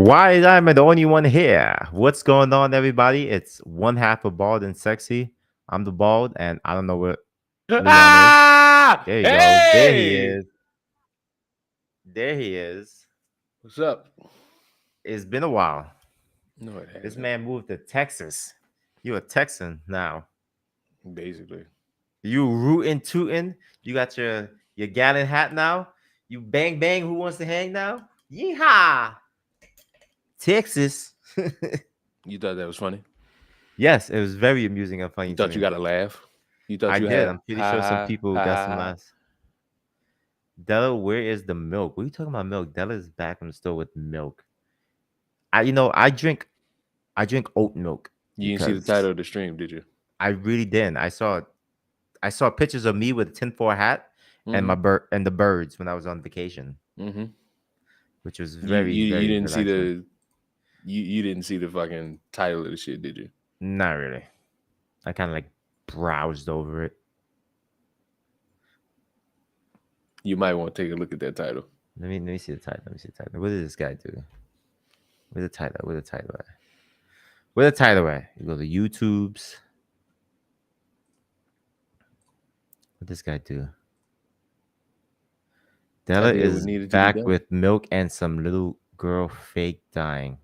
Why am I the only one here? What's going on, everybody? It's one half of bald and sexy. I'm the bald, and I don't know what Leon is. Ah! There you go. There he Hey! is. There he is. What's up? It's been a while. No, it This hasn't. man moved to Texas. You a Texan now. Basically. You rootin' tootin'. You got your gallon hat now. You bang bang. Who wants to hang now? Yeehaw! Texas. You thought that was funny? Yes, it was very amusing and You funny to thought you me. got to laugh? You thought I you did. had I'm pretty ha sure some ha people ha got ha some ha? laughs. Dela, where is the milk? What are you talking about milk? Dela is back in the store with milk. I drink oat milk You didn't see the title because of the stream, did you? I really didn't. I saw pictures of me with a tinfoil hat and Mm-hmm. the birds when I was on vacation, Mm-hmm. which was You very, you you very didn't see relaxing. you didn't see the fucking title of the shit, did you? Not really. I kind of like browsed over it. You might want to take a look at that title. Let me see the title. Let me see the title. What did this guy do? Where's the title? Where's the title at? Where's the title at? You go to YouTube's. What this guy do? I Della did what is needed to be back done. with milk and some little girl fake dying.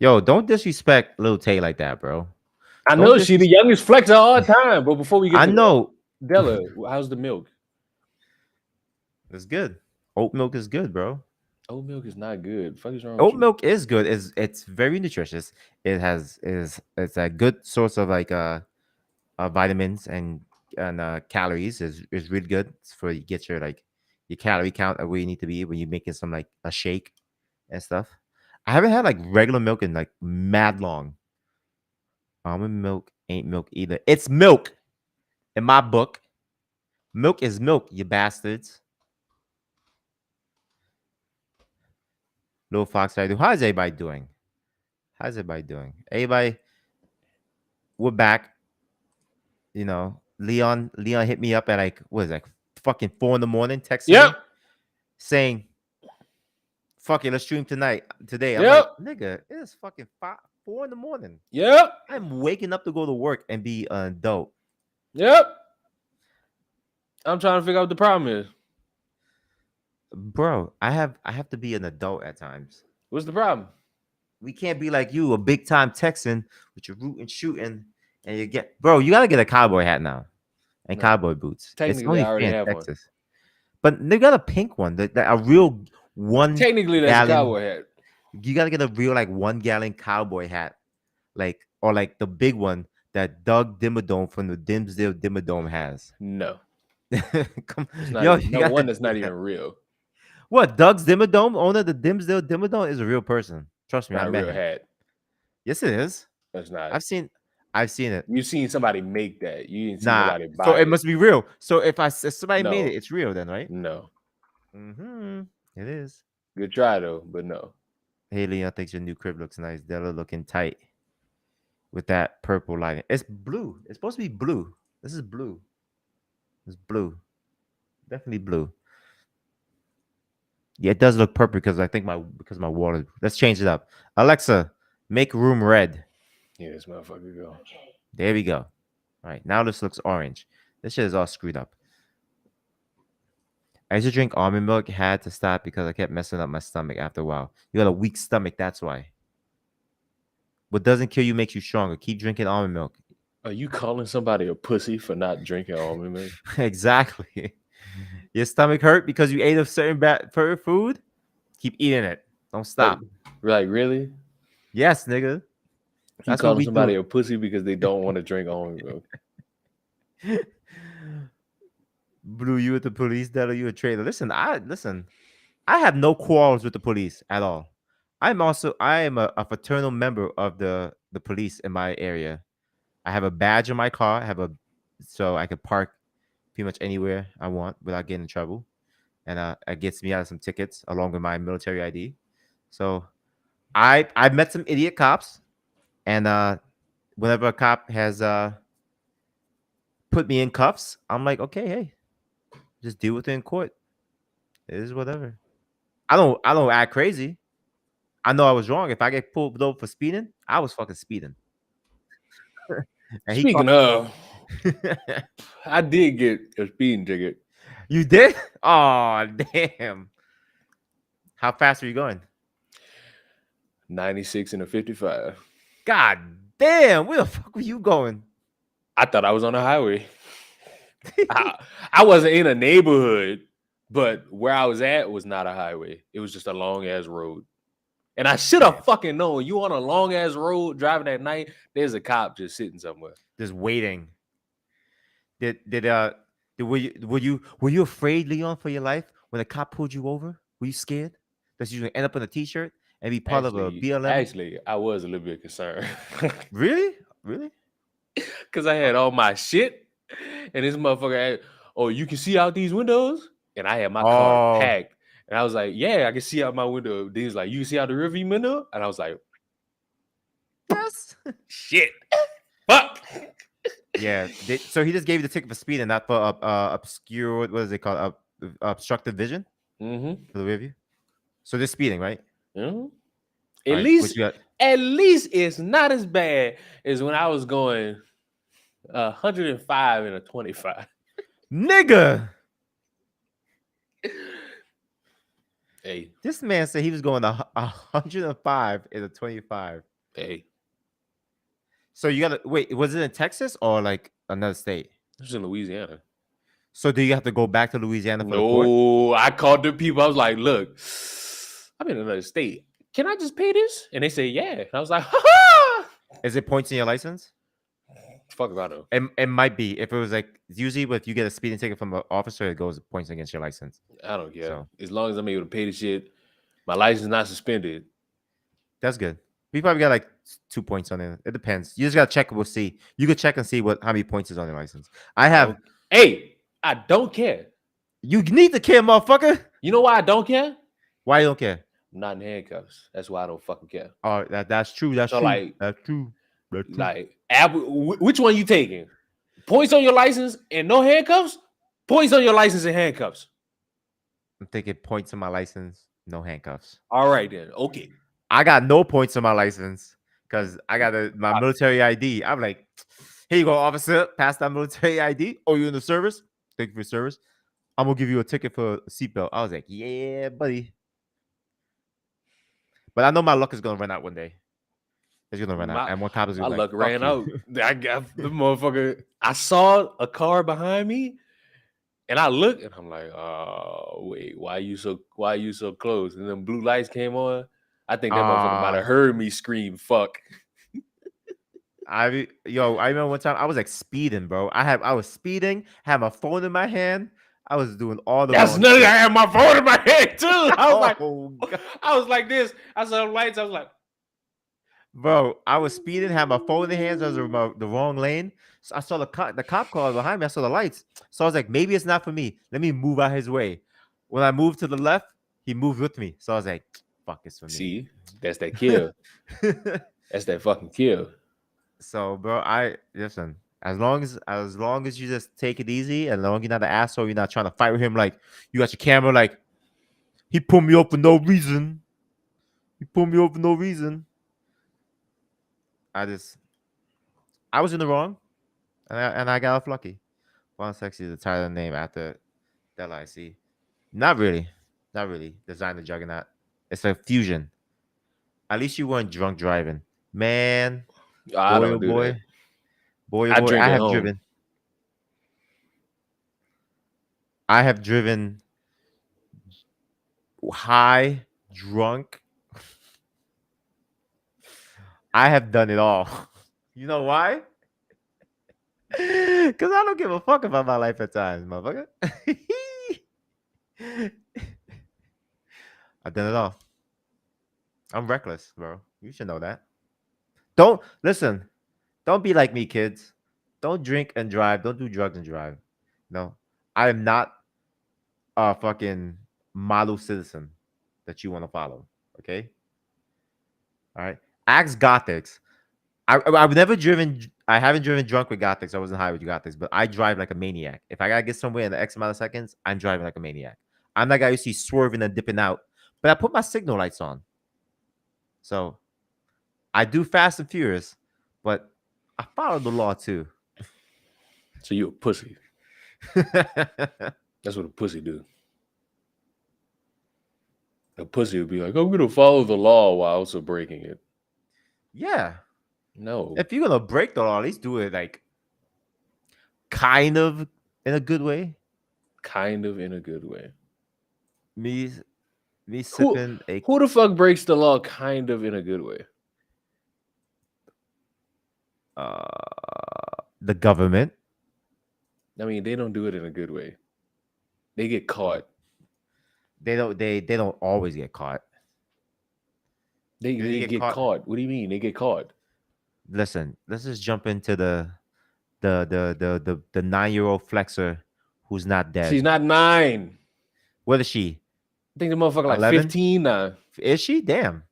Yo, don't disrespect Lil Tay like that, bro. I Don't know she the disrespect. youngest flex of all time. But before we get I to that, know. Della, how's the milk? It's good. Oat milk is good, bro. Oat milk is not good. Fuck is wrong with Oat you? milk is good. It's very nutritious. It's a good source of like vitamins and calories. Is really good for you get your like your calorie count at where you need to be when you're making some like a shake and stuff. I haven't had like regular milk in like mad long. Almond milk ain't milk either. It's milk in my book. Milk is milk, you bastards. Little Fox, I do. How's everybody doing? How's everybody doing? Everybody, we're back. Leon hit me up at like what is it, like fucking 4 in the morning, texting Yep. me saying, "Fuck it, let's stream today." I'm like, Yep. nigga, it's fucking 4 in the morning. Yep. I'm waking up to go to work and be an adult, Yep. I'm trying to figure out what the problem is. bro. I have to be an adult at times. What's the problem? We can't be like you, a big time Texan with your rootin' shooting, and you get, bro. You gotta get a cowboy hat now and No. cowboy boots. It's Technically, only I already fair in have one. Texas, but they got a pink one, that a real one Technically, that's a gallon. cowboy hat. You gotta get a real like 1 gallon cowboy hat, like or like the big one that Doug Dimmadome from the Dimsdale Dimmadome has. No, Come, it's not. yo, you No gotta one that's do not even that. real. What Doug's Dimmadome owner, the Dimsdale Dimmadome, is a real person. Trust me, I Not a met real him. hat. Yes, it is. That's not. I've seen, I've seen it. You've seen somebody make that. You didn't see Nah, nobody so buy it it. must be real. So if somebody made it, No, it's real then, right? no. Mm-hmm. It is. Good try though, but no. Hey, Leon thinks your new crib looks nice. Della looking tight with that purple lighting. It's blue. It's supposed to be blue. This is blue. It's blue. Definitely blue. Yeah, it does look purple because I think my wall is. Let's change it up. Alexa, make room red. Yeah, this motherfucker go. There we go. All right, now this looks orange. This shit is all screwed up. I used to drink almond milk. Had to stop because I kept messing up my stomach after a while. You got a weak stomach, that's why. What doesn't kill you makes you stronger. Keep drinking almond milk. Are you calling somebody a pussy for not drinking almond milk? Exactly. Your stomach hurt because you ate a certain bad food? Keep eating it. Don't Like, stop. really? Yes, nigga. You That's what calling we do. somebody a pussy because they don't want to drink almond milk? Blue, you with the police, that or you a traitor? Listen. I have no quarrels with the police at all. I am a fraternal member of the police in my area. I have a badge in my car. So I could park pretty much anywhere I want without getting in trouble, and it gets me out of some tickets along with my military ID. So I've met some idiot cops, and whenever a cop has put me in cuffs, I'm like, okay, hey, just deal with it in court. It is whatever. I don't act crazy. I know I was wrong. If I get pulled over for speeding, I was fucking speeding. And he called. Speaking of, I did get a speeding ticket. You did? Oh damn! How fast are you going? 96 and a 55. God damn! Where the fuck were you going? I thought I was on the highway. I wasn't in a neighborhood, but where I was at was not a highway. It was just a long ass road. And I should Damn. have fucking known. You on a long ass road driving at night, there's a cop just sitting somewhere. Just waiting. Were you afraid, Leon, for your life when a cop pulled you over? Were you scared that you were gonna end up in a t-shirt and be part of a Actually, BLM? actually, I was a little bit concerned. Really? Really? Cause I had all my shit. And this motherfucker had, oh, you can see out these windows? And I had my car Oh, packed. And I was like, yeah, I can see out my window. Then he's like, you can see out the rearview window? And I was like, yes. shit. Fuck. Yeah. So he just gave you the ticket for speeding, not for obscure. What is it called? Obstructed vision Mm-hmm. for the rear view. So this speeding, right? Mm-hmm. All At right. What least, you got? at least it's not as bad as when I was going 105 and a 25. Nigga. Hey, This man said he was going 105 in a 25. hey, So you gotta wait. Was it in Texas or like another state? this is in Louisiana. So do you have to go back to Louisiana for the court? No, I called the people. I was like, look, I'm in another state. Can I just pay this? And they say, yeah. And I was like, ha ha. Is it points in your license? Fuck about it. It might be. If it was like usually if you get a speeding ticket from an officer, it goes points against your license. I don't care. So As long as I'm able to pay the shit, my license not suspended. that's good. We probably got like 2 points on it. It depends. You just gotta check. We'll see. You could check and see how many points is on your license. I have. Hey, I don't care. You need to care, motherfucker. You know why I don't care? Why you don't care? I'm not in handcuffs. That's why I don't fucking care. Oh, that's true. That's So, true. like- That's true. That's true. Like, which one you taking? Points on your license and no handcuffs? Points on your license and handcuffs. I'm thinking points on my license, no handcuffs. All right then. Okay. I got no points on my license because I got my military ID. I'm like, here you go, officer. Pass that military ID. Oh, you in the service? Thank you for your service. I'm gonna give you a ticket for a seatbelt. I was like, yeah, buddy. But I know my luck is gonna run out one day. It's gonna run out, and one cop is My gonna be luck like, ran "Fuck out. you." I got the motherfucker. I saw a car behind me, and I looked, and I'm like, "Oh wait, why you so close?" And then blue lights came on. I think that motherfucker might have heard me scream "fuck." I remember one time I was like speeding, bro. I was speeding, had my phone in my hand. I was doing all the That's wrong nothing. shit. I had my phone in my head too. I was like, Oh, God. I was like this. I saw the lights. I was like, Bro, I was speeding, had my phone in the hands. I was in the wrong lane. So I saw the cop car behind me. I saw the lights. So I was like, maybe it's not for me. Let me move out his way. When I moved to the left, he moved with me. So I was like, fuck, it's for me. see, that's that kill. That's that fucking kill. So, bro, I listen. As long as you just take it easy, and as long as you're not an asshole, you're not trying to fight with him. Like you got your camera. Like he pulled me up for no reason. He pulled me up for no reason. I was in the wrong, and I got off lucky. One Sexy is the title name after Dela. I see. Not really, not really. Design the Juggernaut. It's a fusion. At least you weren't drunk driving, man. I Boy, don't oh do boy, that. boy, oh I boy. drink I at have home. driven. I have driven high, drunk. I have done it all. You know why? Because I don't give a fuck about my life at times, motherfucker. I've done it all. I'm reckless, bro. You should know that. Don't listen. Don't be like me, kids. Don't drink and drive. Don't do drugs and drive. No, I am not a fucking model citizen that you want to follow. Okay. All right. Ask Gothics. I've never driven. I haven't driven drunk with Gothics. I wasn't high with Gothics, but I drive like a maniac. If I gotta get somewhere in the X amount of seconds, I'm driving like a maniac. I'm that guy you see swerving and dipping out, but I put my signal lights on. So I do Fast and Furious, but I follow the law too. So you a pussy. That's what a pussy do. A pussy would be like, I'm gonna follow the law while also breaking it. Yeah. No, If you're gonna break the law, at least do it like kind of in a good way. kind of in a good way. Me me Who sipping a who the fuck breaks the law kind of in a good way? the government. I mean, they don't do it in a good way. They get caught. They don't always get caught. They Do they they get get caught? caught. What do you mean? They get caught. Listen, let's just jump into the 9-year-old flexer who's not She's dead. not 9. What is she? I think the motherfucker like 11? 15 now. Is she? Damn.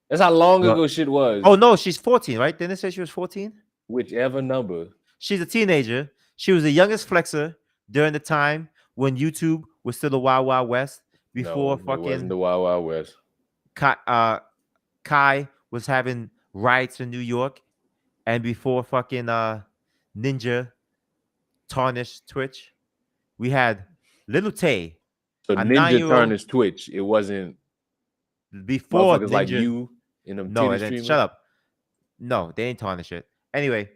That's how long No. ago shit was. Oh no, she's 14, right? Didn't it say she was 14? Whichever number. She's a teenager. She was the youngest flexer during the time when YouTube was still the Wild Wild West before No, it wasn't fucking the Wild Wild West. Kai was having riots in New York and before fucking Ninja tarnished Twitch. We had Little Tay, So a Ninja 9-year-old tarnished Twitch. It wasn't before motherfuckers like Ninja. you and them No, titty and then streamers. shut up. No, they ain't tarnish it. Anyway,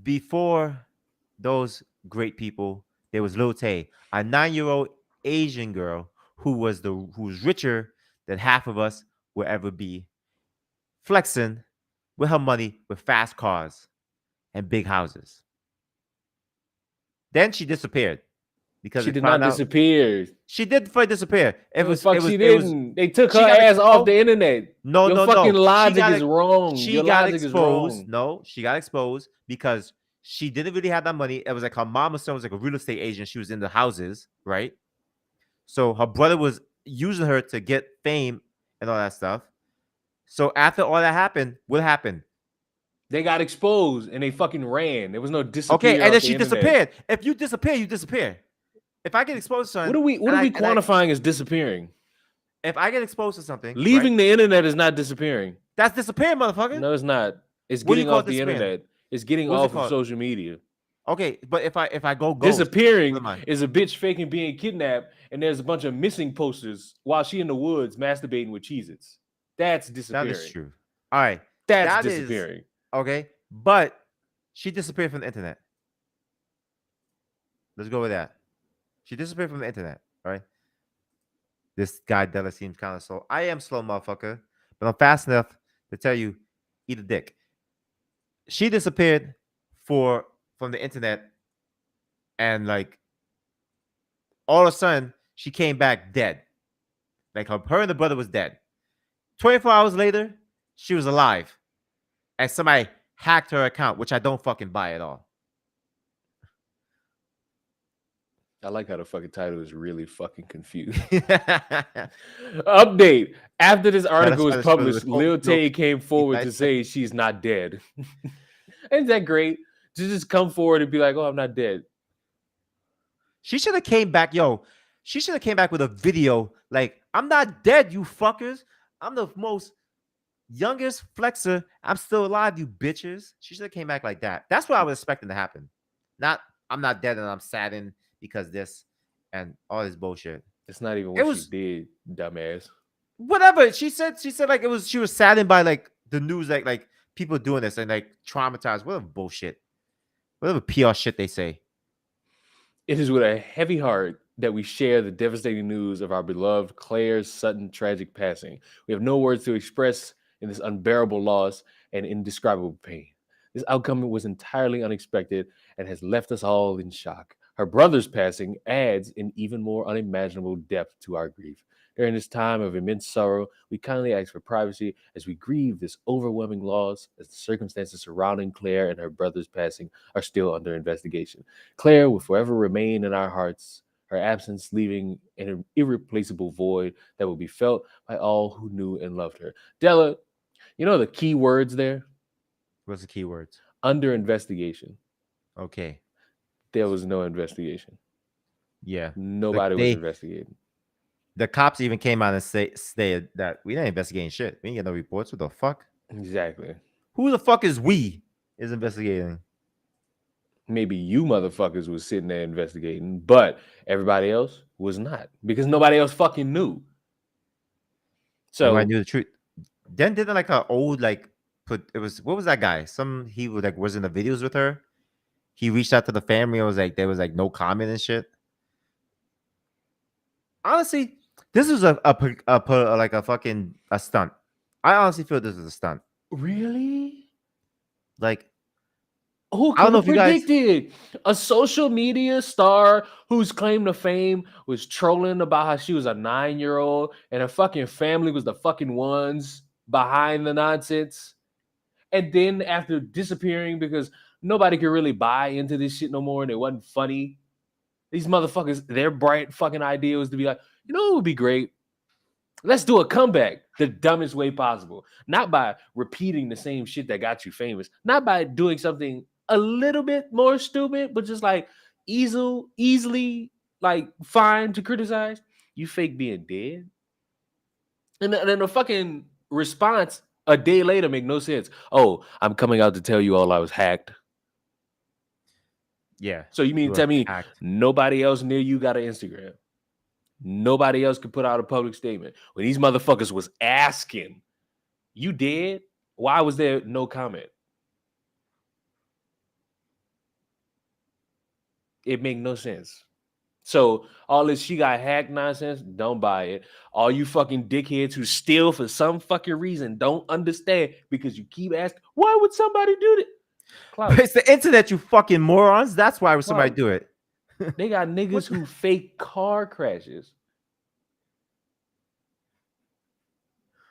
before those great people, there was Lil Tay, a 9-year-old Asian girl who's richer than half of us will ever be, flexing with her money with fast cars and big houses. Then she disappeared because She they did found not out disappear. she did fully disappear. It No, the was fuck it was she it was didn't. They took her she got ass off exposed. the internet. No, Your no, fucking no. logic is wrong. She Your got logic is exposed. wrong. No, she got exposed because she didn't really have that money. It was like her mom or son was like a real estate agent. She was in the houses, right? So her brother was using her to get fame and all that stuff. So after all that happened, what happened? They got exposed and they fucking ran. There was no Okay, disappear and off then the she internet. disappeared. If you disappear, you disappear. If I get exposed to What something, are we what and are we I quantifying as disappearing? if I get exposed to something, right? Leaving the internet is not disappearing. That's disappearing, motherfucker. No, it's not. It's What do you getting call off the disappearing? internet. It's getting What's it off of called? social media. Okay, but if I go ghost, what Disappearing am I? is a bitch faking being kidnapped, and there's a bunch of missing posters while she in the woods masturbating with Cheez-Its. That's That is disappearing. true. All right, That's that is disappearing. okay. But she disappeared from the internet. Let's go with that. She disappeared from the internet. All right. This guy Dela seems kind of slow. I am slow, motherfucker, but I'm fast enough to tell you, eat a dick. She disappeared for from the internet, and like all of a sudden she came back dead. Like her and the brother was dead. 24 hours later, she was alive, and somebody hacked her account, which I don't fucking buy at all. I like how the fucking title is really fucking confused. That Update. After this article was Spanish brother published, was home Lil milk Tay came teeth forward to nice. say she's not dead. Isn't that great? To just come forward and be like, oh, I'm not dead. She should have came back, yo. She should have came back with a video like, "I'm not dead, you fuckers. I'm the most youngest flexer. I'm still alive, you bitches." She should have came back like that. That's what I was expecting to happen. Not, "I'm not dead and I'm saddened because this and all this bullshit." That's not even It what she was did, dumbass. whatever. She said like it was she was saddened by like the news, like people doing this and like traumatized. Whatever bullshit. Whatever PR shit they say. It is with a heavy heart that we share the devastating news of our beloved Claire's sudden tragic passing. We have no words to express in this unbearable loss and indescribable pain. This outcome was entirely unexpected and has left us all in shock. Her brother's passing adds an even more unimaginable depth to our grief. During this time of immense sorrow, we kindly ask for privacy as we grieve this overwhelming loss, as the circumstances surrounding Claire and her brother's passing are still under investigation. Claire will forever remain in our hearts, her absence leaving an irreplaceable void that will be felt by all who knew and loved her. Della, you know the key words there? What's the key words? Under investigation. Okay. There was no investigation. Yeah. Nobody was investigating. The cops even came out and stated that we didn't investigating shit. We didn't get no reports. What the fuck? Exactly. Who the fuck is we is investigating? Maybe you motherfuckers was sitting there investigating, but everybody else was not because nobody else fucking knew. Nobody So knew the truth. Then didn't like a old like put it was what was that guy? Some he was like was in the videos with her. He reached out to the family and was like there was like no comment and shit. Honestly, this was like a fucking a stunt. I honestly feel this was a stunt. really? Like Who I don't could know have if you guys. predicted a social media star whose claim to fame was trolling about how she was a 9-year-old and her fucking family was the fucking ones behind the nonsense? And then after disappearing because nobody could really buy into this shit no more and it wasn't funny, these motherfuckers, their bright fucking idea was to be like, you know, it would be great. Let's do a comeback the dumbest way possible. Not by repeating the same shit that got you famous, not by doing something a little bit more stupid, but just like easily like fine to criticize. You fake being dead. And then the fucking response a day later make no sense. Oh, I'm coming out to tell you all I was hacked. Yeah, So you mean you to were tell me hacked. nobody else near you got an Instagram? Nobody else could put out a public statement. When these motherfuckers was asking, you did? Why was there no comment? It make no sense. So all this she got hacked nonsense, don't buy it. All you fucking dickheads who steal for some fucking reason don't understand because you keep asking, why would somebody do that? But Clout, it's the internet, you fucking morons. That's why somebody clout. do it. They got What? niggas who fake car crashes.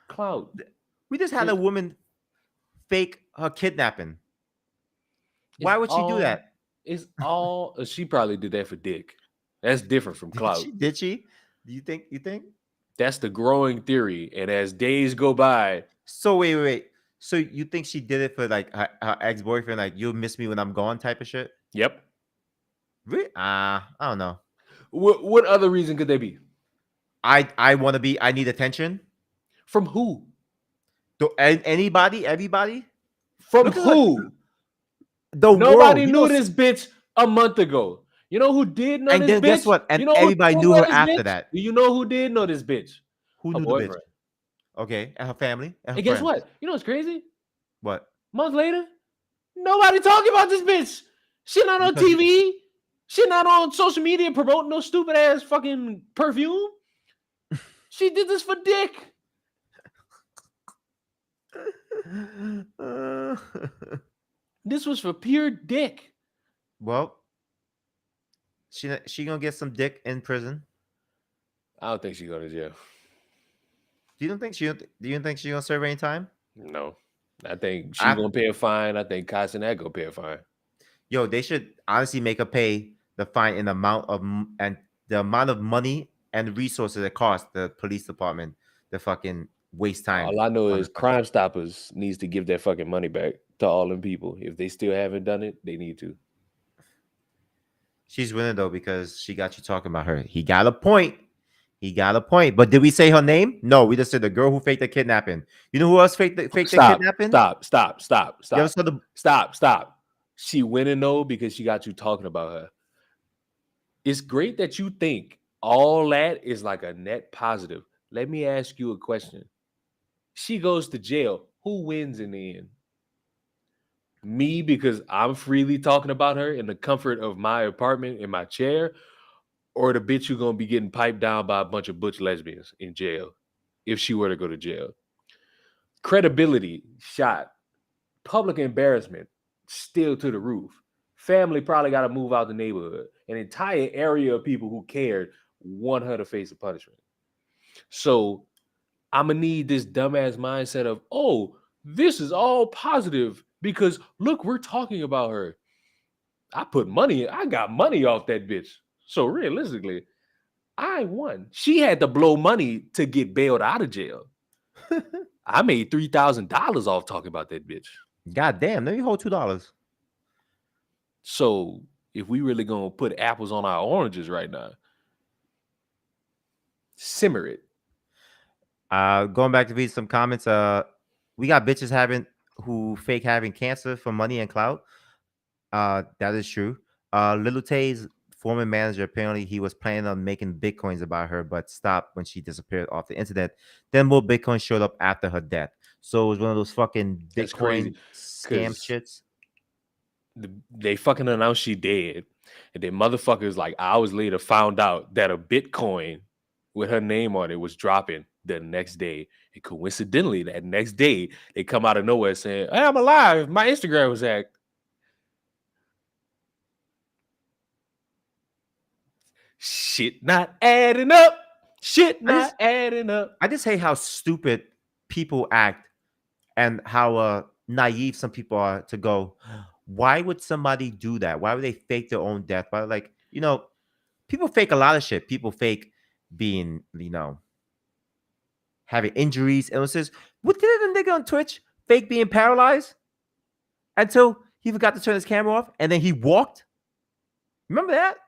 Clout. We just had a It, woman fake her kidnapping. it's Why would she do all, that? it's all, she probably did that for dick. That's different from Did clout. she? Did she? Do you think? You think? That's the growing theory. And as days go by, So wait. So you think she did it for like her ex boyfriend? Like you'll miss me when I'm gone, type of shit. yep. Really? I don't know. What other reason could there be? I want to be. I need attention. From who? Anybody, everybody. From Look at her, who? the world. Nobody You know, knew this bitch a month ago. You know who did know and this then guess bitch? what? You And know who everybody did knew know her this after bitch? that. Do you know who did know this bitch? Who Her knew the bitch? boyfriend. Okay, and her family and her And guess friends. what? You know what's crazy? What? Month later, nobody talking about this bitch. She not on Because TV. She not on social media promoting no stupid ass fucking perfume. She did this for dick. Uh, This was for pure dick. well, she gonna get some dick in prison. I don't think she's going to jail. Do you don't think she? Do you think she gonna serve any time? No. I think she I, gonna pay a fine. I think Kai Cenat gonna pay a fine. yo, they should honestly make her pay the fine in the amount of and the amount of money and resources it costs the police department to fucking waste time All I know on is the fucking. Crime Stoppers needs to give their fucking money back to all them people. If they still haven't done it, they need to. She's winning though because she got you talking about her. He got a point. He got a point. But did we say her name? No, we just said the girl who faked the kidnapping. You know who else faked the Stop, kidnapping? stop, stop, stop, You ever stop, saw the stop, stop. She winning though because she got you talking about her. It's great that you think all that is like a net positive. Let me ask you a question. She goes to jail. Who wins in the end? Me because I'm freely talking about her in the comfort of my apartment in my chair, or the bitch who gonna be getting piped down by a bunch of butch lesbians in jail if she were to go to jail. Credibility shot, public embarrassment still to the roof. Family probably got to move out the neighborhood. An entire area of people who cared want her to face a punishment. So I'm gonna need this dumbass mindset of, oh, this is all positive because look, we're talking about her. I got money off that bitch. So realistically, I won. She had to blow money to get bailed out of jail. I made $3,000 off talking about that bitch. God damn, let me hold $2. So if we really gonna put apples on our oranges right now, Simmer it. Going back to read some comments. We got bitches having who fake having cancer for money and clout. That is true. Little Tay's former manager, apparently he was planning on making bitcoins about her, but stopped when she disappeared off the internet. Then more bitcoin showed up after her death. So it was one of those fucking That's crazy. bitcoin scam Cause shits. they fucking announced she dead. And then motherfuckers like hours later found out that a Bitcoin with her name on it was dropping the next day. And coincidentally, that next day, they come out of nowhere saying, "Hey, I'm alive. My Instagram was hacked." Shit not adding up. Shit I just not adding up. I just hate how stupid people act and how naive some people are to go. Why would somebody do that? Why would they fake their own death? Why, like, people fake a lot of shit. People fake being, having injuries, illnesses. What did the nigga on Twitch fake being paralyzed until he forgot to turn his camera off and then he walked? Remember that?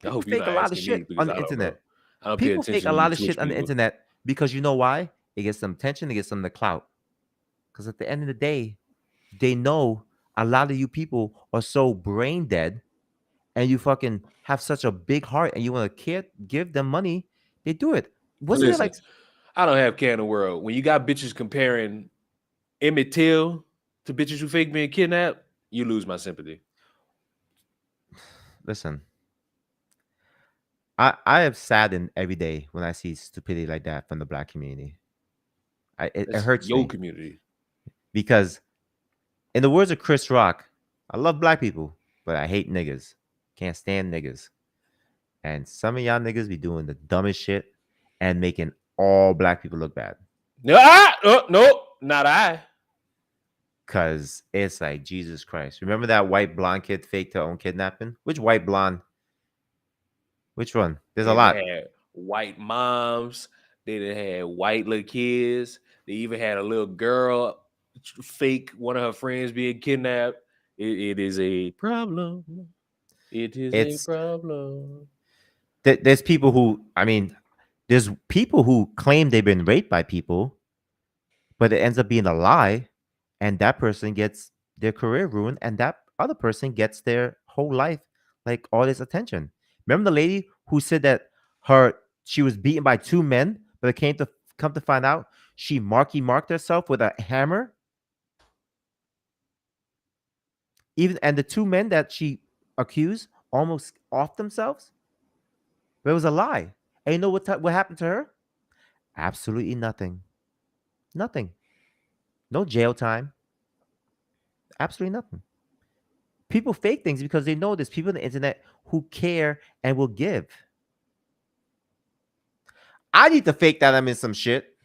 I People hope you're fake not a lot of asking me shit because on I the don't know. internet. I don't pay People fake attention a to you lot of shit Twitch on the people. internet because you know why? It gets them attention, it gets them the clout. Because at the end of the day, they know a lot of you people are so brain dead and you fucking have such a big heart and you want to give them money, they do it. Wasn't it Listen, like, I don't have care in the world. When you got bitches comparing Emmett Till to bitches who fake being kidnapped, you lose my sympathy. listen, I am saddened every day when I see stupidity like that from the black community. It That's hurts your me community. because, in the words of Chris Rock, I love black people, but I hate niggas. Can't stand niggas. And some of y'all niggas be doing the dumbest shit and making all black people look bad. No, not I. Cause it's like Jesus Christ. Remember that white blonde kid faked her own kidnapping? Which white blonde? Which one? There's a They done lot. had white moms. They done had white little kids. They even had a little girl fake one of her friends being kidnapped. It is a problem. It is a It's problem. there's people who, I mean, there's people who claim they've been raped by people, but it ends up being a lie, and that person gets their career ruined, and that other person gets their whole life, like all this attention. Remember the lady who said that her she was beaten by two men, but it came to come to find out she marked herself with a hammer. Even and the two men that she accused almost off themselves. But it was a lie. And you know what happened to her? Absolutely nothing. Nothing. No jail time. Absolutely nothing. People fake things because they know there's people on the internet who care and will give. I need to fake that I'm in some shit.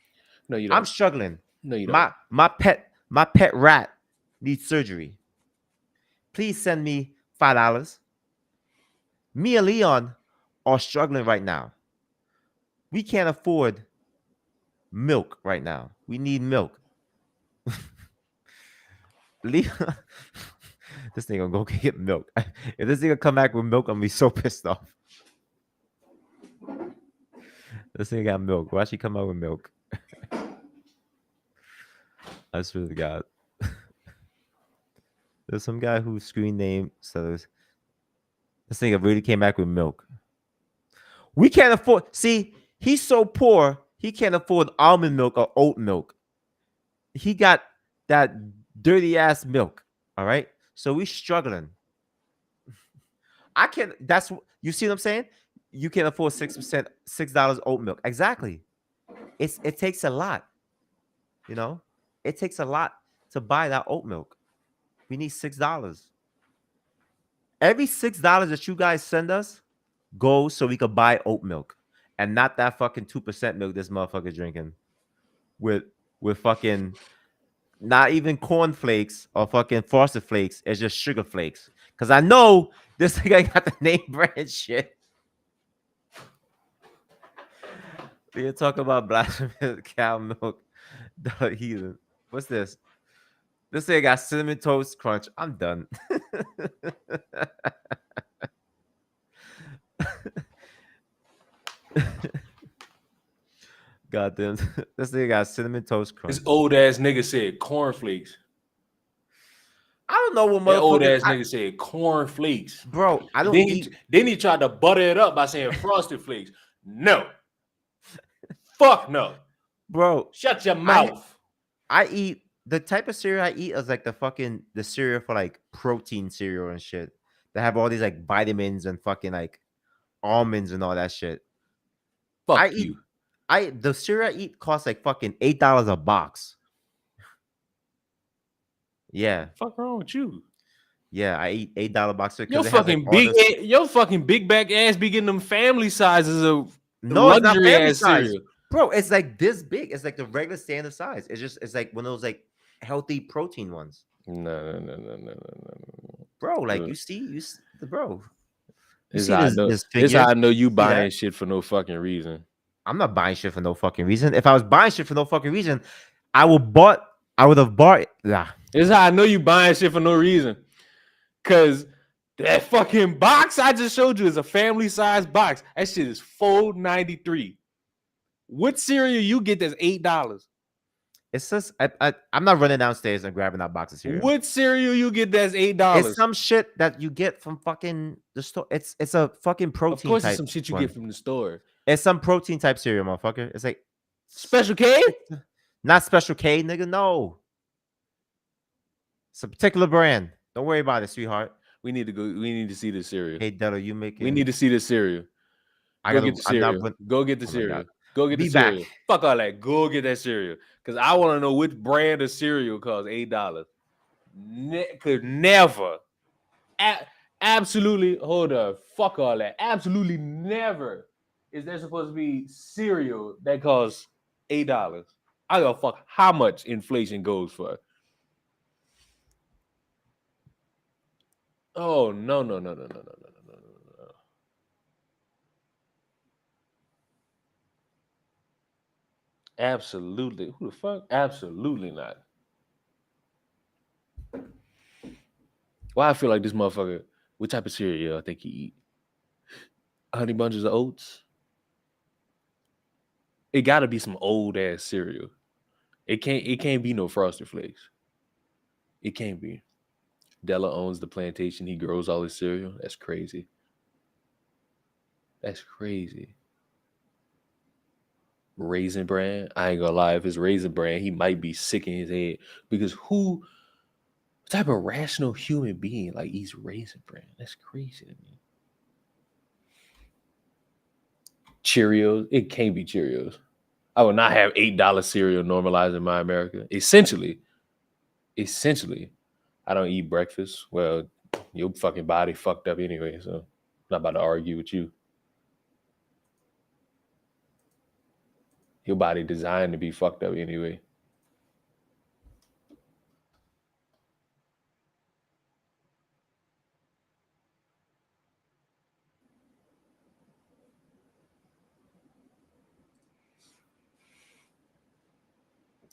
No, you I'm don't. struggling. No, you don't. My pet rat needs surgery. Please send me $5. Me and Leon are struggling right now. We can't afford milk right now. We need milk. Leon, this nigga gonna go get milk. If this nigga come back with milk, I'm gonna be so pissed off. This nigga got milk. Why she come out with milk? I swear to God. There's some guy whose screen name says this nigga really came back with milk. We can't afford. See, he's so poor he can't afford almond milk or oat milk. He got that dirty ass milk. All right, so we struggling. I can. That's you see what I'm saying. You can afford 6% $6 oat milk. Exactly. It takes a lot. You know, it takes a lot to buy that oat milk. We need $6. Every $6 that you guys send us goes so we could buy oat milk and not that fucking 2% milk this motherfucker drinking with fucking not even cornflakes or fucking frosted flakes. It's just sugar flakes. Cause I know this nigga got the name brand shit. We talk about blasphemy cow milk. The heathen. What's this? This nigga got cinnamon toast crunch. I'm done. Goddamn, this nigga got cinnamon toast This crunch. old ass nigga said cornflakes. I don't know what That old motherfuckers. ass nigga said cornflakes. Bro, I don't Then eat. he tried to butter it up by saying frosted flakes. No. Fuck no. Bro, Shut your I mouth. I eat the type of cereal I eat is like the cereal for like protein cereal and shit. That have all these like vitamins and fucking like almonds and all that shit. I Fuck eat you. the cereal I eat costs like fucking $8 a box. Yeah. Fuck wrong with you? Yeah, I eat $8 boxes Your because it has like fucking all big, this. your fucking big back ass be getting them family sizes of No, it's not luxury family ass size, cereal. bro. It's like this big. It's like the regular standard size. It's like one of those like healthy protein ones, No. bro. Like Uh, bro. You This see how I this know. this This figure? how I know you See that? buying shit for no fucking reason. I'm not buying shit for no fucking reason. If I was buying shit for no fucking reason, I would bought. I would have bought. Nah. This is how I know you buying shit for no reason. Cause that fucking box I just showed you is a family size box. That shit is $4.93. What cereal you get that's $8? It's just I'm not running downstairs and grabbing that box of cereal. What cereal you get that's It's $8? some shit that you get from fucking the store. It's a fucking Of protein course, it's type some shit you one. get from the store. It's some protein type cereal, motherfucker. It's like Special K? not Special K, nigga. No, it's a particular brand. Don't worry about it, sweetheart. We need to go. We need to see this cereal. Hey, Dela, you We making? need to see this cereal. I Go gotta. get the I'm not. cereal. Go get the Oh my god. cereal. Go get the Be back. cereal. Fuck all that. Go get that cereal. Cause I want to know which brand of cereal costs $8. Could never. Absolutely. Hold up. Fuck all that. Absolutely never is there supposed to be cereal that costs $8. I don't fuck how much inflation goes for. Oh no. Absolutely. Who the fuck? Absolutely not. Why I feel like this motherfucker, what type of cereal I think he eat? Honey Bunches of Oats? It gotta be some old ass cereal. It can't be no Frosted Flakes. It can't be. Dela owns the plantation. He grows all his cereal. That's crazy. That's crazy. Raisin Bran. I ain't gonna lie. If it's Raisin Bran, he might be sick in his head. Because what type of rational human being like eats Raisin Bran? That's crazy to me. Cheerios. It can't be Cheerios. I would not have $8 cereal normalized in my America. Essentially, I don't eat breakfast. Well, your fucking body fucked up anyway, so I'm not about to argue with you. Your body designed to be fucked up anyway.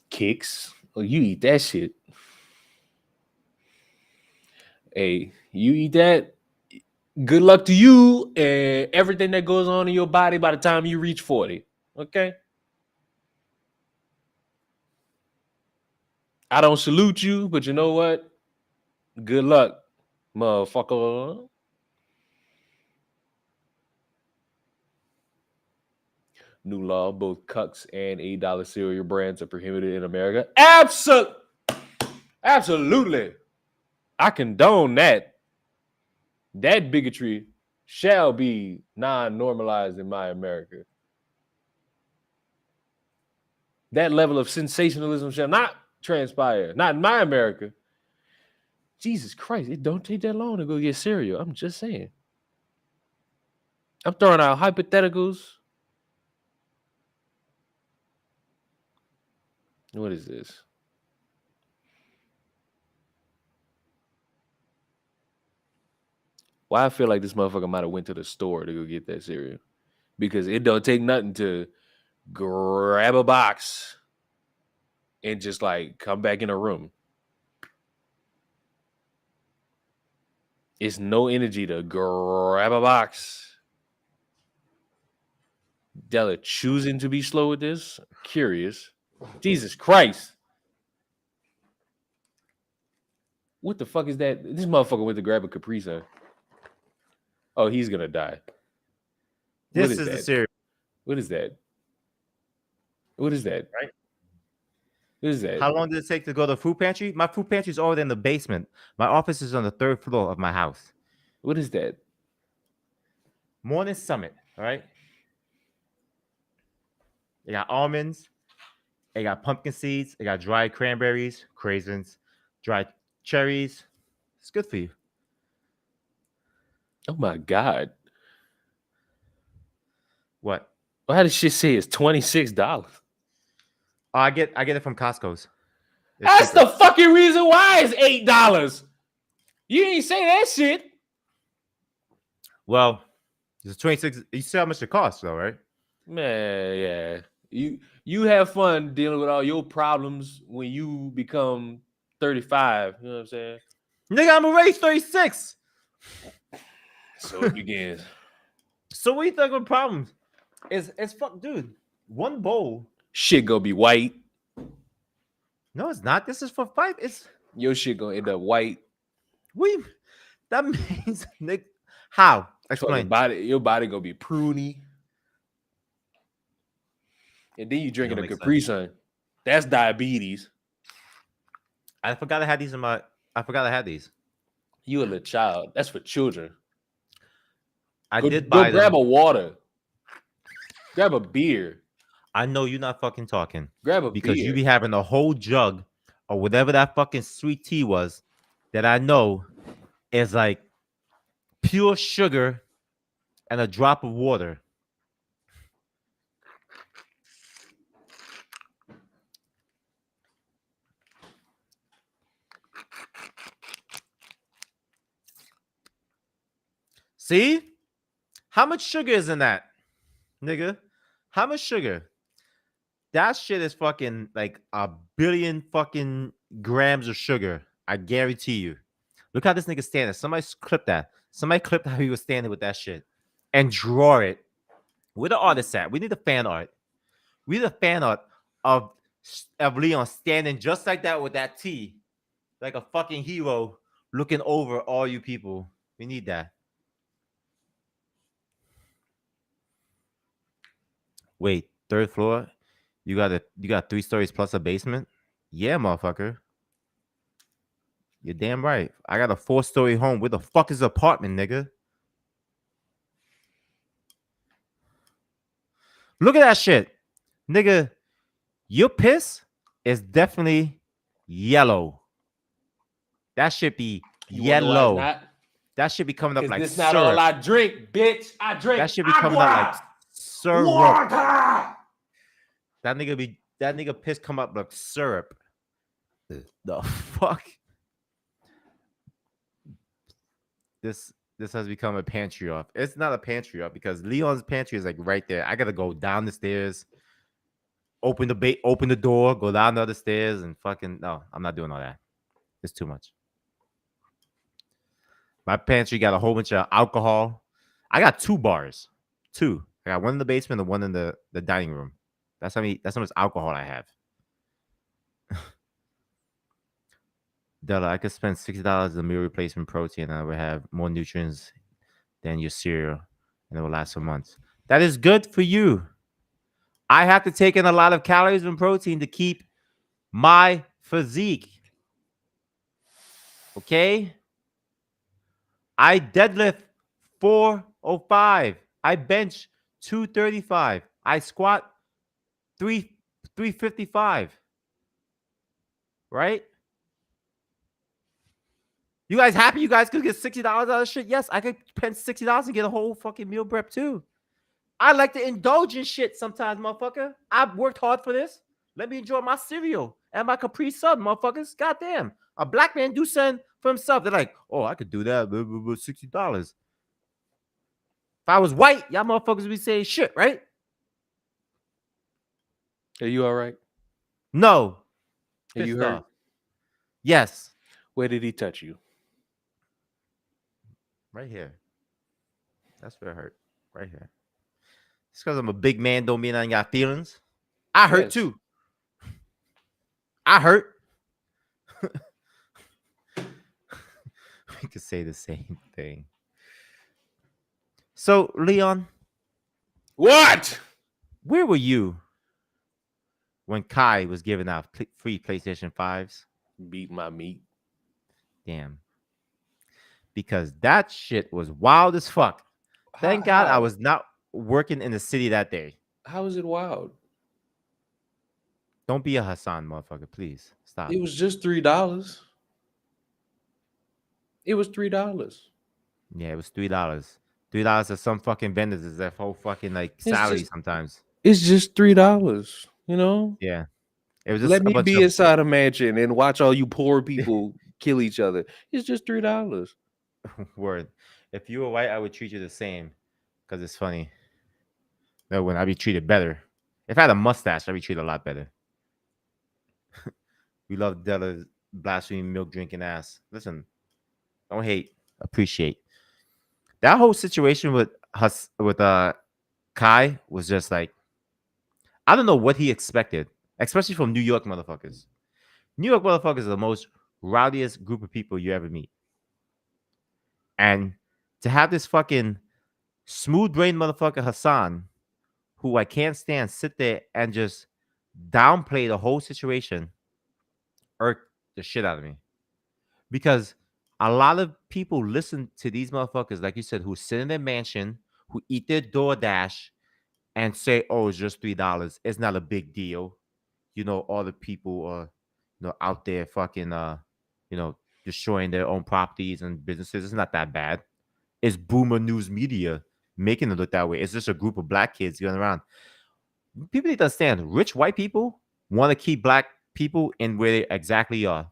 Kicks. Oh, you eat that shit. Hey, you eat that. Good luck to you and everything that goes on in your body by the time you reach 40. Okay? I don't salute you, but you know what? Good luck, motherfucker. New law, both cucks and $8 cereal brands are prohibited in America. Absolutely. I condone that. That bigotry shall be non-normalized in my America. That level of sensationalism shall not transpire. Not in my America. Jesus Christ, it don't take that long to go get cereal. I'm just saying. I'm throwing out hypotheticals. What is this? Why I feel like this motherfucker might have went to the store to go get that cereal. Because it don't take nothing to grab a box and just like come back in a room. It's no energy to grab a box Dela choosing to be slow with this. Curious. Jesus Christ. What the fuck is that? This motherfucker went to grab a Capri Sun. Oh, he's gonna die. What This is is the that? cereal, What is that? What is that? right? What is that? How long did it take to go to the food pantry? My food pantry is already in the basement. My office is on the third floor of my house. What is that? Morning Summit, all right? They got almonds, they got pumpkin seeds, they got dried cranberries, craisins, dried cherries. It's good for you. Oh my god. What? Why does shit say it's $26? Oh, I get it from Costco's. It's That's cheaper. the fucking reason why it's $8. You ain't say that shit. Well, it's 26. You see how much it costs, though, right? Man, yeah. You have fun dealing with all your problems when you become 35. You know what I'm saying? Nigga, I'm already 36. So it begins. So what do you think of problems? It's fuck, dude. One bowl. Shit gonna be white. No, it's not. This is for 5. It's Your shit gonna end up white. we. That means Nick. How? Fucking Explain. body, your body gonna be pruny. And then you It don't drinking a make Capri sense. Sun. That's diabetes. I forgot I had these in my. I forgot I had these. You a little child. That's for children. I Go did go buy grab them. a water. Grab a beer. I know you're not fucking talking Grab a because you beer. be having a whole jug or whatever that fucking sweet tea was that I know is like pure sugar and a drop of water. See? How much sugar is in that, nigga? How much sugar? That shit is fucking like a billion fucking grams of sugar. I guarantee you. Look how this nigga standing. Somebody clip that. Somebody clipped how he was standing with that shit and draw it. Where the artist at? We need a fan art. We need a fan art of Leon standing just like that with that T, like a fucking hero looking over all you people. We need that. Wait, third floor? You got 3 stories plus a basement? Yeah, motherfucker. You're damn right. I got a 4-story home. Where the fuck is the apartment, nigga? Look at that shit. Nigga, your piss is definitely yellow. That should be You wanna know why it's yellow. not? That should be coming up Because like this not all syrup. I drink, bitch. I drink That should be coming out like agua. syrup. Water. That nigga piss come up like syrup. The fuck? This has become a pantry off. It's not a pantry off because Leon's pantry is like right there. I gotta go down the stairs, open the door, go down the other stairs, and fucking no, I'm not doing all that. It's too much. My pantry got a whole bunch of alcohol. I got 2 bars. Two. I got one in the basement and one in the dining room. That's how much alcohol I have. Della, I could spend $60 on meal replacement protein and I would have more nutrients than your cereal and it will last for months. That is good for you. I have to take in a lot of calories and protein to keep my physique. Okay? I deadlift 405. I bench 235. I squat 355. Right? You guys happy you guys could get $60 out of shit? Yes, I could spend $60 and get a whole fucking meal prep too. I like to indulge in shit sometimes, motherfucker. I've worked hard for this. Let me enjoy my cereal and my Capri Sun, motherfuckers. Goddamn. A black man do something for himself. They're like, oh, I could do that. $60. If I was white, y'all motherfuckers would be saying shit, right? Are you all right? No. Are you Pissed hurt? off. Yes. Where did he touch you? Right here. That's where it hurt. Right here. Just because I'm a big man don't mean I ain't got feelings. I hurt Yes. too. I hurt. We could say the same thing. So, Leon, What? where were you when Kai was giving out free PlayStation 5s? Beat my meat. Damn. Because that shit was wild as fuck. How Thank God I how was not working in the city that day. how is it wild? Don't be a Hassan, motherfucker. Please stop. It was just $3. It was $3. Yeah, it was $3. $3 to some fucking vendors is their whole fucking like It's salary just sometimes. it's just $3. You know, Yeah. It was just let a me bunch be of inside a mansion and watch all you poor people kill each other. It's just $3. word. If you were white, I would treat you the same. Because it's funny. No, when I'd be treated better. If I had a mustache, I'd be treated a lot better. We love Dela's blasphemy milk drinking ass. Listen, don't hate, appreciate. That whole situation with Kai was just like I don't know what he expected, especially from New York motherfuckers. New York motherfuckers are the most rowdiest group of people you ever meet. And to have this fucking smooth brain motherfucker Hassan, who I can't stand, sit there and just downplay the whole situation, irked the shit out of me. Because a lot of people listen to these motherfuckers, like you said, who sit in their mansion, who eat their DoorDash, and say, "Oh, it's just $3. It's not a big deal." All the people are, out there fucking, you know, destroying their own properties and businesses. It's not that bad. It's boomer news media making it look that way. It's just a group of black kids going around. People need to understand. Rich white people want to keep black people in where they exactly are.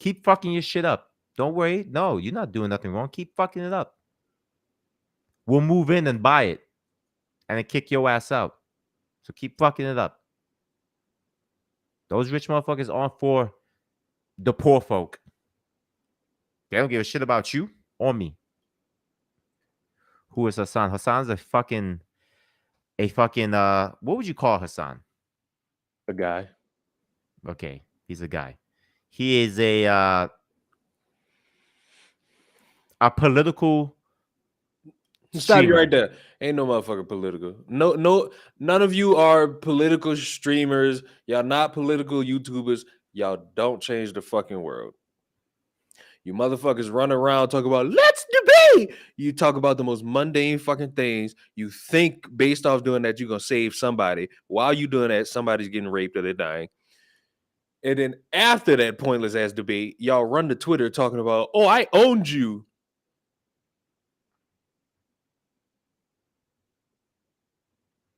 Keep fucking your shit up. Don't worry. No, you're not doing nothing wrong. Keep fucking it up. We'll move in and buy it and then kick your ass out. So keep fucking it up. Those rich motherfuckers aren't for the poor folk. They don't give a shit about you or me. Who is Hassan? Hassan's a fucking what would you call Hassan? A guy. Okay, he's a guy. He is a political Stop you right streamer. there. Ain't no motherfucker political. No, none of you are political streamers. Y'all not political YouTubers. Y'all don't change the fucking world. You motherfuckers run around talk about let's debate. You talk about the most mundane fucking things. You think based off doing that you're gonna save somebody. While you doing that, somebody's getting raped or they're dying. And then after that pointless ass debate, y'all run to Twitter talking about, oh, I owned you.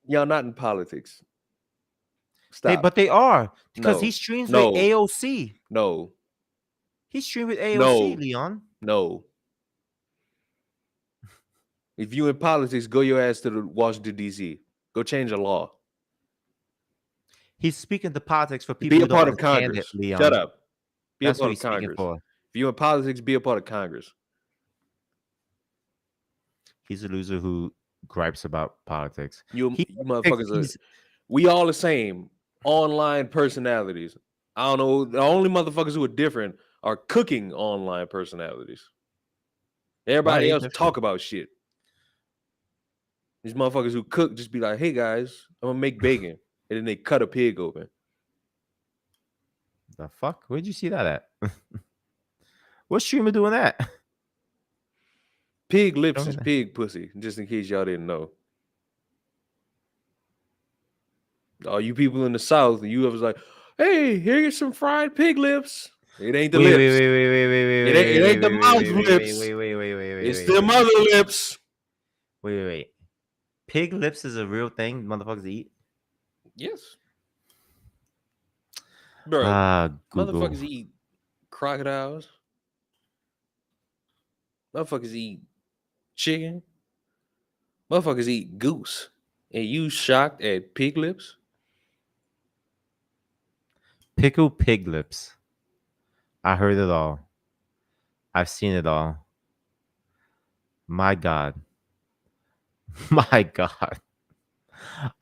Y'all not in politics. Stop. But they are because he No, streams with no, AOC. no, He streamed with AOC, no, Leon. no. If you in politics, go your ass to the Washington, D.C. Go change the law. He's speaking to politics for people Be a who don't part of understand it, Congress. Shut Leon. up. Be a That's what part of he's speaking Congress. for. If you in politics, be a part of Congress. He's a loser who gripes about politics. You He thinks motherfuckers are. he's We all the same online personalities. I don't know. The only motherfuckers who are different are cooking online personalities. why Everybody they else different. talk about shit. These motherfuckers who cook just be like, "Hey guys, I'm gonna make bacon," and then they cut a pig open. The fuck? Where'd you see that at? What streamer doing that? Pig Show lips me is that. pig pussy. Just in case y'all didn't know. All you people in the South, you was like, "Hey, here's some fried pig lips." It ain't the Wait, wait, lips. wait, wait, wait, wait, wait, It wait, ain't. It wait, ain't the wait, wait, mouth wait, wait, lips. wait, wait, wait, wait, wait, It's wait, them wait, other lips. wait, wait, wait. Pig lips is a real thing motherfuckers eat. Yes, bro. Google. Motherfuckers eat crocodiles. Motherfuckers eat chicken. Motherfuckers eat goose. And you shocked at pig lips? Pickled pig lips. I heard it all. I've seen it all. My God. My God.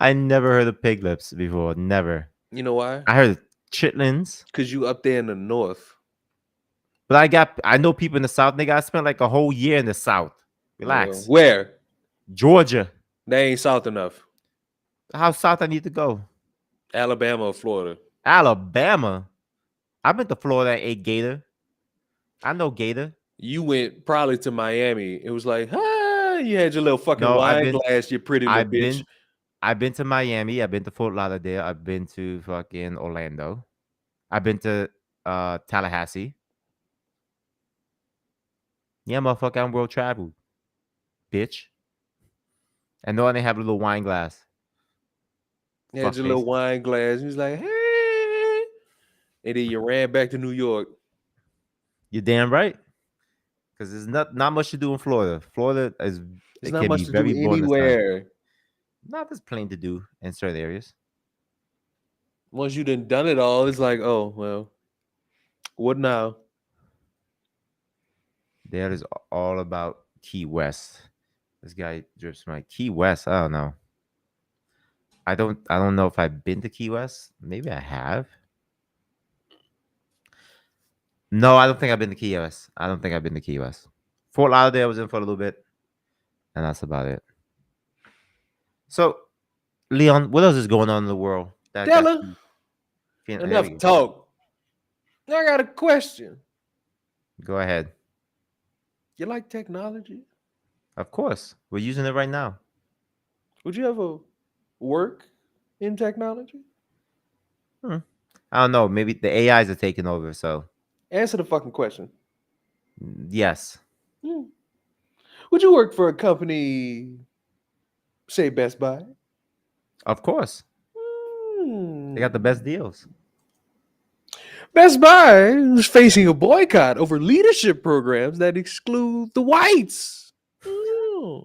I never heard of pig lips before. Never. You know why? I heard chitlins, Because you up there in the north. but I know people in the South. Nigga, I spent like a whole year in the South. Relax. Where? Georgia. They ain't south enough. How south I need to go? Alabama or Florida. Alabama. I've been to Florida and ate gator. I know gator. You went probably to Miami. It was like, you had your little fucking No, wine glass, you pretty little I've bitch. been I've been to Miami. I've been to Fort Lauderdale. I've been to fucking Orlando. I've been to Tallahassee. Yeah, motherfucker, I'm world traveled, bitch. And no, I didn't have a little wine glass. You had Fuck your little face. wine glass. He was like, hey. And then you ran back to New York. You're damn right. Because there's not much to do in Florida. Florida is There's it not can be much to do very boring this time. anywhere. Not as plain to do in certain areas. Once you done it all, it's like, oh, well, what now? That is all about Key West. This guy drips my Key West. I don't know. I don't know if I've been to Key West. Maybe I have. No, I don't think I've been to Key West. I don't think I've been to Key West. Fort Lauderdale I was in for a little bit, and that's about it. So, Leon, what else is going on in the world that got Della, you feeling? Here we enough go. talk. I got a question. Go ahead. You like technology? Of course, we're using it right now. Would you ever work in technology? Hmm. I don't know. Maybe the AIs are taking over. So, Answer the fucking question. yes, Hmm. Would you work for a company, say Best Buy? of course. They got the Hmm. best deals. Best Buy is facing a boycott over leadership programs that exclude the whites. Hmm.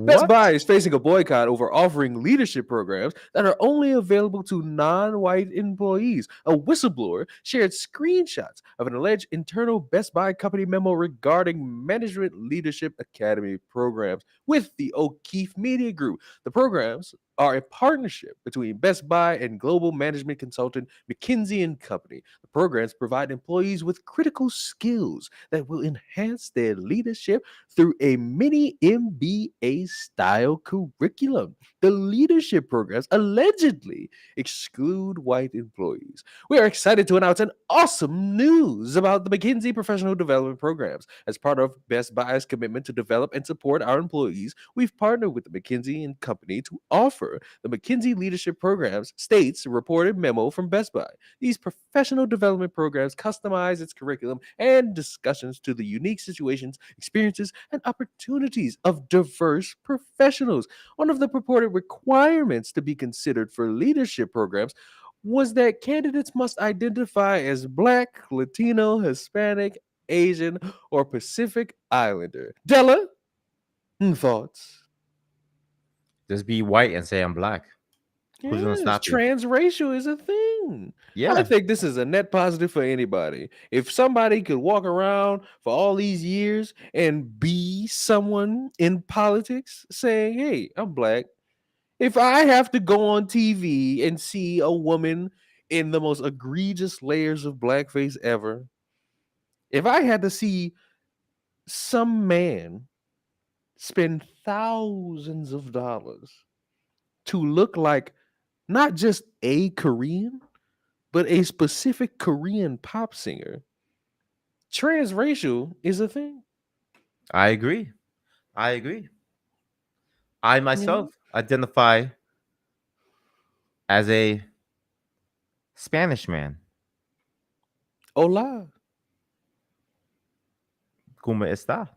Best What? Buy is facing a boycott over offering leadership programs that are only available to non white employees. A whistleblower shared screenshots of an alleged internal Best Buy company memo regarding Management Leadership Academy programs with the O'Keefe Media Group. The programs are a partnership between Best Buy and global management consultant McKinsey and Company. The programs provide employees with critical skills that will enhance their leadership through a mini MBA style curriculum. The leadership programs allegedly exclude white employees. We are excited to announce an awesome news about the McKinsey Professional Development Programs. As part of Best Buy's commitment to develop and support our employees, we've partnered with the McKinsey and Company to offer the McKinsey Leadership Programs, states a reported memo from Best Buy. These professional development programs customize its curriculum and discussions to the unique situations, experiences, and opportunities of diverse professionals. One of the purported requirements to be considered for leadership programs was that candidates must identify as Black, Latino, Hispanic, Asian, or Pacific Islander. Della, thoughts? Just be white and say I'm black. Who's gonna Yes, stop you? transracial is a thing. I Yeah, think this is a net positive for anybody. If somebody could walk around for all these years and be someone in politics saying, hey, I'm black. If I have to go on TV and see a woman in the most egregious layers of blackface ever, if I had to see some man spend thousands of dollars to look like not just a Korean, but a specific Korean pop singer, transracial is a thing. I agree. I agree. I You know? myself identify as a Spanish man. Hola, ¿Cómo está?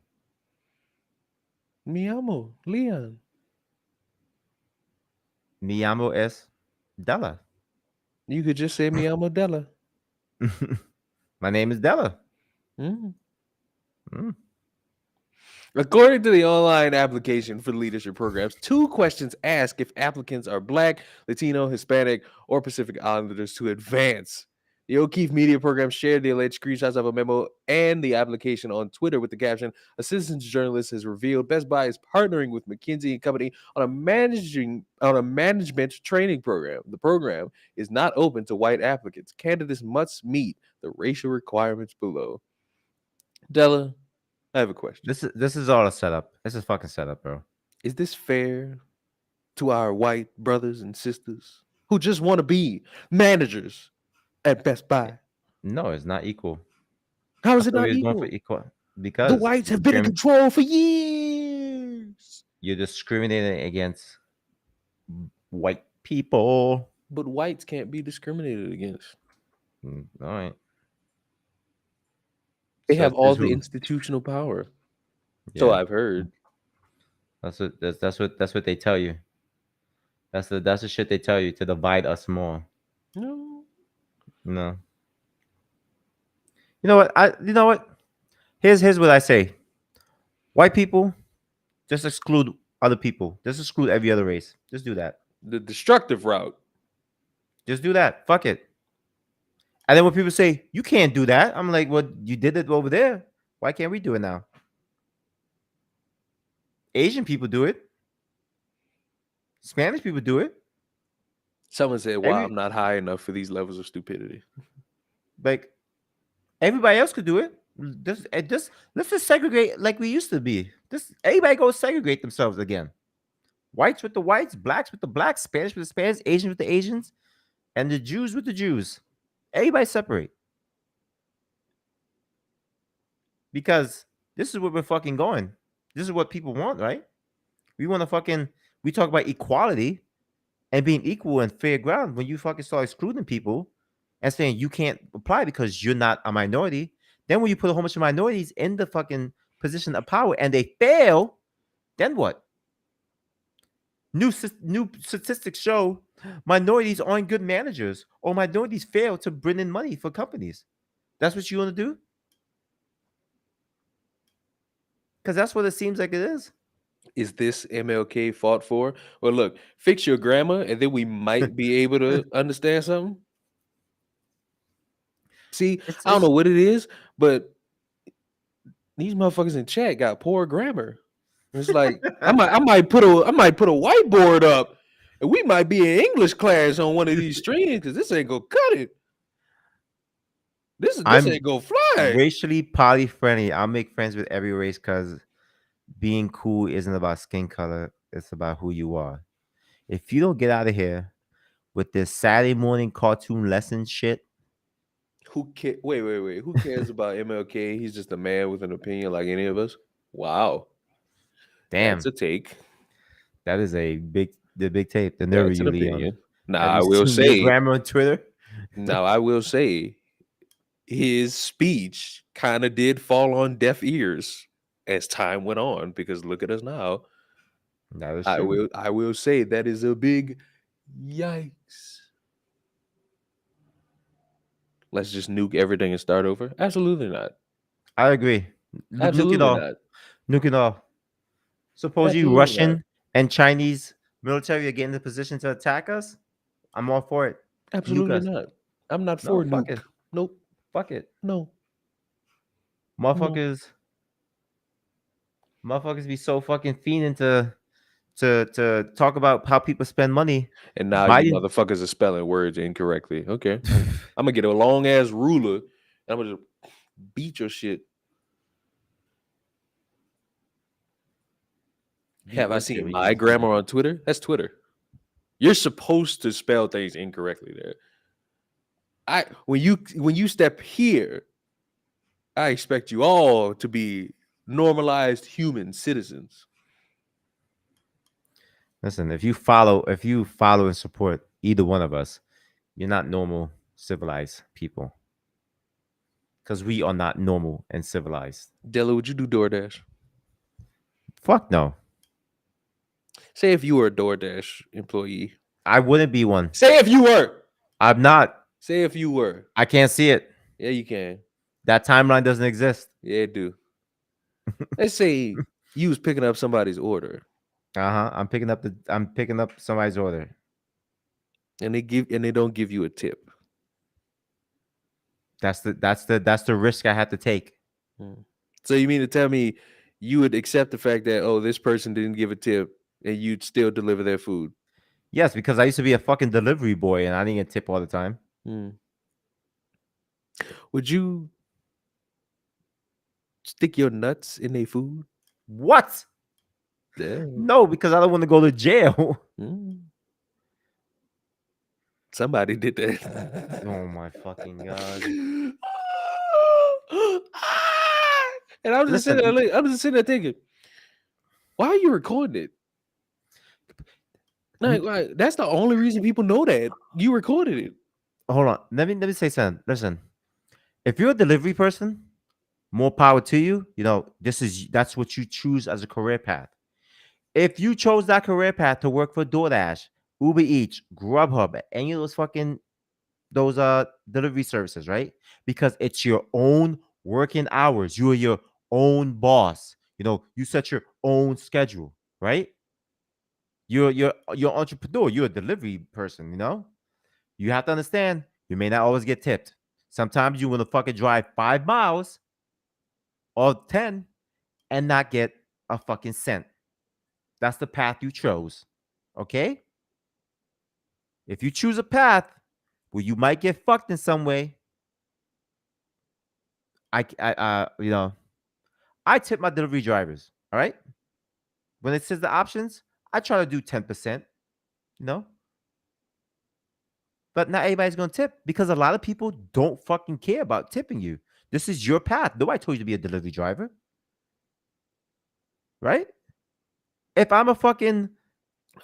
mi amo, Leon. Mi llamo es Dela. You could just say mi amo Della. My name is Dela. Mm. Mm. According to the online application for leadership programs, two questions ask if applicants are Black, Latino, Hispanic, or Pacific Islanders to advance. The O'Keefe Media Program shared the alleged screenshots of a memo and the application on Twitter with the caption, "A citizens journalist has revealed Best Buy is partnering with McKinsey and Company on a management training program. The program is not open to white applicants. Candidates must meet the racial requirements below." Della, I have a question. This is all a setup. This is fucking setup, bro. Is this fair to our white brothers and sisters who just want to be managers at Best Buy? No, it's not equal. How I is it thought not we was going for equal? equal The because whites have been in control for years. you're discriminating against white people. But whites can't be discriminated against. All right. They So have all says the who? institutional power. So Yeah. I've heard. That's what they tell you. That's the shit they tell you to divide us more. No. No. You know what? Here's what I say. White people, just exclude other people. Just exclude every other race. Just do that. The destructive route. Just do that. Fuck it. And then when people say you can't do that, I'm like, well, you did it over there. Why can't we do it now? Asian people do it. Spanish people do it. Someone said, "Wow, I'm Every not high enough for these levels of stupidity." like everybody else could do it. Just let's just segregate like we used to be. Just everybody go segregate themselves again. Whites with the whites, blacks with the blacks, Spanish with the Spanish, Asians with the Asians, and the Jews with the Jews. Everybody separate because this is where we're fucking going. This is what people want, right? We want to fucking we talk about equality and being equal and fair ground. When you fucking start excluding people and saying you can't apply because you're not a minority, then when you put a whole bunch of minorities in the fucking position of power and they fail, then what? New statistics show minorities aren't good managers or minorities fail to bring in money for companies. That's what you want to do? Because that's what it seems like it is. Is this MLK fought for? Well, look, fix your grammar, and then we might be able to understand something. See, it's I don't know it's what it is, but these motherfuckers in chat got poor grammar. It's like I might put a whiteboard up, and we might be in English class on one of these streams because this ain't gonna cut it. This I'm ain't gonna fly. racially poly friendly. I'll make friends with every race because being cool isn't about skin color. It's about who you are. If you don't get out of here with this Saturday morning cartoon lesson shit, Wait. Who cares about MLK? He's just a man with an opinion like any of us. Wow, that's damn, a take. that is the big tape. The nerve of That's an you, Leon. opinion. Now Have I you will seen your say. grammar on Twitter? Now I will say. His speech kind of did fall on deaf ears as time went on because look at us now. That is I true. will I will say that is a big yikes. Let's just nuke everything and start over. Absolutely not. I agree. Nuke it Absolutely all. not. Nuke it all. Supposedly Absolutely not. Russian and Chinese military are getting in the position to attack us. I'm all for it. Nuke Absolutely us. not. I'm not No, for fuck nuke. it. Nope. Fuck it. No. No. Motherfuckers be so fucking fiending to talk about how people spend money. And now you Biden motherfuckers are spelling words incorrectly. Okay. I'm gonna get a long ass ruler and I'm gonna just beat your shit. beat Have I what shit seen we my gonna see. grammar on Twitter? That's Twitter. You're supposed to spell things incorrectly there. When you step here, I expect you all to be normalized human citizens. Listen, if you follow and support either one of us, you're not normal civilized people. Because we are not normal and civilized. Della, would you do DoorDash? Fuck no. Say if you were a DoorDash employee. I wouldn't be one. Say if you were. I'm not. Say if you were. I can't see it. Yeah, you can. That timeline doesn't exist. Yeah, it do. Let's say you was picking up somebody's order Uh-huh. I'm picking up somebody's order. and they don't give you a tip. That's the risk I had to take. Mm. So you mean to tell me you would accept the fact that this person didn't give a tip and you'd still deliver their food? Yes, because I used to be a fucking delivery boy and I didn't get tip all the time. Mm. Would you stick your nuts in their food? What? Damn. No, because I don't want to go to jail. Mm. Somebody did that. Oh my fucking god. And I'm just sitting there, Listen, I'm just sitting there thinking, why are you recording it? Like, that's the only reason people know that you recorded it. hold on. Let me say something. Listen, if you're a delivery person, more power to you. You know, that's what you choose as a career path. If you chose that career path to work for DoorDash, Uber Eats, Grubhub, any of those fucking those delivery services, right? Because it's your own working hours. You are your own boss. You know, you set your own schedule, right? You're entrepreneur. You're a delivery person. You know, you have to understand. You may not always get tipped. Sometimes you want to fucking drive 5 miles or 10 and not get a fucking cent. That's the path you chose. Okay? If you choose a path where you might get fucked in some way, you know, I tip my delivery drivers. All right. When it says the options, I try to do 10%, you know, but not everybody's going to tip because a lot of people don't fucking care about tipping you. This is your path. Nobody told you to be a delivery driver, right? If I'm a fucking,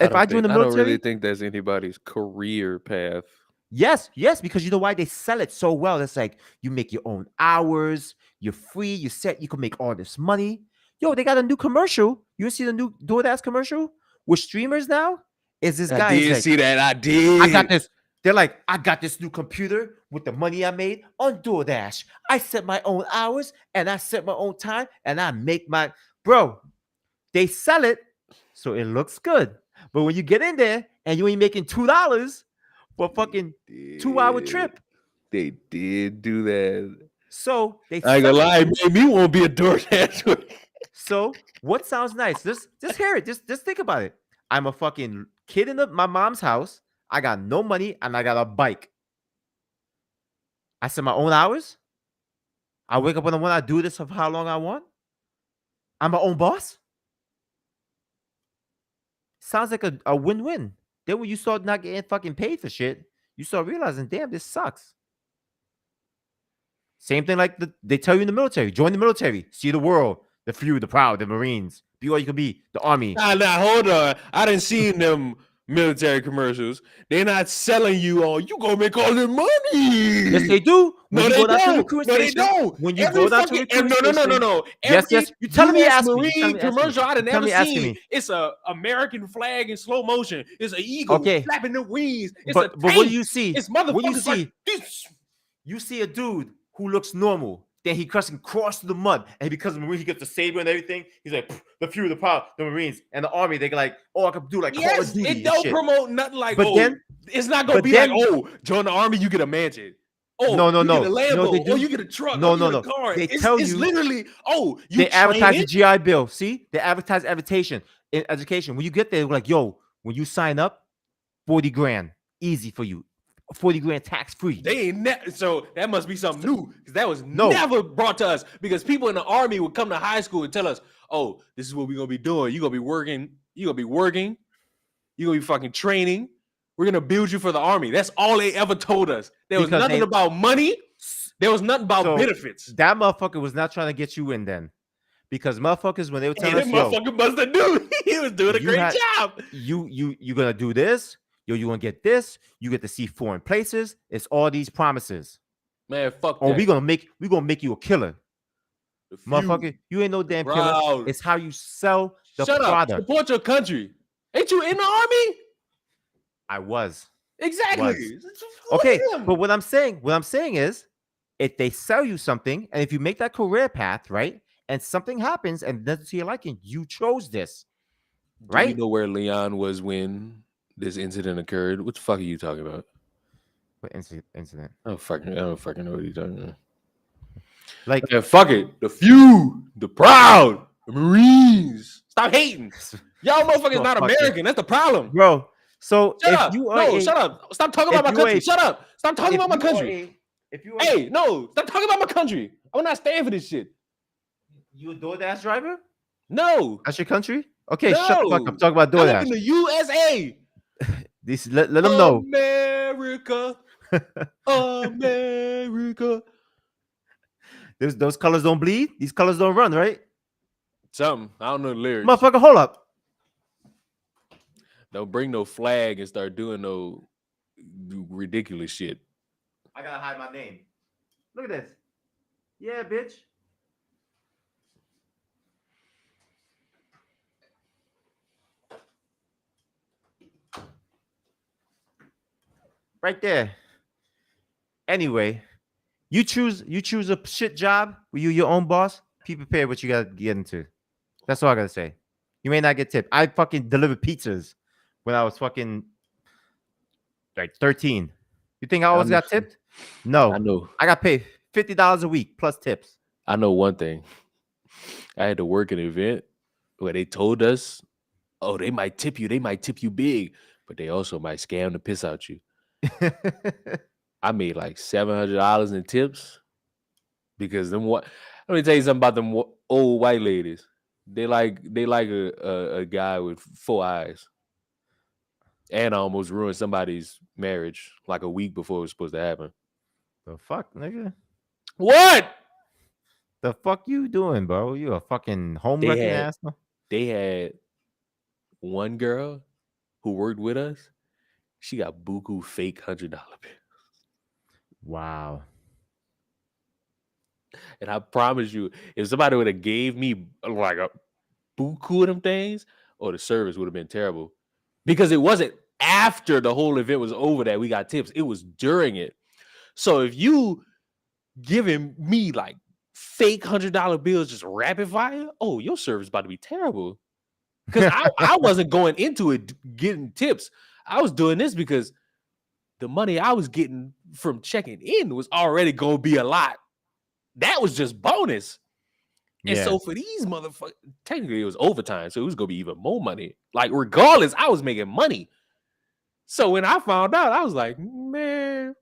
if I join the I don't really military, think that's anybody's career path. yes, because you know why they sell it so well. It's like you make your own hours, you're free, you set, you can make all this money. Yo, they got a new commercial. You see the new DoorDash commercial with streamers now? Is this I guy? He's did like, see that. I I got did. this. They're like, I got this new computer with the money I made on DoorDash. I set my own hours and I set my own time and I make my bro. They sell it so it looks good. But when you get in there and you ain't making $2 for a fucking 2 hour trip, They did do that. so they I ain't gonna sell it lie, to it you. made me want to be a DoorDash. So what sounds nice? Just hear it. Just think about it. I'm a fucking kid in my mom's house. I got no money and I got a bike. I set my own hours. I wake up when I want. I do this for how long I want. I'm my own boss. Sounds like a win-win. Then when you start not getting fucking paid for shit, you start realizing, damn, this sucks. Same thing like they tell you in the military. Join the military. See the world. The few, the proud, the Marines. Be all you can be. The Army. Nah, hold on. I didn't see them military commercials. They're not selling you on you gonna make all the Yes, money. they do. When No, you they go down to a don't. recruiting No, they station, don't. when you Every go down to a fucking recruiting no, station, no. yes. Every You telling me U.S. ask me. You telling Marine me ask me. commercial I'd You have telling never me asking seen. me. It's a American flag in slow motion. It's an eagle Okay, flapping the wings. It's a but what do tank. you see? It's What do you motherfuckers like see? this. You see a dude who looks normal. Then he cross through the mud, and because of the Marine, he gets the saber and everything. He's like the few, the proud, the Marines, and the Army. They're like, oh, I could do like Call of Yes, it Duty and don't shit. promote nothing like, But then, it's not gonna but be like, then, join the army, you get a mansion. no, no, You get a no. You know what they Lambo. do? You get a truck. No, You no, get a no. car. They tell It's you literally, you they advertise the training. GI Bill. See, they advertise education in education. When you get there, they're like, yo, when you sign up, 40 grand, easy for you, 40 grand tax free. They ain't so that must be something new because that was No, never brought to us. Because people in the army would come to high school and tell us, "Oh, this is what we're gonna be doing. You're gonna be working. You're gonna be working. You're gonna be fucking training. We're gonna build you for the army." That's all they ever told us. There was because nothing they about money. There was nothing about so benefits. that motherfucker was not trying to get you in then. Because motherfuckers, when they were Hey, telling that us, yo, motherfucker must have knew he was doing a you great had job. you gonna do this, yo, you gonna get this, you get to see foreign places. It's all these promises. Man, fuck Or that. we gonna make you a killer. The few, Motherfucker, you ain't no the damn killer. proud. It's how you sell the Shut up. product. Support your country. Ain't you in the army? I was. Exactly. Look Okay, at but him. what I'm saying is, if they sell you something, and if you make that career path, right, and something happens and it doesn't to your liking, you chose this, Do you right? know where Leon was when this incident occurred? What the fuck are you talking about? What incident? I don't fucking know what he's talking about. Like, Man, fuck it. The few, the proud, the Marines. Stop hating. Y'all motherfuckers not motherfucker, American. That's the problem. bro. So Shut up. No, shut up. Stop talking about if my you country. a Shut up. Stop talking if about my you are country. a if you are Hey, no. Stop talking about my country. I will not stand for this shit. you a DoorDash driver? No. That's your country? Okay, shut the fuck up. No. Talk about I live DoorDash. in the USA. Let them know. America. America. Those colors don't bleed. These colors don't run, right? Something. I don't know the lyrics. Motherfucker, hold up. Don't bring no flag and start doing no ridiculous shit. I gotta hide my name. Look at this. Yeah, bitch. Right there. Anyway, you choose a shit job where you your own boss. Be prepared what you gotta get into. That's all I gotta say. You may not get tipped. I fucking delivered pizzas when I was fucking like 13. You think I I always know. got tipped? I No. know. I got paid $50 a week plus tips. I know one thing. I had to work an event where they told us, "Oh, they might tip you. They might tip you big, but they also might scam the piss out you." I made like $700 in tips because them what? Let me tell you something about them old white ladies. They like a guy with 4 eyes, and I almost ruined somebody's marriage like a week before it was supposed to happen. The fuck, nigga? What? The fuck you doing, bro? You a fucking home They wrecking had asshole? they had one girl who worked with us. She got buku fake $100 bills. Wow. And I promise you, if somebody would have gave me like a buku of them things, or the service would have been terrible. Because it wasn't after the whole event was over that we got tips. It was during it. So if you giving me like fake $100 bills just rapid fire, oh, your service about to be terrible. Because I wasn't going into it getting tips. I was doing this because the money I was getting from checking in was already going to be a lot. That was just bonus. And Yeah. so for these motherfuckers, technically it was overtime, so it was gonna be even more money. Like regardless, I was making money. So when I found out, I was like, man,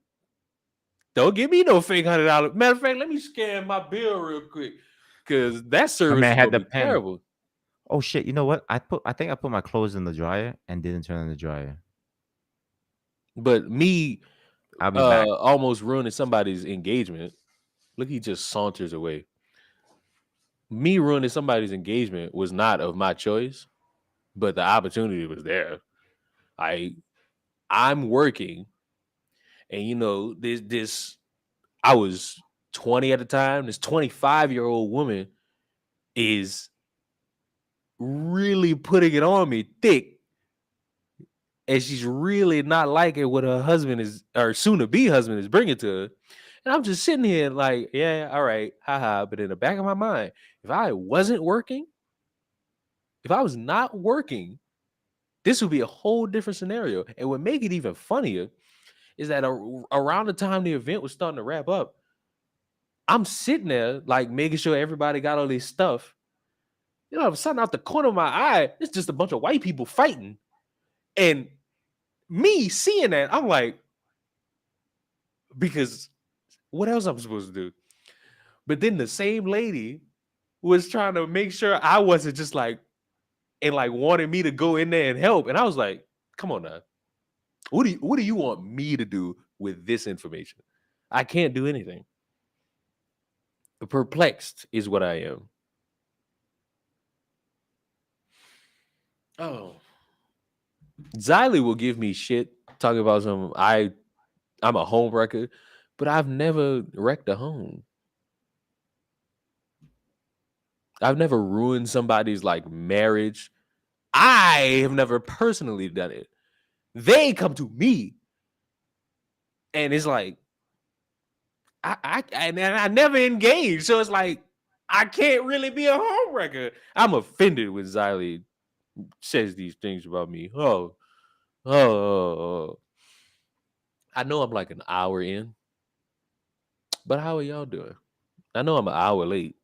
don't give me no fake $100. Matter of fact, let me scan my bill real quick, because that My service man is had gonna the be pen. terrible. Oh shit! You know what? I think I put my clothes in the dryer and didn't turn on the dryer. But me I'll be back. almost ruining somebody's engagement. Look, he just saunters away. Me ruining somebody's engagement was not of my choice, but the opportunity was there. I'm working, and this I was 20 at the time. This 25-year-old woman is really putting it on me thick, and she's really not liking what her husband is, or soon to be husband, is bringing to her. And I'm just sitting here like, yeah, all right, haha. But in the back of my mind, if I wasn't working, if I was not working, this would be a whole different scenario. And what make it even funnier is that around the time the event was starting to wrap up, I'm sitting there like making sure everybody got all this stuff. All of a sudden, out the corner of my eye, it's just a bunch of white people fighting. And me seeing that, I'm like, because what else I'm supposed to do? But then the same lady was trying to make sure I wasn't just like, and like wanted me to go in there and help. And I was like, come on now. What do you want me to do with this information? I can't do anything. Perplexed is what I am. Oh. Xylee will give me shit talking about I'm a home wrecker, but I've never wrecked a home. I've never ruined somebody's like marriage. I have never personally done it. They come to me, and it's like I never engaged, so it's like I can't really be a home wrecker. I'm offended when Xylee says these things about me. Oh. I know I'm like an hour in, but how are y'all doing? I know I'm an hour late.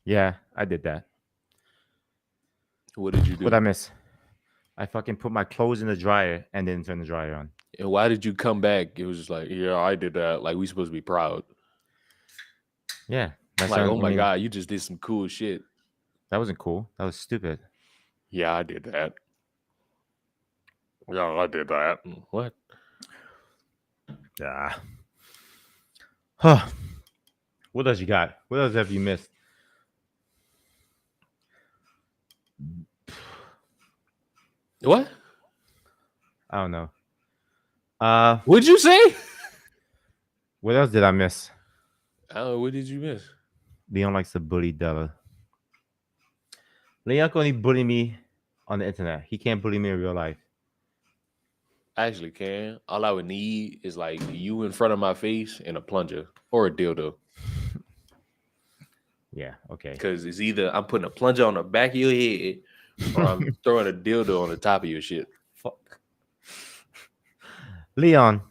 Yeah, I did that. What did you What do? I miss? I fucking put my clothes in the dryer and didn't turn the dryer on. And why did you come back? It was just like, yeah, I did that. Like we supposed to be proud. Yeah, my Like, son. oh I my mean, god, you just did some cool shit. that wasn't cool. That was stupid. Yeah, I did that. Yeah, I did that. What? Yeah. Huh. What else you got? What else have you missed? What? I don't know. Uh, What'd you say? what else did I miss? Oh, what did you miss? Leon likes to bully Della. Leon can only bully me on the internet. He can't bully me in real life. I actually can. All I would need is like you in front of my face and a plunger or a dildo. Yeah. Okay. Because it's either I'm putting a plunger on the back of your head or I'm throwing a dildo on the top of your shit. Fuck. Leon,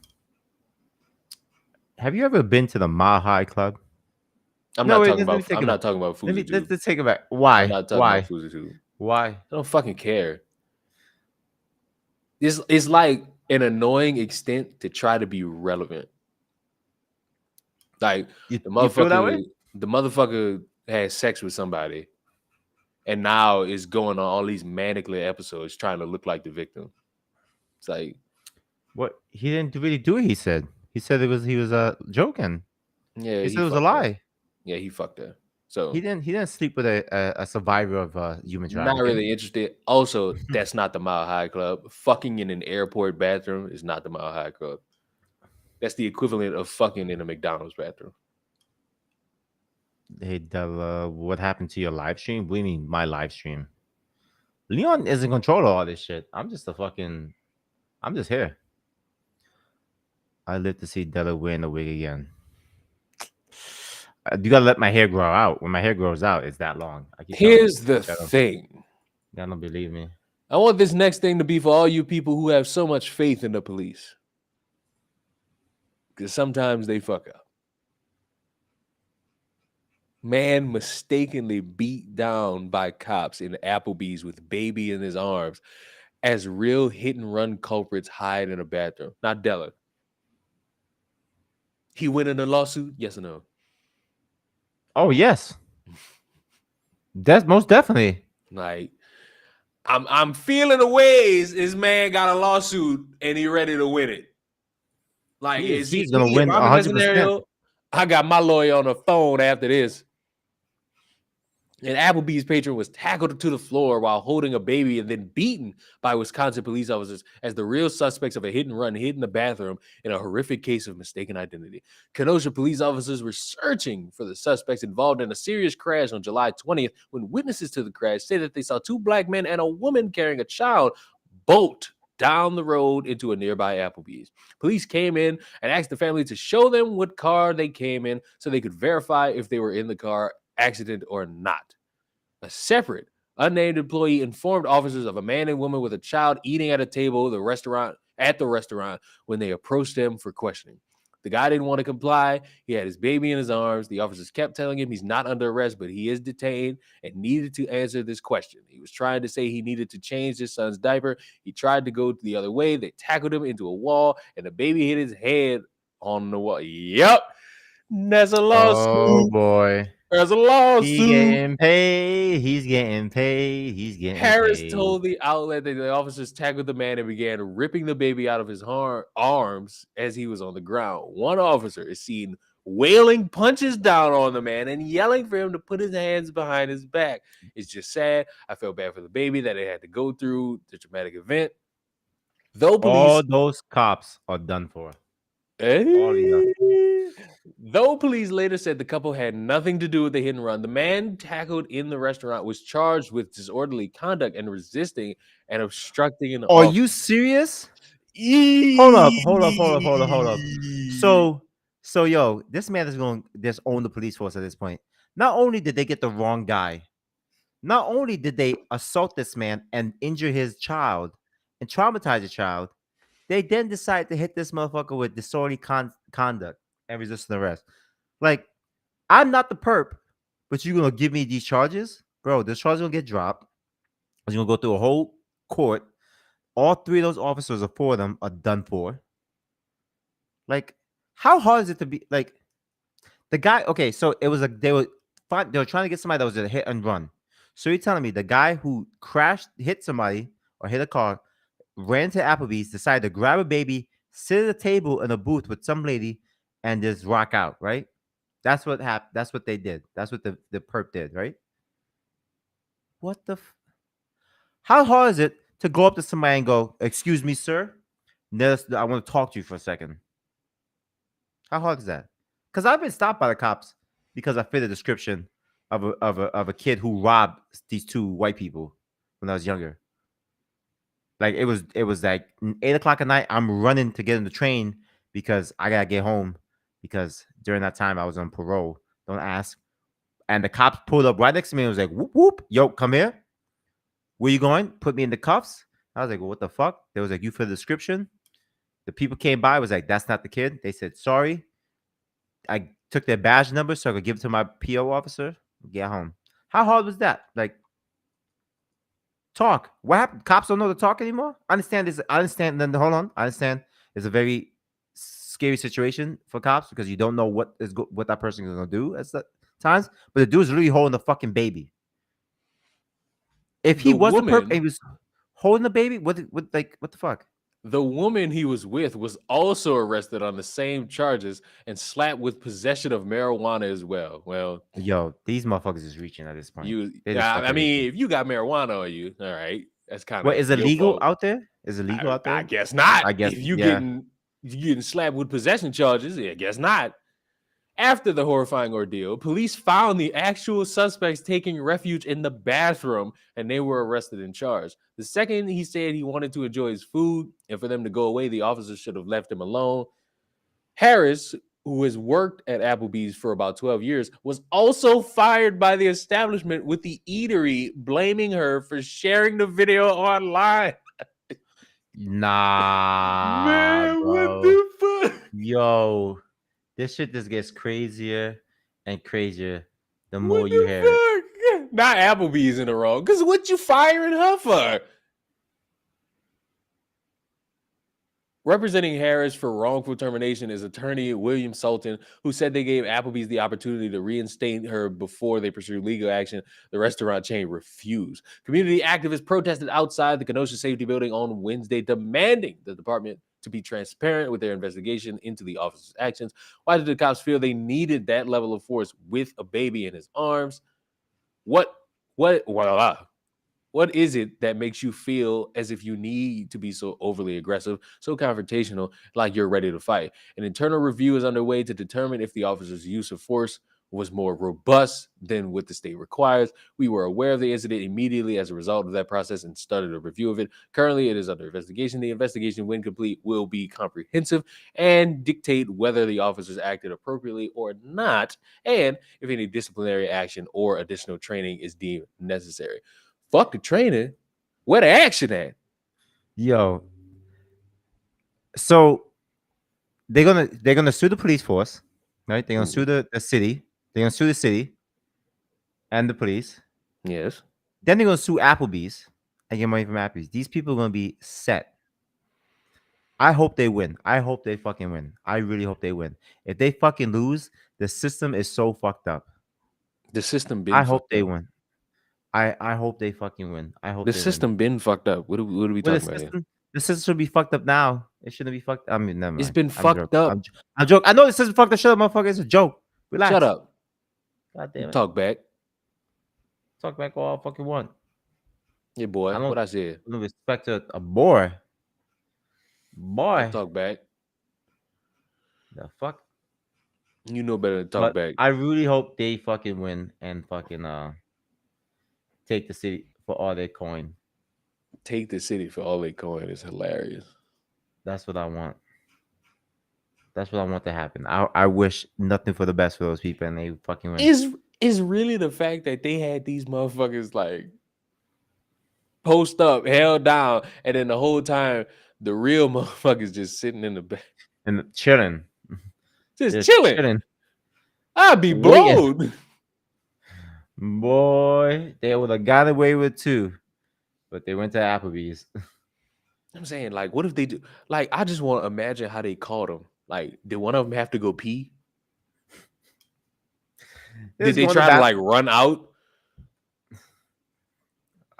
have you ever been to the Mile High Club? I'm No, not wait. talking Let me about. take I'm it back. not talking about Let me Fuzu let's, Tube. let's take it back. I'm Why? not talking about Why? Fuzu Tube. Why? I don't fucking care. It's like an annoying extent to try to be relevant. Like the You feel that motherfucker, way? the motherfucker had sex with somebody, and now is going on all these manically episodes trying to look like the victim. It's like, What? He didn't really do it. He said. He said he was joking. yeah, He he said it was a fucked her. lie. Yeah, he fucked her. So He didn't sleep with a survivor of human not trafficking. really interested. Also, that's not the Mile High Club. Fucking in an airport bathroom is not the Mile High Club. That's the equivalent of fucking in a McDonald's bathroom. Hey, Della, what happened to your live stream? What do you mean my live stream? Leon is in control of all this shit. I'm just here. I live to see Della wearing a wig again. You gotta let my hair grow out. When my hair grows out, it's that long. I keep telling Here's the y'all. thing. Y'all don't believe me. I want this next thing to be for all you people who have so much faith in the police. Because sometimes they fuck up. Man mistakenly beat down by cops in Applebee's with baby in his arms as real hit and run culprits hide in a bathroom. Not Della. He went in a lawsuit? Yes or no? Oh yes, that's most definitely. Like, I'm feeling the ways this man got a lawsuit and he ready to win it. Like, is he He's gonna me? If win I'm in that 100%. scenario, I got my lawyer on the phone after this. An Applebee's patron was tackled to the floor while holding a baby and then beaten by Wisconsin police officers as the real suspects of a hit and run hid in the bathroom in a horrific case of mistaken identity. Kenosha police officers were searching for the suspects involved in a serious crash on July 20th when witnesses to the crash say that they saw two black men and a woman carrying a child bolt down the road into a nearby Applebee's. Police came in and asked the family to show them what car they came in so they could verify if they were in the car accident or not. A separate unnamed employee informed officers of a man and woman with a child eating at a table at the restaurant when they approached him for questioning. The guy didn't want to comply. He had his baby in his arms. The officers kept telling him he's not under arrest, but he is detained and needed to answer this question. He was trying to say he needed to change his son's diaper. He tried to go the other way. They tackled him into a wall, and the baby hit his head on the wall. Yep. That's a Oh lawsuit. boy, There's a he lawsuit. getting paid. He's getting paid. He's getting Harris paid. told the outlet that the officers tackled the man and began ripping the baby out of his arms as he was on the ground. One officer is seen wailing punches down on the man and yelling for him to put his hands behind his back. It's just sad. I felt bad for the baby that it had to go through the traumatic event. Though All police those cops are done for. All of them. Eh. Though police later said the couple had nothing to do with the hit and run, the man tackled in the restaurant was charged with disorderly conduct and resisting and obstructing an Are officer. you serious? Hold up, hold up, hold up, hold up, hold up. Eee. So yo, this man is going to just own the police force at this point. Not only did they get the wrong guy, not only did they assault this man and injure his child and traumatize the child, they then decide to hit this motherfucker with disorderly conduct and resisting arrest. Like, I'm not the perp, but you gonna give me these charges, bro? This charge gonna get dropped. You're gonna go through a whole court. All three of those officers, or four of them, are done for. Like, how hard is it to be like the guy? Okay, so it was like they were trying to get somebody that was a hit and run. So you're telling me the guy who crashed, hit somebody or hit a car, ran to Applebee's, decided to grab a baby, sit at a table in a booth with some lady, and just rock out, right? That's what happened. That's what they did. That's what the perp did, right? What the? How hard is it to go up to somebody and go, "Excuse me, sir, I want to talk to you for a second." How hard is that? Because I've been stopped by the cops because I fit a description of a kid who robbed these two white people when I was younger. Like it was like 8 o'clock at night. I'm running to get in the train because I gotta get home because during that time I was on parole. Don't ask. And the cops pulled up right next to me and was like, "Whoop whoop, yo, come here. Where you going?" Put me in the cuffs. I was like, "Well, what the fuck?" They was like, "You for the description." The people came by, was like, "That's not the kid." They said, "Sorry." I took their badge number so I could give it to my PO officer. Get home. How hard was that? Like, talk. What happened? Cops don't know to talk anymore. I understand this. I understand. Then hold on. I understand. It's a very scary situation for cops because you don't know what that person is gonna do at times. But the dude's really holding the fucking baby. If he The was the perp and he woman, was holding the baby, what the fuck? the woman he was with was also arrested on the same charges and slapped with possession of marijuana as well. Well, Yo, these motherfuckers is reaching at this point. you, They just I fucking mean, reaching. if you got marijuana on you, all right, that's kind What of is your illegal fault. out there? Is illegal out I there? guess not. I guess, If yeah. you getting slapped with possession charges, I guess not. After the horrifying ordeal, police found the actual suspects taking refuge in the bathroom and they were arrested and charged. The second he said he wanted to enjoy his food and for them to go away, the officers should have left him alone. Harris, who has worked at Applebee's for about 12 years, was also fired by the establishment with the eatery blaming her for sharing the video online. Nah, Man, what bro. the fuck? Yo, this shit just gets crazier and crazier the more What you hear it. the fuck? Not Applebee's in the wrong. Because what you firing her for? Representing Harris for wrongful termination is attorney William Sultan, who said they gave Applebee's the opportunity to reinstate her before they pursued legal action. The restaurant chain refused. Community activists protested outside the Kenosha Safety Building on Wednesday, demanding the department to be transparent with their investigation into the officer's actions. Why did the cops feel they needed that level of force with a baby in his arms? What? Voila. What is it that makes you feel as if you need to be so overly aggressive, so confrontational, like you're ready to fight? An internal review is underway to determine if the officer's use of force was more robust than what the state requires. We were aware of the incident immediately as a result of that process and started a review of it. Currently, it is under investigation. The investigation, when complete, will be comprehensive and dictate whether the officers acted appropriately or not, and if any disciplinary action or additional training is deemed necessary. Fuck the training. Where the action at? Yo, so they're gonna sue the police force, right? They're gonna sue Mhm. the city. They're gonna sue the city and the police. Yes. Then they're gonna sue Applebee's and get money from Applebee's. These people are gonna be set. I hope they win. I hope they fucking win. I really hope they win. If they fucking lose, the system is so fucked up. The system I been hope fucked they up. win. I hope they fucking win. I hope The they win. system been fucked up. What are we Well, talking about here? the system should be fucked up now. It shouldn't be fucked. I mean, never It's mind. been I'm joking. fucked up. I'm joking. I know the system fucked up. Shut up, motherfucker. It's a joke. Shut Relax. up. God You damn it. talk back. Talk back all I fucking want. Yeah, I boy. don't What I said. no respect to a boy. I Boy. talk back. The fuck. You know better than talk But back. I really hope they fucking win and fucking take the city for all their coin. Take the city for all they coin is hilarious. That's what I want. That's what I want to happen. I wish nothing for the best for those people, and they fucking win. Is really the fact that they had these motherfuckers like post up, held down, and then the whole time the real motherfuckers just sitting in the back, And chilling, just just chilling. chilling, I'd be waiting. blown. Boy, they would have got away with two, but they went to Applebee's. I'm saying, like, what if they do? Like, I just want to imagine how they caught them. Like, did one of them have to go pee? They Did just they go in the try to bath. like run out?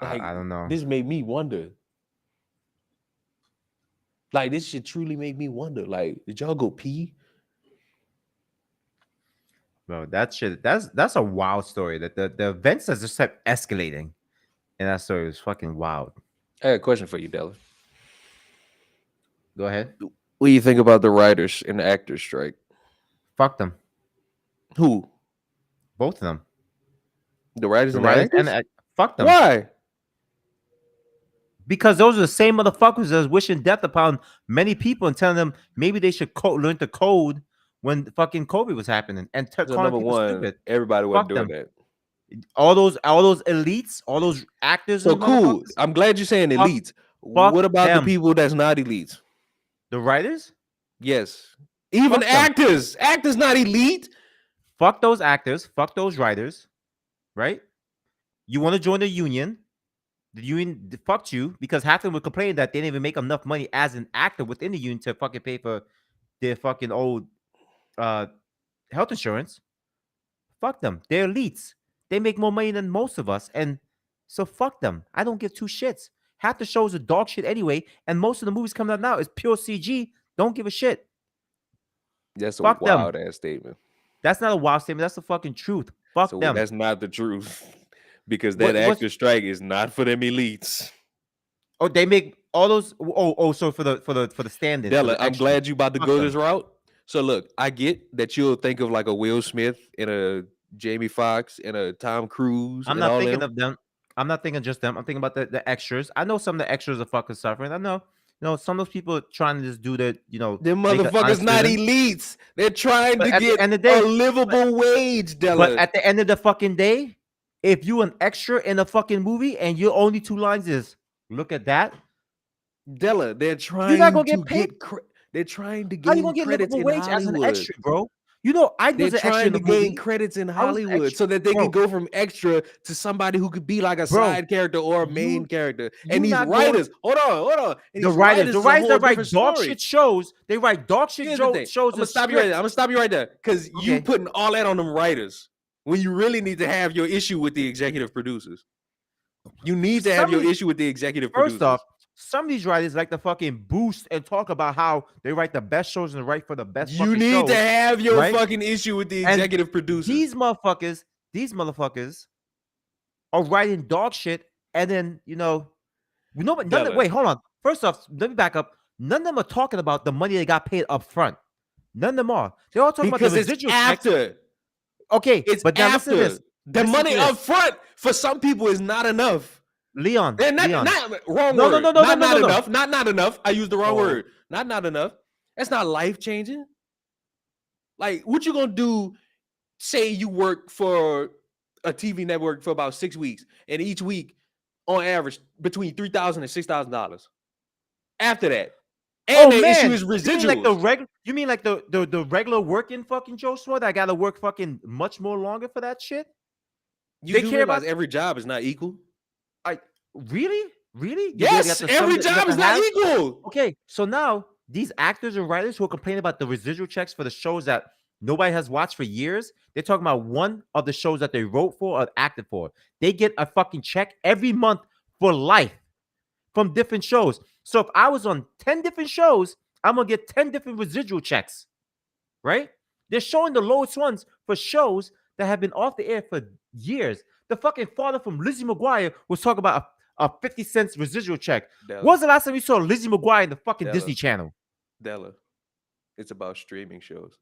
Like, I don't know, this made me wonder. Like, this should truly make me wonder. Like, did y'all go pee? bro. That shit. That's a wild story. That the events that just kept escalating, and that story was fucking wild. I got a question for you, Della. Go ahead. What do you think about the writers and the actors strike? Fuck them. Who? Both of them. The writers The and the writers and actors? fuck them. Why? Because those are the same motherfuckers that was wishing death upon many people and telling them maybe they should learn to code when fucking COVID was happening and So calling number people one, stupid. everybody wasn't Fuck doing them. that. All those elites, all those actors So and cool. motherfuckers. I'm glad you're saying Fuck, elites. fuck What about the them. people that's not elites? The writers. Yes. Even Fuck them. actors. Actors not elite. Fuck those actors. Fuck those writers. Right? You want to join the union? The union fucked you because half of them were complaining that they didn't even make enough money as an actor within the union to fucking pay for their fucking old uh health insurance. Fuck them. They're elites. They make more money than most of us. And so fuck them. I don't give two shits. Half the shows are dog shit anyway. And most of the movies coming out now is pure CG. Don't give a shit. That's a Fuck them. wild ass statement. That's not a wild statement. That's the fucking truth. Fuck So them. that's not the truth. Because that What's actor strike is not for them elites. oh they make all those so for the stand-ins. Della, I'm glad you about to Fuck go them. this route. So look, I get that you'll think of like a Will Smith and a Jamie Foxx and a Tom Cruise I'm and not all thinking them. of them. I'm not thinking just them. I'm thinking about the extras. I know some of the extras are fucking suffering. I know. Some of those people are trying to just do the, Them make an motherfuckers honest not living. elites. They're trying But to at the get end of the a day, livable wage, but Della. at the end of the fucking day, if you an extra in a fucking movie and your only two lines is look at that, Della, they're you're not trying gonna to get paid. get they're trying to How you gain gonna get credits livable in wage as an Hollywood. extra, bro? I They're was an extra in trying the to gain movie. credits in I was an Hollywood extra, so that they can bro. go from extra to somebody who could be like a Bro, side character or a main you character. And you these not going. writers, hold on. And The these writers, writers the is a writers whole that different write dog story. shit shows, they write dog shit Here's the thing. shows I'm gonna and stop you right there. scripts. I'm gonna stop you right there. Because you Okay. putting all that on them writers when you really need to have your issue with the executive producers. You need to have your issue with the executive First producers. off, some of these writers like to fucking boost and talk about how they write the best shows and write for the best You fucking need shows. to have your right? fucking issue with the And executive producers. these motherfuckers are writing dog shit, and then but Della. wait, hold on. First off, let me back up. None of them are talking about the money they got paid up front. None of them are. They're all talking about the Because it's residual checks. after. Okay, It's but now listen to after. this. The Listen money to this. up front for some people is not enough. Leon. And not wrong No, word. no, no, no, no, Not no. enough. Not enough. I used the wrong Oh. word. Not enough. That's not life changing. Like, what you gonna do? Say you work for a TV network for about 6 weeks, and each week, on average, between $3,000 and $6,000. After that, and the issue is residuals. You mean like the regular working fucking Joe Schmo that gotta work fucking much more longer for that shit? You They do care realize about every job is not equal. Really? You Yes, got every you got job the is not half? equal. Okay, so now these actors and writers who are complaining about the residual checks for the shows that nobody has watched for years, they're talking about one of the shows that they wrote for or acted for. They get a fucking check every month for life from different shows. So if I was on 10 different shows, I'm gonna get 10 different residual checks, right? They're showing the lowest ones for shows that have been off the air for years. The fucking father from Lizzie McGuire was talking about a 50 cents residual check. Della, When was the last time you saw Lizzie McGuire in the fucking Della. Disney Channel? Della, it's about streaming shows.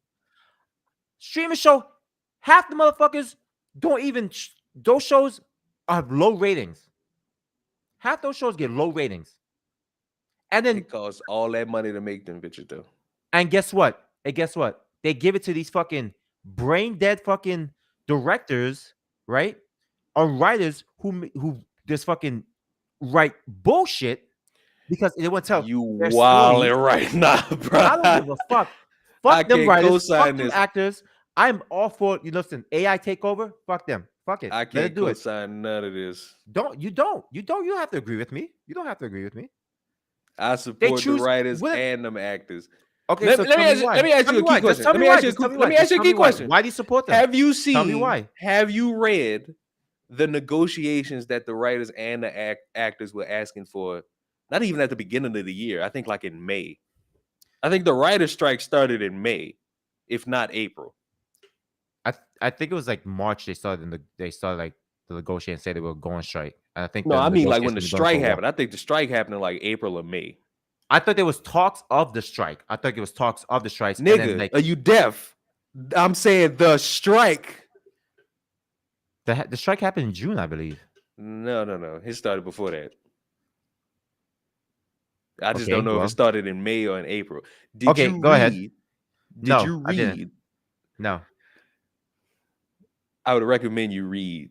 Streaming show, half the motherfuckers don't even, those shows have low ratings. Half those shows get low ratings. And then It costs all that money to make them bitches though. and guess what? And guess what? They give it to these fucking brain dead fucking directors, right? Or writers who just fucking write bullshit because they want to tell You their stories. wildin' right now, I don't bro. give a fuck. I Fuck them can't writers. Fuck co-sign them this. actors. I'm all for you. Listen, AI takeover. Fuck them. Fuck it. I Let it can't do it. co-sign none of this. You don't have to agree with me. You don't have to agree with me. I They support the choose writers what? and them actors. Okay, Let, so let tell me me ask you, why. let me ask Tell you me a key why. Just question. tell Let me me why. ask you a, Just tell me let why. me ask Just you a tell me key why. question. Why do you support them? Tell me why. Have you read the negotiations that the writers and the actors were asking for? Not even at the beginning of the year. I think like in May. I think the writers' strike started in May, if not April. I think it was like March. They started like the negotiation and said they were going strike. And I think No, the I mean like when negotiation the been going for strike a while. happened. I think the strike happened in like April or May. I thought there was talks of the strike. I thought it was talks of the strikes, and then Nigga, like are you deaf? I'm saying the strike. the strike happened in June, I believe. No. It started before that. I just don't Okay, know if it well, started in May or in April. Did okay, you go ahead. read? Did No, you I didn't. read? No, I would recommend you read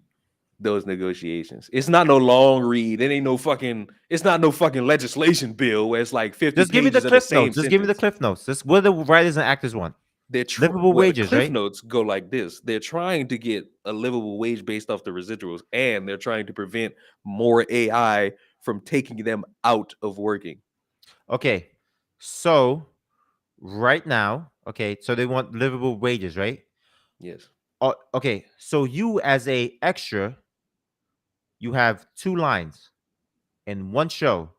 those negotiations. It's not no long read. It ain't no fucking. It's not no fucking legislation bill where it's like 50 just give me the pages of the cliff same notes. Just give me the sentence. cliff notes. This what the writers and actors want. Livable Well, the wages, cliff right? notes go like this. They're trying to get a livable wage based off the residuals, and they're trying to prevent more AI from taking them out of working. Okay, so right now, okay, so they want livable wages, right? Yes. Okay, so you as a extra, you have two lines in one show.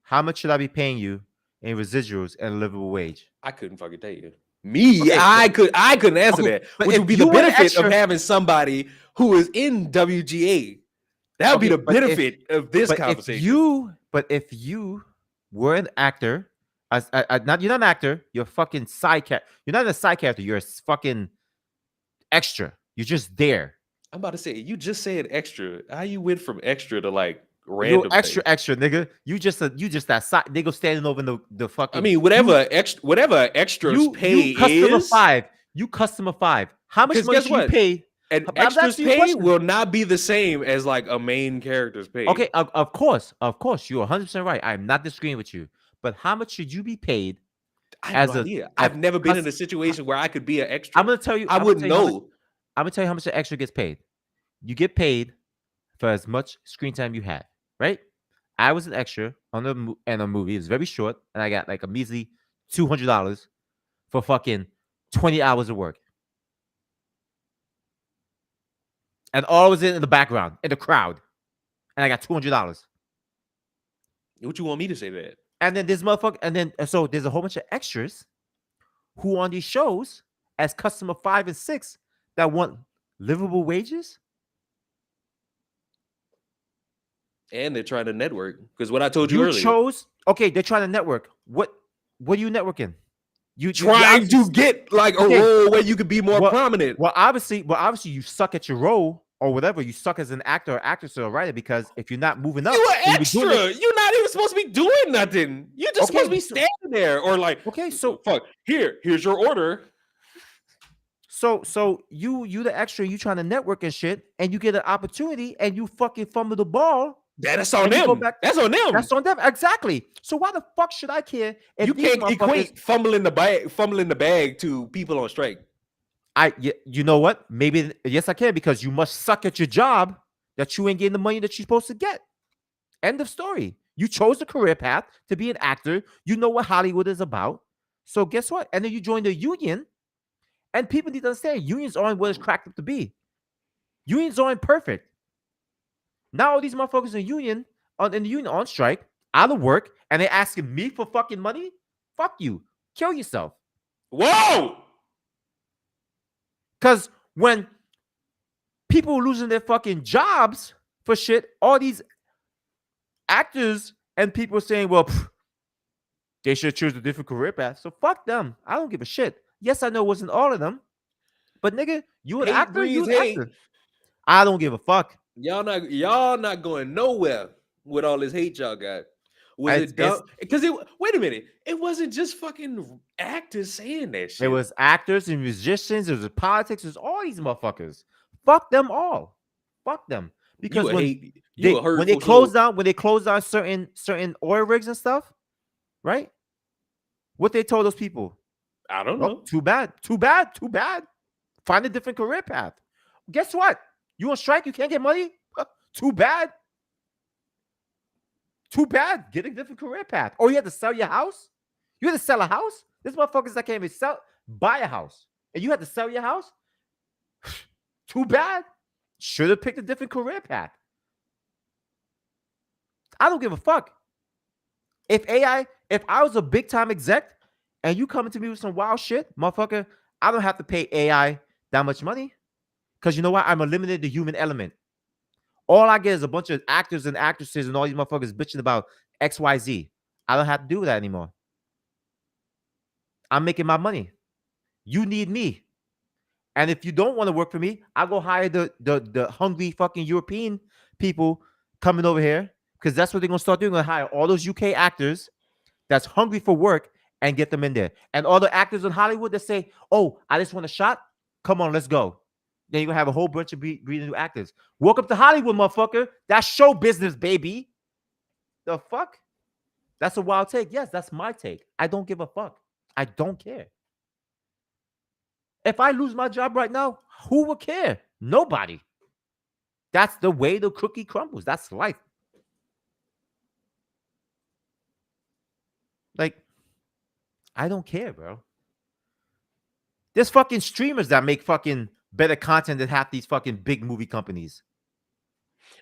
How much should I be paying you in residuals and a livable wage? I couldn't fucking tell you. Me, Okay, I couldn't answer okay, that, but which if would be the you were the benefit of extra, having somebody who is in WGA. That would be okay, the benefit of this conversation. but if you were an actor, as not you're not an actor, you're a fucking side character. You're not a side character. You're a fucking extra. You're just there. I'm about to say, you just said extra. How you went from extra to like You're random extra, things? extra, nigga. You just that side nigga standing over in the I fucking mean, whatever extras pay you customer is, five. You customer five. How much because money guess should you what? pay? An I'm extra's asking you a pay question. will not be the same as like a main character's pay. Okay, of course, you're 100% right. I'm not disagreeing with you. But how much should you be paid I have no as a idea. as I've never been in cus- a situation where I could be an I'm extra. gonna tell you. I I'm gonna wouldn't tell you how much. know. I'm gonna tell you how much the extra gets paid. You get paid for as much screen time you have, right? I was an extra on a movie. It was very short, and I got like a measly $200 for fucking 20 hours of work, and all was in the background in the crowd, and I got $200. What you want me to say to that? And then this motherfucker, and then so there's a whole bunch of extras who on these shows as customer 5 and 6 that want livable wages. And they're trying to network because what I told you You earlier, chose okay. They're trying to network. What are you networking? You trying obviously to get like a okay. role where you could be more Well, prominent. obviously you suck at your role or whatever. You suck as an actor or actress or a writer because if you're not moving up You and an you've been doing this, extra. You're not even supposed to be doing nothing. You're just supposed to okay, be standing there or like, okay, so fuck. Here's your order. you the extra, you trying to network and shit, and you get an opportunity and you fucking fumble the ball That's on and you go them. back. That's on them. That's on them. Exactly. So why the fuck should I care You if these can't motherfuckers? equate fumbling the bag to people on strike. You know what? Maybe yes, I can because you must suck at your job that you ain't getting the money that you're supposed to get. End of story. You chose a career path to be an actor. You know what Hollywood is about. So guess what? And then you join the union, and people need to understand unions aren't what it's cracked up to be. Unions aren't perfect. Now all these motherfuckers in the union on strike, out of work, and they're asking me for fucking money. Fuck you. Kill yourself. Whoa! Because when people are losing their fucking jobs for shit, all these actors and people are saying, well, they should choose a different career path. So fuck them. I don't give a shit. Yes, I know it wasn't all of them. But nigga, you an Hate actor? You breeds an hate. actor. I don't give a fuck. Y'all not going nowhere with all this hate y'all got. Was it It's dumb? Because it. Wait a minute. It wasn't just fucking actors saying that it shit. was actors and musicians. It was politics. It was all these motherfuckers. Fuck them all. Fuck them. You Because a hate. You a when they hurtful. close So down certain oil rigs and stuff, right? What they told those people? I don't Oh, know. too bad. Too bad. Too bad. Find a different career path. Guess what? You on strike? You can't get money? Too bad. Too bad. Get a different career path. Or you had to sell your house? You had to sell a house? This motherfuckers that can't even buy a house. And you had to sell your house? Too bad. Should have picked a different career path. I don't give a fuck. If I was a big time exec and you coming to me with some wild shit, motherfucker, I don't have to pay AI that much money. Because you know what? I'm eliminating the human element. All I get is a bunch of actors and actresses and all these motherfuckers bitching about XYZ. I don't have to do that anymore. I'm making my money. You need me. And if you don't want to work for me, I'll go hire the hungry fucking European people coming over here. Because that's what they're gonna start doing. They're gonna hire all those UK actors that's hungry for work and get them in there. And all the actors in Hollywood that say, "Oh, I just want a shot. Come on, let's go." Then you're gonna have a whole bunch of breeding new actors. Welcome to Hollywood, motherfucker. That's show business, baby. The fuck? That's a wild take. Yes, that's my take. I don't give a fuck. I don't care. If I lose my job right now, who will care? Nobody. That's the way the cookie crumbles. That's life. Like, I don't care, bro. There's fucking streamers that make fucking better content than half these fucking big movie companies.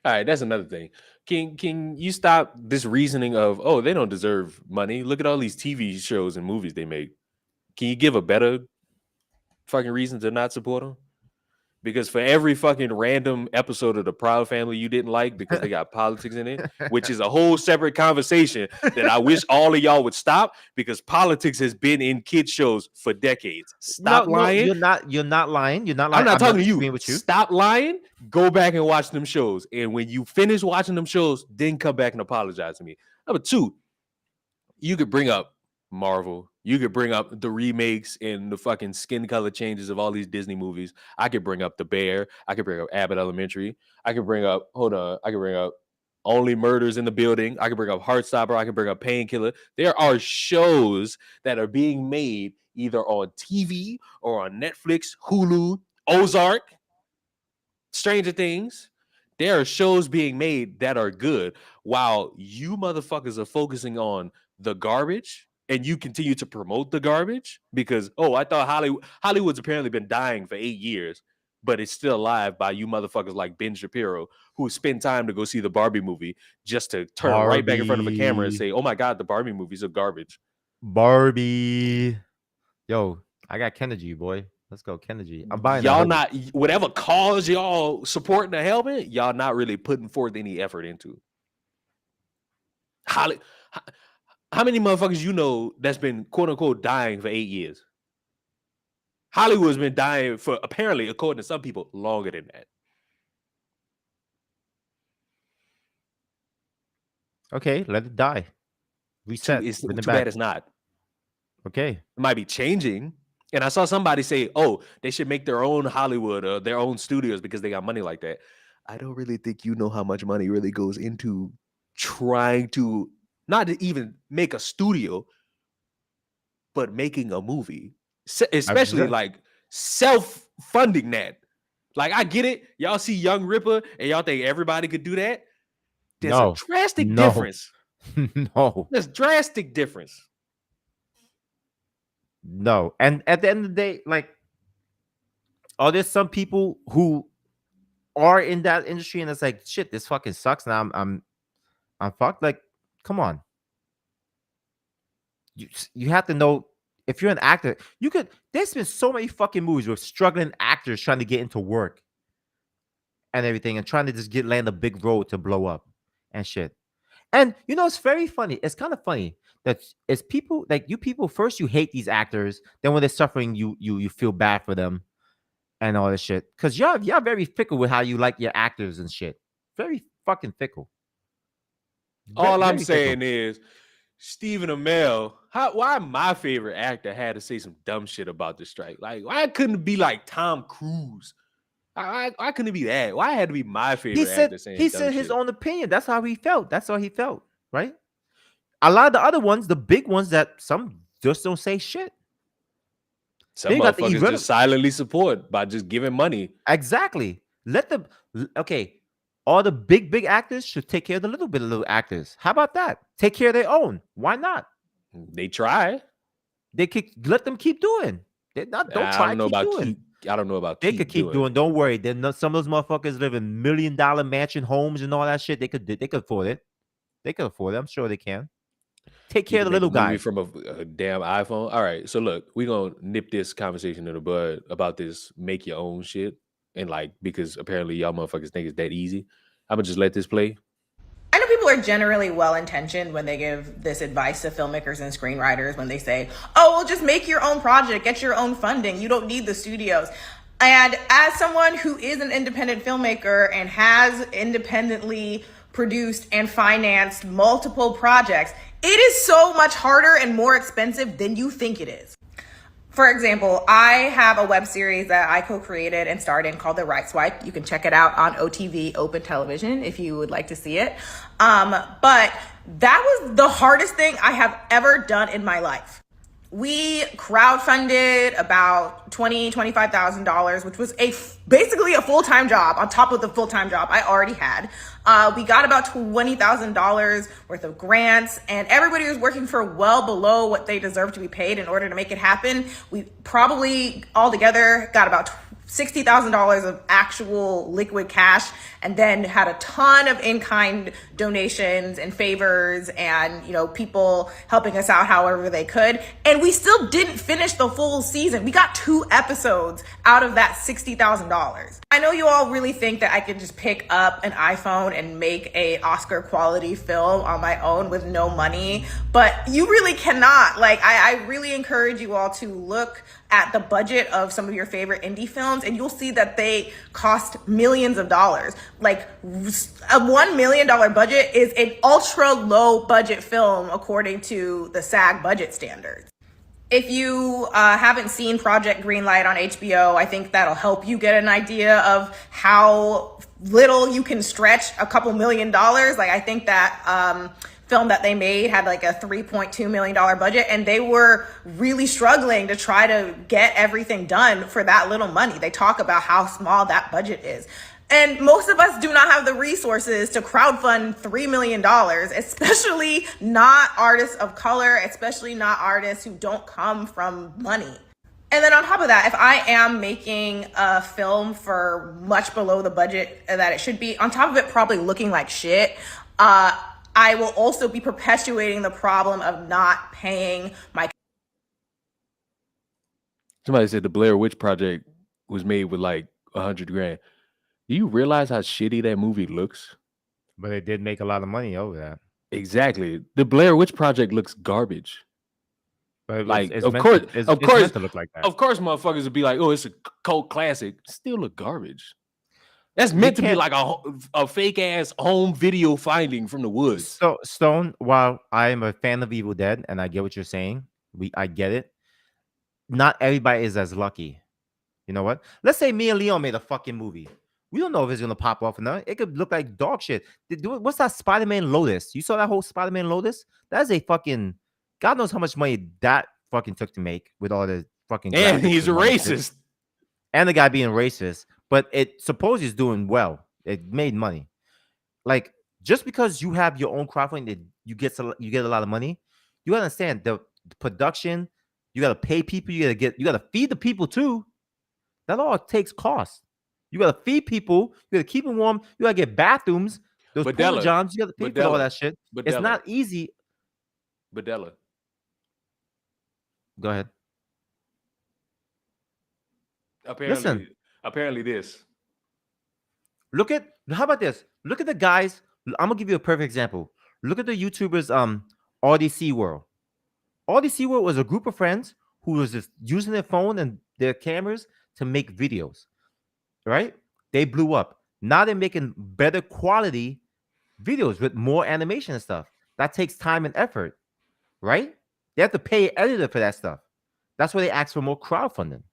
All right, that's another thing. Can you stop this reasoning of, oh, they don't deserve money? Look at all these TV shows and movies they make. Can you give a better fucking reason to not support them? Because for every fucking random episode of the Proud Family you didn't like because they got politics in it, which is a whole separate conversation that I wish all of y'all would stop, because politics has been in kid shows for decades. No, Stop no, lying. you're not lying. You're not I'm lying. not I'm not talking to you. disagreeing with you. Stop lying. Go back and watch them shows. And when you finish watching them shows, then come back and apologize to me. Number two, you could bring up Marvel. You could bring up the remakes and the fucking skin color changes of all these Disney movies. I could bring up The Bear. I could bring up Abbott Elementary. I could bring up, I could bring up Only Murders in the Building. I could bring up Heartstopper. I could bring up Painkiller. There are shows that are being made either on TV or on Netflix, Hulu, Ozark, Stranger Things. There are shows being made that are good, while you motherfuckers are focusing on the garbage, and you continue to promote the garbage because, oh, I thought Hollywood's apparently been dying for 8 years, but it's still alive by you motherfuckers like Ben Shapiro, who spend time to go see the Barbie movie just to turn right back in front of a camera and say, oh my God, the Barbie movies are garbage. Barbie. Yo, I got Kennedy, boy. Let's go, Kennedy. I'm buying that Y'all hoodie. not, whatever cause y'all supporting the helmet, y'all not really putting forth any effort into. How many motherfuckers you know that's been quote unquote dying for 8 years? Hollywood's been dying for, apparently, according to some people, longer than that. Okay, let it die. Reset. It's Bring it too back. bad it's not. Okay. It might be changing. And I saw somebody say, oh, they should make their own Hollywood or their own studios because they got money like that. I don't really think you know how much money really goes into trying to not to even make a studio, but making a movie, especially like self-funding that. Like, I get it. Y'all see Young Ripper and y'all think everybody could do that. There's a No. drastic No. difference. No. There's drastic difference. No. And at the end of the day, like, are there some people who are in that industry and it's like, shit, this fucking sucks. Now I'm fucked. Like, come on. You have to know, if you're an actor, you could. There's been so many fucking movies with struggling actors trying to get into work and everything, and trying to just land a big role to blow up and shit. And you know, it's very funny. It's kind of funny that it's people like you people. First, you hate these actors, then when they're suffering, you feel bad for them and all this shit. Because y'all very fickle with how you like your actors and shit. Very fucking fickle. All I'm Very fickle. saying is Stephen Amell. Why my favorite actor had to say some dumb shit about the strike? Like, why couldn't it be like Tom Cruise? Why couldn't it be that? Why had to be my He favorite said actor saying he dumb said his shit? own opinion. That's how he felt. That's how he felt, right? A lot of the other ones, the big ones that some just don't say shit. Then Some you got the motherfuckers just irrelevant. silently support by just giving money. Exactly. Let the okay. All the big actors should take care of the little actors. How about that? Take care of their own. Why not? They try. They could let them keep doing. They not don't I try don't know keep about doing. keep. I don't know about They could keep keep doing. doing. Don't worry. They're not, some of those motherfuckers live in $1 million mansion homes and all that shit. They could afford it. They could afford it. I'm sure they can. Take You care of can the make a little movie guy. from a damn iPhone. All right, so look, we're gonna nip this conversation in the bud about this make your own shit. And like, because apparently y'all motherfuckers think it's that easy. I'm gonna just let this play. I know people are generally well intentioned when they give this advice to filmmakers and screenwriters when they say, oh, well, just make your own project, get your own funding. You don't need the studios. And as someone who is an independent filmmaker and has independently produced and financed multiple projects, it is so much harder and more expensive than you think it is. For example, I have a web series that I co-created and starred in called The Right Swipe. You can check it out on OTV Open Television if you would like to see it. But that was the hardest thing I have ever done in my life. We crowdfunded about $25,000, which was basically a full-time job on top of the full-time job I already had. We got about $20,000 worth of grants, and everybody was working for well below what they deserve to be paid in order to make it happen. We probably altogether got about $60,000 of actual liquid cash, and then had a ton of in-kind donations and favors and, people helping us out however they could. And we still didn't finish the full season. We got 2 episodes out of that $60,000. I know you all really think that I could just pick up an iPhone and make a Oscar quality film on my own with no money, but you really cannot. Like, I really encourage you all to look at the budget of some of your favorite indie films, and you'll see that they cost millions of dollars. Like, a $1 million budget is an ultra low budget film according to the SAG budget standards. If you haven't seen Project Greenlight on HBO, I think that'll help you get an idea of how little you can stretch a couple $1 million. Like, I think that film that they made had like a $3.2 million budget, and they were really struggling to try to get everything done for that little money. They talk about how small that budget is. And most of us do not have the resources to crowdfund $3 million, especially not artists of color, especially not artists who don't come from money. And then on top of that, if I am making a film for much below the budget that it should be, on top of it probably looking like shit, I will also be perpetuating the problem of not paying my. Somebody said the Blair Witch Project was made with like 100 grand. Do you realize how shitty that movie looks? But they did make a lot of money over that. Exactly. The Blair Witch Project looks garbage. But Like, it's of meant course, to, it's, of it's course, meant to look like that. of course, motherfuckers would be like, "Oh, it's a cult classic." Still look garbage. That's We meant to be can't. like a fake ass home video finding from the woods. So Stone, while I am a fan of Evil Dead and I get what you're saying, I get it. Not everybody is as lucky. You know what? Let's say me and Leon made a fucking movie. We don't know if it's gonna pop off or not. It could look like dog shit. What's that Spider-Man Lotus? You saw that whole Spider-Man Lotus? That's a fucking God knows how much money that fucking took to make with all the fucking And graphics he's a and all that shit. racist. And the guy being racist, but it supposes he's doing well. It made money. Like, just because you have your own crowdfunding, you get a lot of money. You understand the production. You gotta pay people. You gotta feed the people too. That all takes cost. You gotta feed people. You gotta keep them warm. You gotta get bathrooms. Those But porta Dela, johns. You gotta pay but for all Dela, that shit. but It's Dela, not easy. but Dela. Go ahead. Listen. Apparently this. How about this? Look at the guys. I'm gonna give you a perfect example. Look at the YouTubers. RDC World. RDC World was a group of friends who was just using their phone and their cameras to make videos. Right? They blew up. Now they're making better quality videos with more animation and stuff. That takes time and effort, right? They have to pay an editor for that stuff. That's why they ask for more crowdfunding.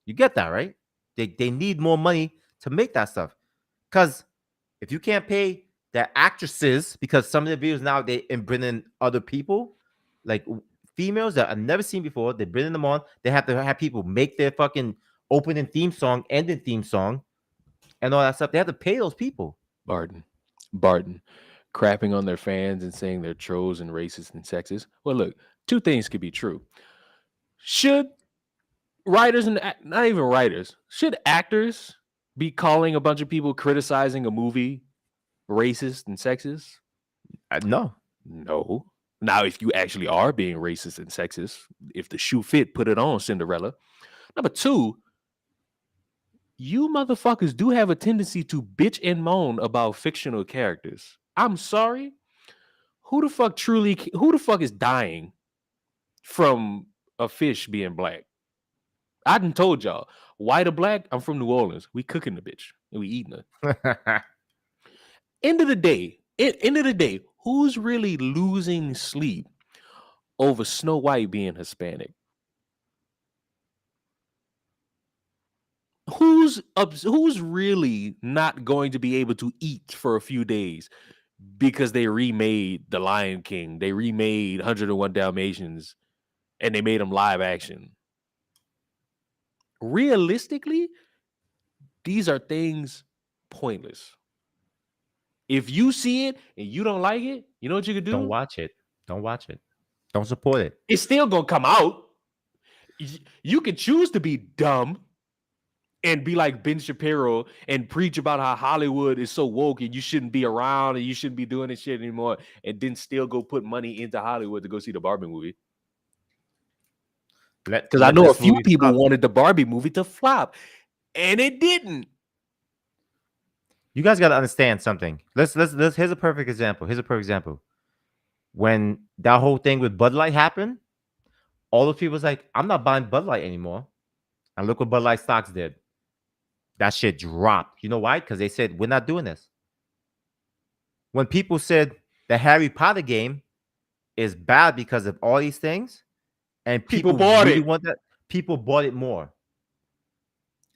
You get that, right? They need more money to make that stuff. Because if you can't pay the actresses, because some of the videos now they bring in other people, like females that I've never seen before, they bring them on. They have to have people make their fucking opening theme song, ending theme song, and all that stuff. They have to pay those people. Barton. Barton. Crapping on their fans and saying they're trolls and racist and sexist. Well, look, two things could be true. Should writers and not even writers, should actors be calling a bunch of people criticizing a movie racist and sexist? No. No. Now, if you actually are being racist and sexist, if the shoe fit, put it on, Cinderella. Number two, you motherfuckers do have a tendency to bitch and moan about fictional characters. I'm sorry. Who the fuck is dying from a fish being black? I done told y'all, white or black, I'm from New Orleans. We cooking the bitch and we eating her. End of the day, who's really losing sleep over Snow White being Hispanic? Who's really not going to be able to eat for a few days because they remade The Lion King, they remade 101 Dalmatians, and they made them live action? Realistically, these are things pointless. If you see it and you don't like it, you know what you could do? Don't watch it. Don't watch it. Don't support it. It's still gonna come out. You can choose to be dumb and be like Ben Shapiro and preach about how Hollywood is so woke and you shouldn't be around and you shouldn't be doing this shit anymore, and then still go put money into Hollywood to go see the Barbie movie. Because I know a few people wanted the Barbie movie to flop, and it didn't. You guys got to understand something. Let's. Here's a perfect example. When that whole thing with Bud Light happened, all those people was like, "I'm not buying Bud Light anymore," and look what Bud Light stocks did. That shit dropped. You know why? Because they said we're not doing this. When people said the Harry Potter game is bad because of all these things, and people bought really it. Want that, people bought it more.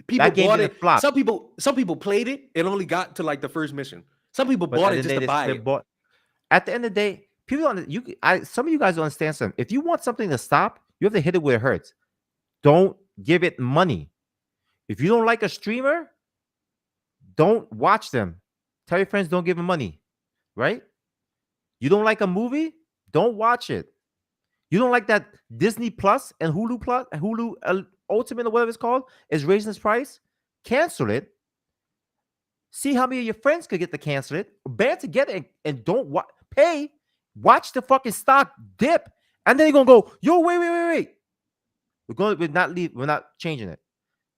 People bought it. Flop. Some people played it and only got to like the first mission. Some people bought it just to buy it. At the end of the day, people don't. Some of you guys don't understand something. If you want something to stop, you have to hit it where it hurts. Don't give it money. If you don't like a streamer, don't watch them. Tell your friends don't give them money, right? You don't like a movie, don't watch it. You don't like that Disney Plus and Hulu Ultimate or whatever it's called is raising its price, cancel it. See how many of your friends could get to cancel it. Band together and don't pay. Watch the fucking stock dip, and then you're gonna go, yo, wait. We're not changing it.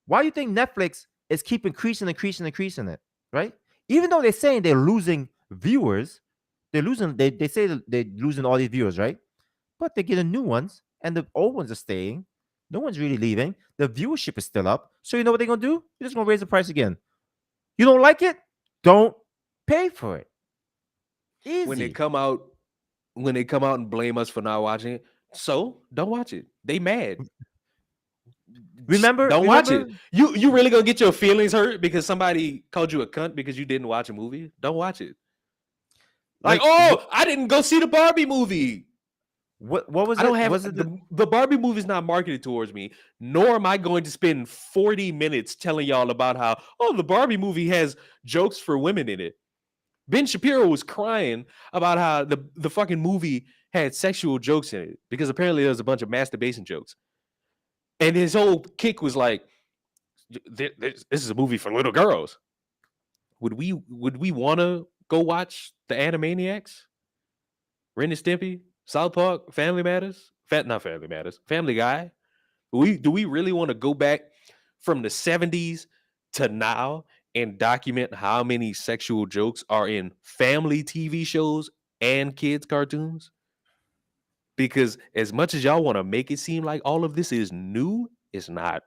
Why do you think Netflix is keep increasing it, right? Even though they're saying they're losing viewers, they're losing. They say they're losing all these viewers, right? But they're getting new ones, and the old ones are staying. No one's really leaving. The viewership is still up. So you know what they're gonna do? They're just gonna raise the price again. You don't like it? Don't pay for it. Easy. When they come out and blame us for not watching it, so don't watch it. They mad. Don't watch it. You really gonna get your feelings hurt because somebody called you a cunt because you didn't watch a movie? Don't watch it. Like, I didn't go see the Barbie movie. What was I don't have the Barbie movie is not marketed towards me, nor am I going to spend 40 minutes telling y'all about how the Barbie movie has jokes for women in it. Ben Shapiro was crying about how the fucking movie had sexual jokes in it because apparently there was a bunch of masturbation jokes. And his whole kick was like, this is a movie for little girls. Would we want to go watch the Animaniacs? Ren and Stimpy? South Park? Family Matters? Not Family Matters. Family Guy? Do we really want to go back from the 70s to now and document how many sexual jokes are in family TV shows and kids cartoons? Because as much as y'all want to make it seem like all of this is new, it's not.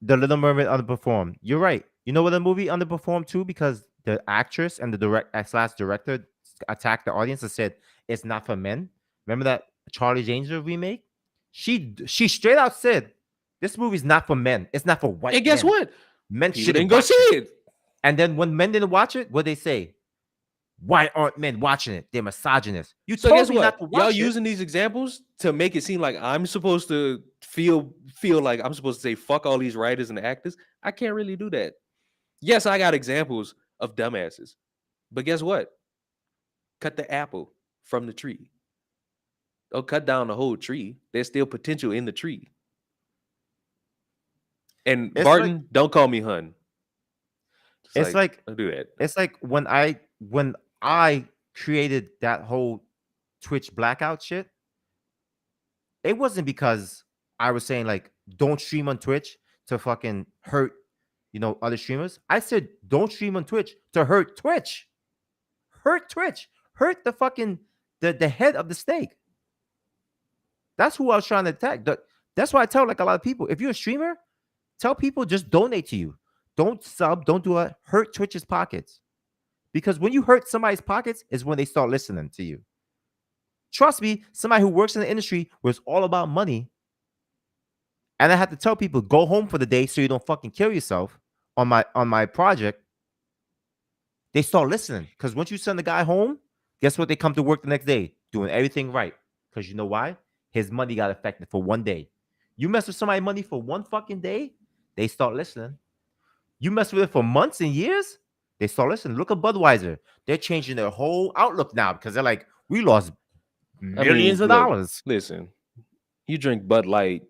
The Little Mermaid underperformed. You're right. You know what the movie underperformed too? Because the actress and the slash director attacked the audience and said it's not for men. Remember that Charlie's Angel remake? She straight out said this movie's not for men. It's not for And white guess men. what? Men People shouldn't didn't go watch see it. it. And then when men didn't watch it, what they say? Why aren't men watching it? They're misogynist. You So told guess me not what? to Y'all watch it. using these examples to make it seem like I'm supposed to feel like I'm supposed to say fuck all these writers and actors. I can't really do that. Yes, I got examples of dumbasses. But guess what? Cut the apple from the tree. Don't cut down the whole tree. There's still potential in the tree. And It's like Barton, don't call me hun. It's it's like, like don't do that. it's like when I created that whole Twitch blackout shit, it wasn't because I was saying like don't stream on Twitch to fucking hurt, other streamers. I said don't stream on Twitch to hurt Twitch. Hurt Twitch. Hurt the fucking the head of the snake. That's who I was trying to attack. That's why I tell like a lot of people, if you're a streamer, tell people just donate to you. Don't sub, don't do it. Hurt Twitch's pockets. Because when you hurt somebody's pockets is when they start listening to you. Trust me, somebody who works in the industry where it's all about money. And I have to tell people, go home for the day so you don't fucking kill yourself on my project. They start listening. Because once you send the guy home, guess what? They come to work the next day doing everything right. Because you know why? His money got affected for one day. You mess with somebody's money for one fucking day, they start listening. You mess with it for months and years, they start listening. Look at Budweiser. They're changing their whole outlook now because they're like, we lost I mean, millions of look, dollars. listen. You drink Bud Light.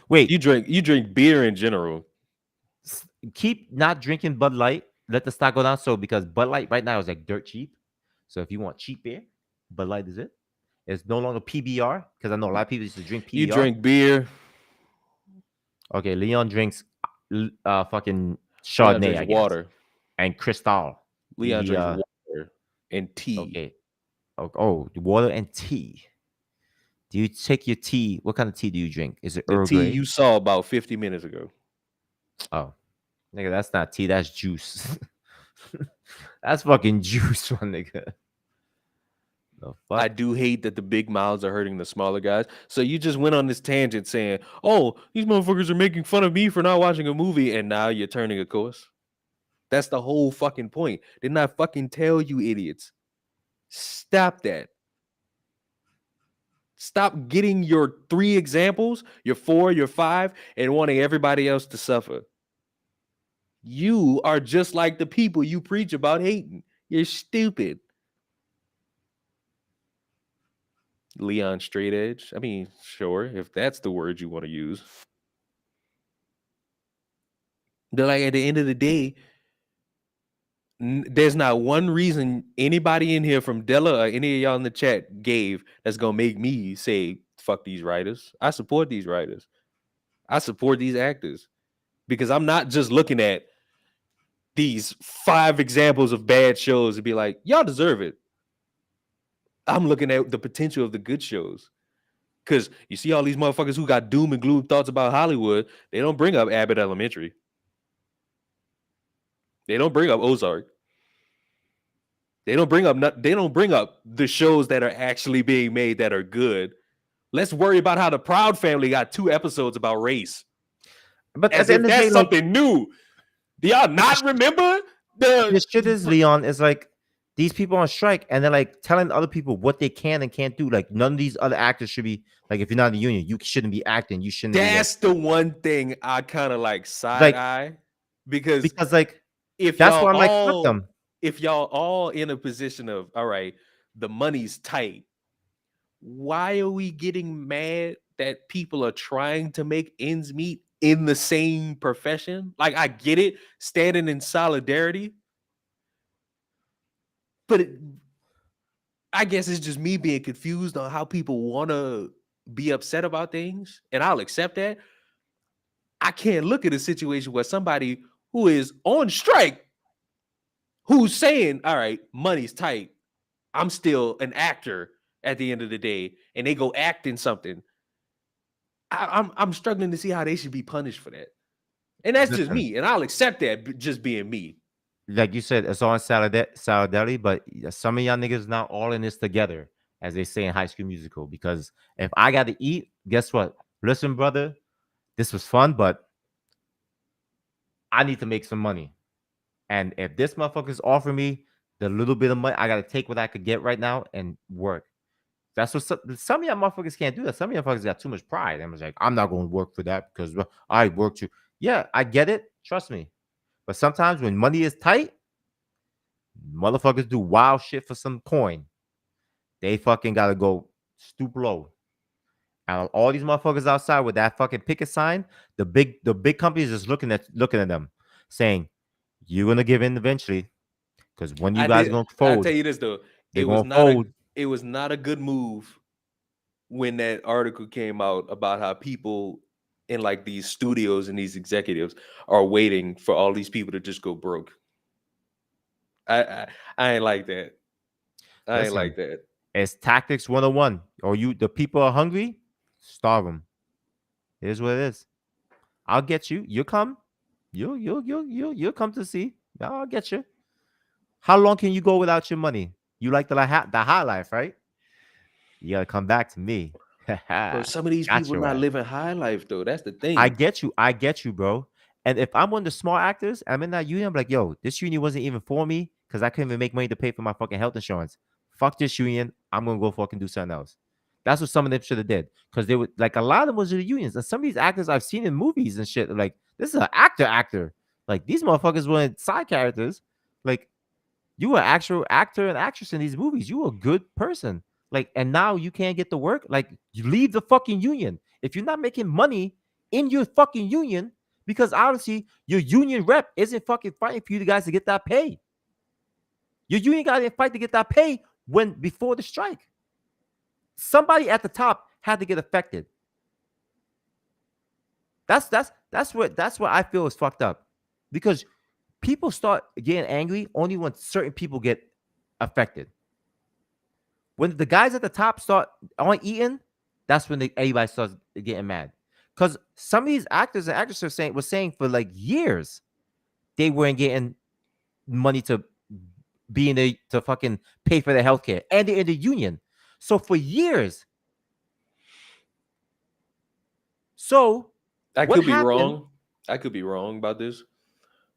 Wait, You drink beer in general. keep not drinking Bud Light. Let the stock go down. So because Bud Light right now is like dirt cheap. So if you want cheap beer, Bud Light is it. It's no longer PBR because I know a lot of people used to drink PBR. You drink beer. Okay, Leon drinks fucking Leon Chardonnay, drinks I guess, water. and Cristal. Leon The drinks water and tea. okay, oh, water and tea. Do you take your tea? What kind of tea do you drink? Is it The Earl tea Grey? you saw about 50 minutes ago. Oh, nigga, that's not tea. That's juice. That's fucking juice, my nigga. The fuck? I do hate that the big mouths are hurting the smaller guys. So you just went on this tangent saying, "Oh, these motherfuckers are making fun of me for not watching a movie," and now you're turning a course. That's the whole fucking point. Didn't I fucking tell you, idiots? Stop that. Stop getting your 3 examples, your 4, your 5, and wanting everybody else to suffer. You are just like the people you preach about hating. You're stupid. Leon straight edge. I mean, sure, if that's the word you want to use. But like at the end of the day, there's not one reason anybody in here from Dela or any of y'all in the chat gave that's gonna make me say fuck these writers. I support these writers. I support these actors because I'm not just looking at these 5 examples of bad shows and be like, y'all deserve it. I'm looking at the potential of the good shows. Because you see all these motherfuckers who got doom and gloom thoughts about Hollywood, they don't bring up Abbott Elementary. They don't bring up Ozark. They don't bring up the shows that are actually being made that are good. Let's worry about how the Proud Family got 2 episodes about race. But at As the if end of the that's day, like, something new. Do y'all not remember the shit is, Leon, is like these people on strike and they're like telling other people what they can and can't do. Like none of these other actors should be like, if you're not in the union, you shouldn't be acting. You shouldn't That's the one thing I kind of like side like eye because like if that's y'all why I'm like, fuck all them. if y'all all in a position of all right, the money's tight, why are we getting mad that people are trying to make ends meet in the same profession? Like I get it, standing in solidarity, but I guess it's just me being confused on how people want to be upset about things, and I'll accept that. I can't look at a situation where somebody who is on strike, who's saying, all right, money's tight, I'm still an actor at the end of the day, and they go act in something. I'm struggling to see how they should be punished for that. And that's just Listen, me, and I'll accept that just being me. like you said, it's all in solidarity, but some of y'all niggas not all in this together, as they say in High School Musical. Because if I got to eat, guess what? Listen, brother, this was fun, but I need to make some money. And if this motherfucker's offering me the little bit of money, I got to take what I could get right now and work. That's what some of y'all motherfuckers can't do that. Some of y'all motherfuckers got too much pride. And was like, I'm not going to work for that because I worked you. Yeah, I get it. Trust me. But sometimes when money is tight, motherfuckers do wild shit for some coin. They fucking gotta go stoop low. And all these motherfuckers outside with that fucking picket sign, the big companies is looking at them, saying, "You're gonna give in eventually, because when you I guys did. gonna I fold, tell you this though, they're gonna fold." it was not a good move when that article came out about how people in like these studios and these executives are waiting for all these people to just go broke. I ain't like that. I ain't Listen, like that. it's tactics 101. Or the people are hungry, starve them. It is what it is. I'll get you. You come. You'll come to see. I'll get you. How long can you go without your money? You like the high life, right? You gotta come back to me. Bro, some of these Got people your not ass. living high life though. That's the I thing. get you. I get you, bro. And if I'm one of the small actors, I'm in that union. I'm like, yo, this union wasn't even for me because I couldn't even make money to pay for my fucking health insurance. Fuck this union. I'm gonna go fucking do something else. That's what some of them should have did because they would like a lot of them was the unions. And some of these actors I've seen in movies and shit, like this is an actor. Like these motherfuckers weren't side characters. Like you were actual actor and actress in these movies. You were a good person. Like, and now you can't get to work. Like, you leave the fucking union. If you're not making money in your fucking union, because obviously your union rep isn't fucking fighting for you guys to get that pay. Your union got to fight to get that pay when before the strike. Somebody at the top had to get affected. That's what I feel is fucked up. Because people start getting angry only when certain people get affected. When the guys at the top start on eating, that's when everybody starts getting mad. Because some of these actors and actresses were saying for like years they weren't getting money to be in to fucking pay for their healthcare, and they're in the union. So for years, so I what could be happened? wrong. I could be wrong about this,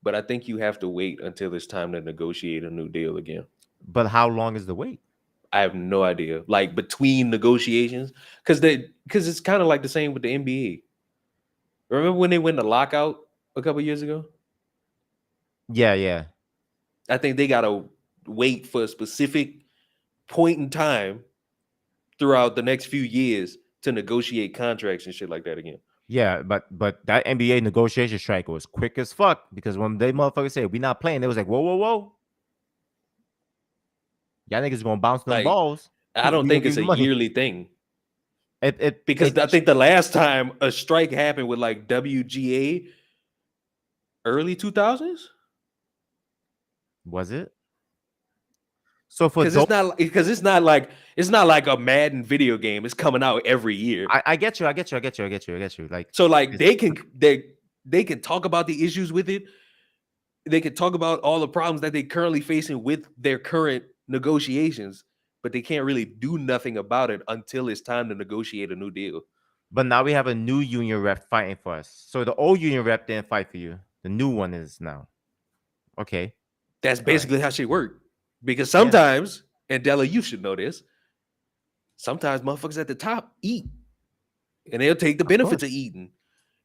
but I think you have to wait until it's time to negotiate a new deal again. But how long is the wait? I have no idea. Like between negotiations, because it's kind of like the same with the NBA. Remember when they went to lockout a couple years ago? Yeah. I think they gotta wait for a specific point in time throughout the next few years to negotiate contracts and shit like that again. Yeah, but that NBA negotiation strike was quick as fuck because when they motherfuckers said we not playing, it was like whoa, y'all niggas gonna bounce them Like, balls. I don't We gonna think give it's you a the money. yearly thing. It Because I think the last time a strike happened with like WGA, early 2000s. was it. So for Because dope, it's not like a Madden video game. It's coming out every year. I get you. Like So like it's, they can talk about the issues with it. They can talk about all the problems that they're currently facing with their current negotiations, but they can't really do nothing about it until it's time to negotiate a new deal. but now we have a new union rep fighting for us. So the old union rep didn't fight for you. The new one is now. Okay. That's All right. basically how shit work. Because Yeah. sometimes, and Della, you should know this, sometimes motherfuckers at the top eat and they'll take the Of benefits of course. eating.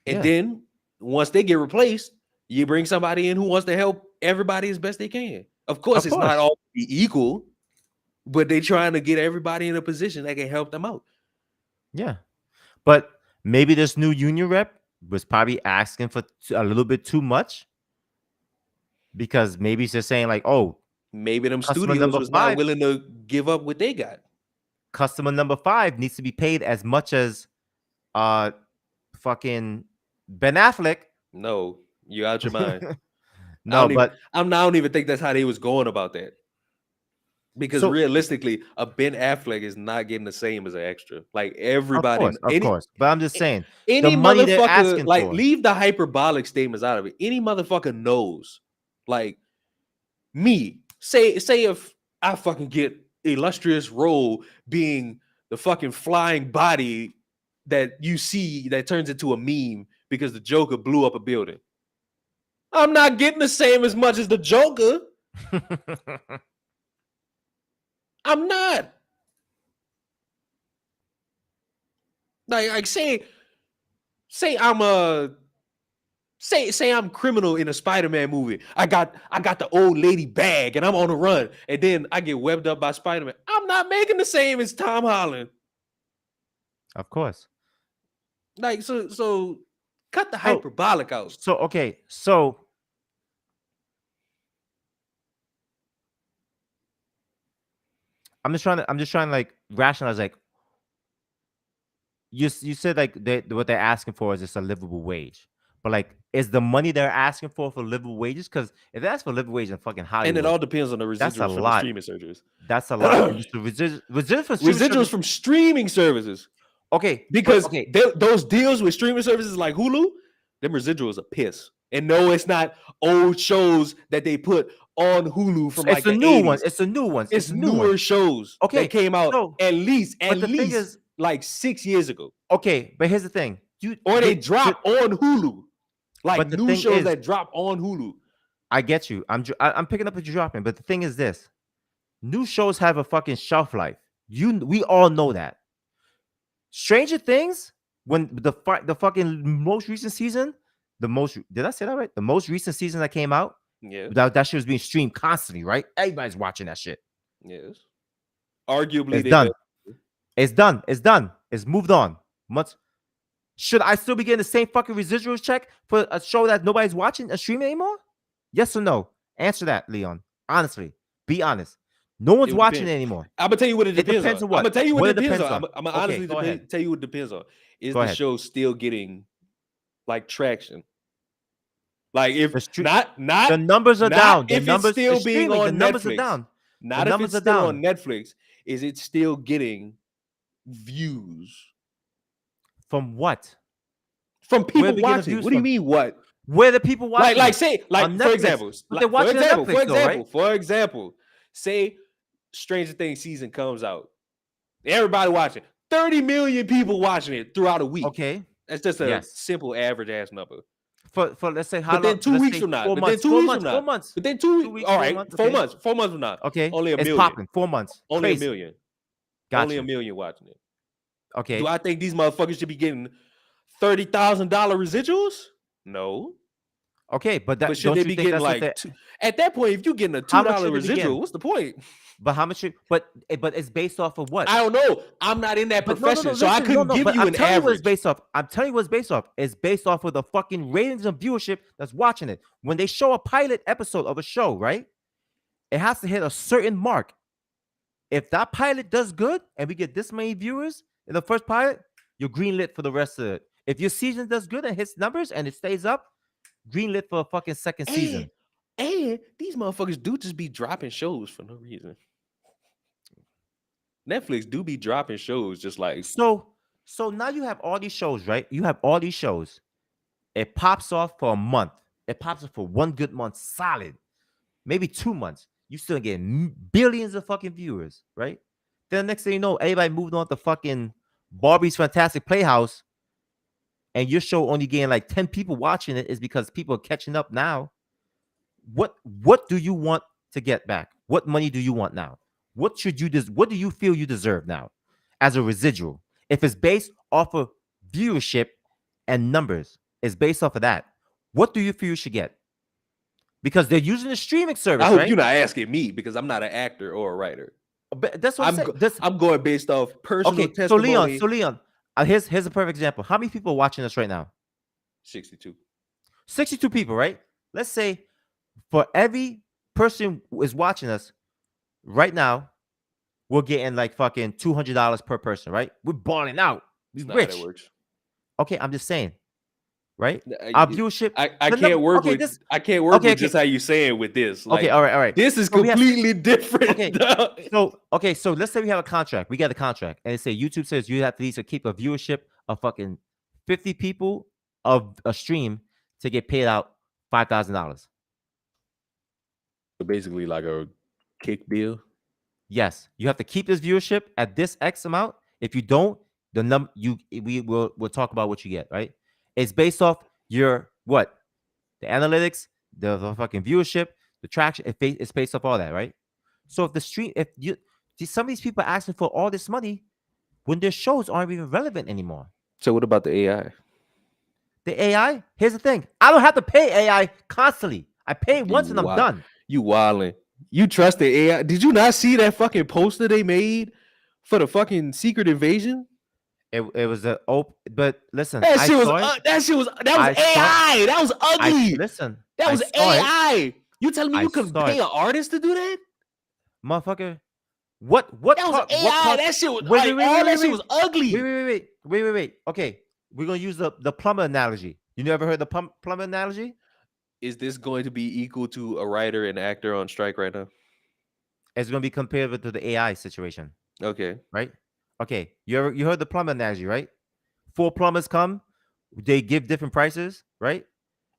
And Yeah. then once they get replaced, you bring somebody in who wants to help everybody as best they can. Of course, Of it's not course. all equal, but they trying to get everybody in a position that can help them out. Yeah. But maybe this new union rep was probably asking for a little bit too much because maybe he's just saying like, oh, Maybe them customer studios number was not five, willing to give up what they got. customer number five needs to be paid as much as uh fucking Ben Affleck. No, you out your mind. No, but I don't even think that's how they was going about that. Because So realistically, a Ben Affleck is not getting the same as an extra. Like everybody, of course. But I'm just saying the any money they're motherfucker, asking like for. leave the hyperbolic statements out of it. Any motherfucker knows, like me. Say if I fucking get illustrious role being the fucking flying body that you see that turns into a meme because the Joker blew up a building. I'm not getting the same as much as the Joker. I'm not. Like say I'm a say I'm criminal in a Spider-Man movie. I got the old lady bag and I'm on the run, and then I get webbed up by Spider-Man. I'm not making the same as Tom Holland. Of course. Like so cut the So hyperbolic out. so okay. So I'm just trying to like rationalize like you said like what they're asking for is just a livable wage. But like is the money they're asking for livable wages? Because if that's for livable wage in fucking And it Hollywood, all depends on the that's a residuals from the lot. streaming services. That's a lot. And just the residual from streaming Residuals service. from streaming services. Okay, Because okay, those deals with streaming services like Hulu, them residuals are piss. And no, it's not old shows that they put on Hulu from it's like a the new one. 80s. It's a new one. It's a new one. newer shows Okay, that came out so at least but the thing is, like 6 years ago. okay, but here's the thing. Or they drop on Hulu. Like but the new thing shows is, that drop on Hulu. I get you. I'm picking up what you're dropping. But the thing is this: new shows have a fucking shelf life. We all know that. Stranger Things, when the fucking most recent season, did I say that right? The most recent season that came out, Yeah. that shit was being streamed constantly, right? Everybody's watching that shit. Yes. Arguably, It's done. It's done. It's done. It's moved on. Should I still be getting the same fucking residuals check for a show that nobody's watching a stream anymore? Yes or no? Answer that, Leon. Honestly, be honest. No one's watching it anymore. I'm gonna tell you what it depends, depends on. on what? I'm gonna tell you what it depends on. on. I'm gonna Okay, honestly go ahead. tell you what it depends on. Is Go the ahead. show still getting like traction? Like if not the numbers are not down. The if numbers it's still it's being streaming, on the numbers Netflix. are down. Not The if numbers it's are still down. on Netflix. Is it still getting views From what? from people Where we getting watching? views What do you from? mean? What? Where the people watching? Like it? say like On for Netflix. example, But they're watching on Netflix, though, right? for example, say Stranger Things season comes out. Everybody watching. 30 million people watching it throughout a week. Okay. That's just a Yes. simple average ass number. For let's say how But long? then 2 let's weeks say from now. 4 But then months. 2 4 weeks months. from 4 now. months. But then 2 2 weeks. all 4 right, months. 4 Okay. months. 4 months from now. Okay. Only a It's million. popping. 4 months. Only Crazy. a million. Gotcha. Only a million watching it. Okay. Do I think these motherfuckers should be getting $30,000 residuals? No. Okay, but that Should don't they you be think getting that's what like they at that point, if you're getting a How $2 much should they be residual, getting? what's the point? But how much? But it's based off of what? I don't know. I'm not in that But profession, so I listen, couldn't give but you I'm an telling you what it's average. based off. I'm telling you what it's based off. It's based off of the fucking ratings and viewership that's watching it. When they show a pilot episode of a show, right? It has to hit a certain mark. If that pilot does good and we get this many viewers in the first pilot, you're greenlit for the rest of it. If your season does good and hits numbers and it stays up, greenlit for a fucking second season. And these motherfuckers do just be dropping shows for no reason. Netflix do be dropping shows just like So now you have all these shows, right? You have all these shows. It pops off for a month. It pops off for one good month, solid. Maybe 2 months. You still get billions of fucking viewers, right? Then the next thing you know, everybody moved on to fucking Barbie's Fantastic Playhouse, and your show only getting like 10 people watching it is because people are catching up now. What do you want to get back? What money do you want now? What do you feel you deserve now as a residual? If it's based off of viewership and numbers, it's based off of that. What do you feel you should get? Because they're using the streaming service. I hope right? you're not asking me because I'm not an actor or a writer. But that's what I'm saying. I'm going based off personal testimony. So Leon, here's a perfect example. How many people are watching us right now? 62. 62 people, right? Let's say for every person who is watching us right now, we're getting like fucking $200 per person, right? We're balling out. We're That's not rich. how that works. Okay, I'm just saying. right? Our I, viewership, I the number. can't work Okay, with this. I can't work Okay, with okay, just how you saying with this. okay. Like All right. this is So we have. completely different. Okay, dog. so let's say we have a contract. We got a contract, and it say YouTube says you have to at least keep a viewership of fucking 50 people of a stream to get paid out $5,000. So basically, like a kick deal. Yes, you have to keep this viewership at this X amount. If you don't, the num you we'll talk about what you get. Right? It's based off your what the analytics, the fucking viewership, the traction. It's based off all that, right? So if the stream, if you see some of these people are asking for all this money when their shows aren't even relevant anymore. So what about the AI? The AI, here's the thing: I don't have to pay AI constantly. I pay You once and I'm wild, done. you wildin'. You trust the AI? Did you not see that fucking poster they made for the fucking secret invasion? It was a but listen, That I shit was saw it. that was I saw AI. That was I ugly. listen. That I was saw it. AI. You telling me I you could saw pay it, an artist to do that? motherfucker. What That was cost? What AI. cost? That shit was Wait, wait, like wait, all wait, that wait, shit wait, was ugly. wait. Okay, we're gonna use the plumber analogy. You never heard the plumber analogy? Is this going to be equal to a writer and actor on strike right now? It's gonna be compared to the AI situation, Okay. right? Okay, you heard the plumber analogy, right? Four plumbers come, they give different prices, right?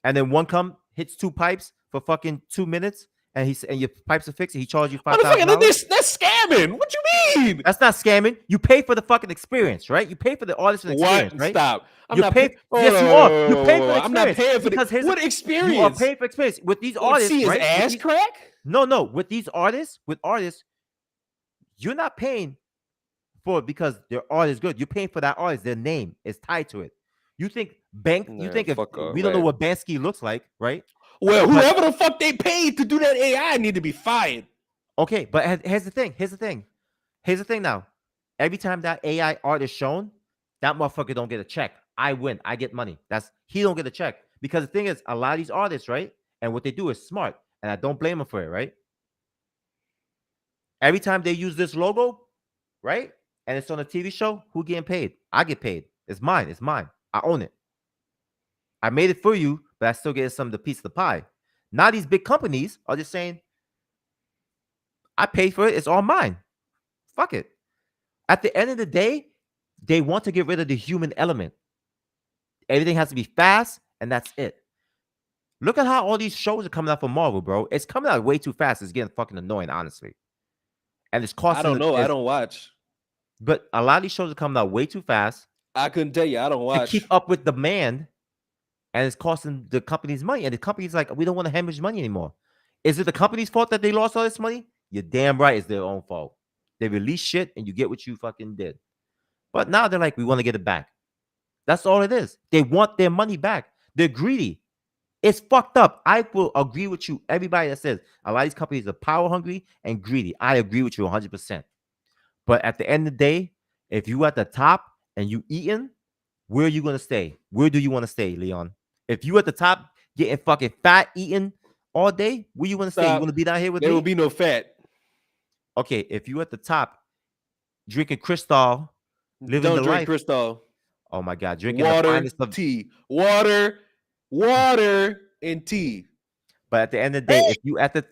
And then one come hits two pipes for fucking 2 minutes, and your pipes are fixed, and he charges you five Motherfucker, thousand dollars. that's scamming. What you mean? That's not scamming. You pay for the fucking experience, right? You pay for the artist and experience, What? right? Stop. I'm You not paying. pay. Hold Yes, on, you wait, are. wait, You wait, pay wait, for the wait. I'm not experience paying for the because here's what you are experience? paying for experience with these Or to artists, see his right? ass crack? No, with these artists, you're not paying for it because their art is good. You're paying for that artist. Their name is tied to it. You think You Nah, think if fuck off, we don't know man. what Bansky looks like, right? Well, But whoever the fuck they paid to do that AI need to be fired. okay, but here's the thing. Here's the thing now. Every time that AI art is shown, that motherfucker don't get a check. I win. I get money. He don't get a check. Because the thing is, a lot of these artists, right? And what they do is smart. And I don't blame them for it, right? Every time they use this logo, right? And it's on a TV show, who getting paid? I get paid. It's mine. It's mine. I own it. I made it for you, but I still get some of the piece of the pie. Now these big companies are just saying, I paid for it. It's all mine. Fuck it. At the end of the day, they want to get rid of the human element. Everything has to be fast, and that's it. Look at how all these shows are coming out from Marvel, bro. It's coming out way too fast. It's getting fucking annoying, honestly. And it's I don't costing. know. I don't watch. But a lot of these shows are coming out way too fast I couldn't tell you. I don't to keep watch. up with demand, and it's costing the companies money. And the company's like, we don't want to hemorrhage money anymore. Is it the company's fault that they lost all this money? You're damn right. It's their own fault. They release shit, and you get what you fucking did. But now they're like, we want to get it back. That's all it is. They want their money back. They're greedy. It's fucked up. I will agree with you. Everybody that says a lot of these companies are power hungry and greedy. I agree with you 100%. But at the end of the day, if you at the top and you eating, where are you going to stay? Where do you want to stay, Leon? If you at the top getting fucking fat eating all day, where you want to stay? You want to Stop. be down here with There will me? be no fat. Okay, if you at the top drinking Cristal, living Don't the drink life. Cristal. Oh my God, drinking the Water, finest of. tea. Water, and tea. But at the end of the day, Hey, if you at the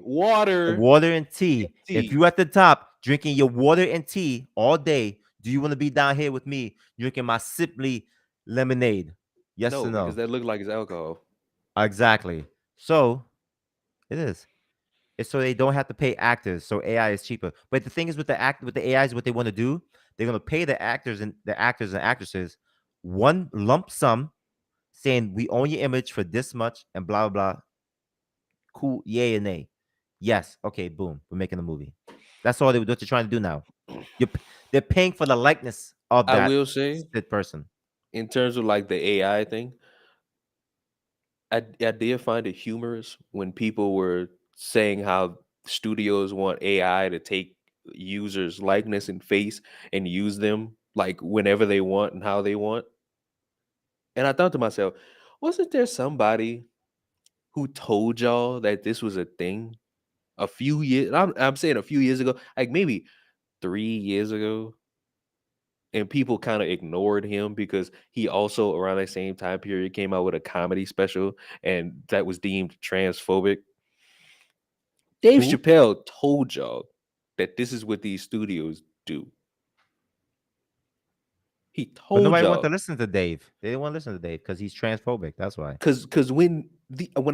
water, water and tea, if tea. you at the top drinking your water and tea all day, do you want to be down here with me drinking my Sipply lemonade? Yes No, or because no? that looked like it's alcohol. Exactly. So it is. It's so they don't have to pay actors. So AI is cheaper. But the thing is with the AIs, what they want to do, they're gonna pay the actors and actresses one lump sum saying we own your image for this much and blah blah blah. Cool, yay and nay. Yes, okay, boom, we're making a movie. That's all what they're trying to do now. They're paying for the likeness of I that will say, said person. in terms of like the AI thing, I did find it humorous when people were saying how studios want AI to take users' likeness and face and use them like whenever they want and how they want. And I thought to myself, wasn't there somebody who told y'all that this was a thing a few years? I'm saying a few years ago, like maybe 3 years ago. and people kind of ignored him because he also around that same time period came out with a comedy special, and that was deemed transphobic. Dave Who? Chappelle told y'all that this is what these studios do. He But told nobody wanted y'all to listen to Dave. They didn't want to listen to Dave because he's transphobic. That's why. because when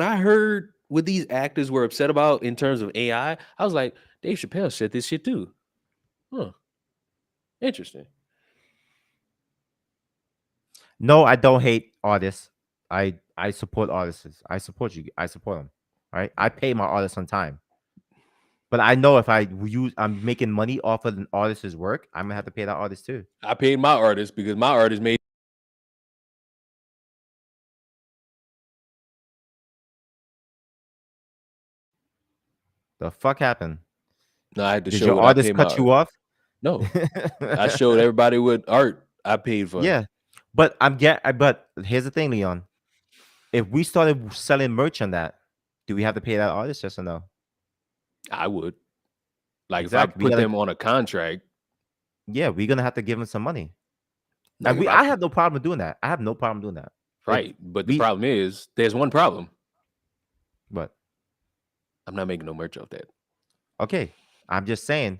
I heard what these actors were upset about in terms of AI, I was like, Dave Chappelle said this shit too. Huh. Interesting. No, I don't hate artists. I support artists. I support you. I support them. Right. I pay my artists on time. But I know if I'm making money off of an artist's work, I'm gonna have to pay that artist too. I paid my artist because my artist made. The fuck happened? No, I had to Did show your what I artist paid my cut you art. off? No, I showed everybody what art I paid for. Yeah, but but here's the thing, Leon. If we started selling merch on that, do we have to pay that artist? Yes or no? I would. Like if I Exactly. We put gotta. them on a contract, Yeah, we're gonna have to give them some money. like if I I have no problem doing that. I have no problem doing that. If right, but the we, problem is there's one problem. but I'm not making no merch off that. okay, I'm just saying,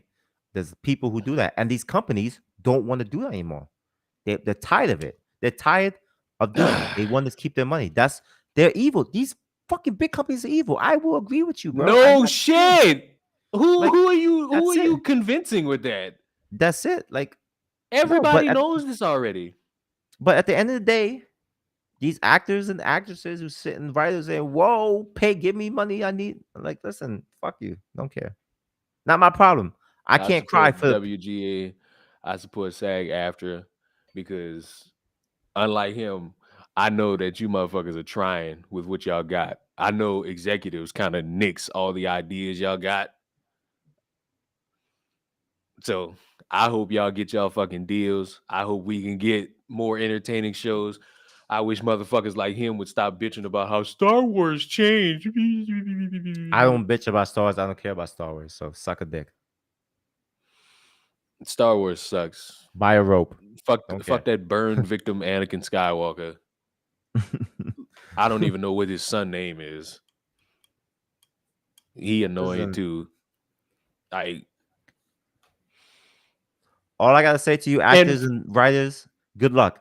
there's people who do that, and these companies don't want to do that anymore. They're tired of it. They're tired of doing it. They want to keep their money. They're evil. These fucking big companies are evil. I will agree with you, bro. No shit. Who Like, who are you who that's are you it. convincing with that? That's it. Like, no, Everybody knows this already. but at the end of the day, these actors and actresses who sit and writers saying, "Whoa, give me money. I need." I'm like, listen, fuck you. Don't care. Not my problem. I I can't cry support for. WGA. I support SAG after because unlike him, I know that you motherfuckers are trying with what y'all got. I know executives kind of nix all the ideas y'all got. So I hope y'all get y'all fucking deals. I hope we can get more entertaining shows. I wish motherfuckers like him would stop bitching about how Star Wars changed. I don't bitch about Star Wars. I don't care about Star Wars. So suck a dick. Star Wars sucks. Buy a rope. Fuck that burn victim Anakin Skywalker. I don't even know what his son name is. He annoying too. All I gotta say to you, actors and writers, good luck.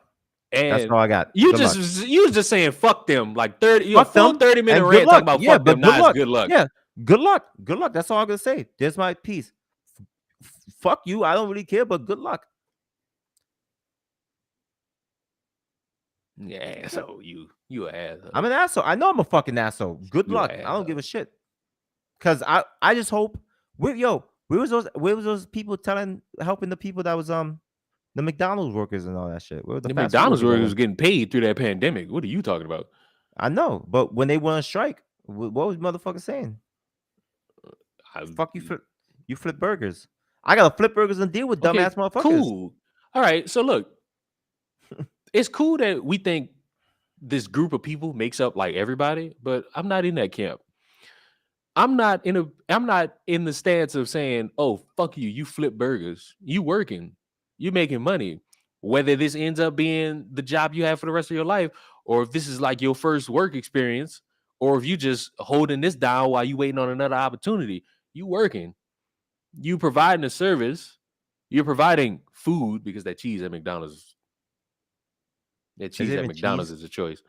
That's all I got. You Good luck. was just saying fuck them like 30. You a Fuck full them 30-minute and good rant talking luck. about Yeah, fuck them. but good Nah, luck. it's good luck. Yeah, good luck. Good luck. That's all I'm gonna say. There's my piece. Fuck you. I don't really care, but good luck. Yeah, so you an asshole. I'm an asshole. I know I'm a fucking asshole. Good You luck. an I don't give a asshole. shit. Cause I just hope where was those people helping the people that was the McDonald's workers and all that shit? Where were the The fast food McDonald's workers workers was getting paid through that pandemic. What are you talking about? I know, but when they went on strike, what was motherfucker saying? Fuck you, you flip burgers. I gotta flip burgers and deal with dumbass motherfuckers. Cool. All right. So look, it's cool that we think this group of people makes up like everybody, but I'm not in that camp. I'm not in the stance of saying, "Oh, fuck you, you flip burgers. You working. You making money." Whether this ends up being the job you have for the rest of your life, or if this is like your first work experience, or if you just holding this down while you waiting on another opportunity, you working. You providing a service. You're providing food because that cheese at McDonald's. That Is cheese it at even McDonald's cheese? is a choice.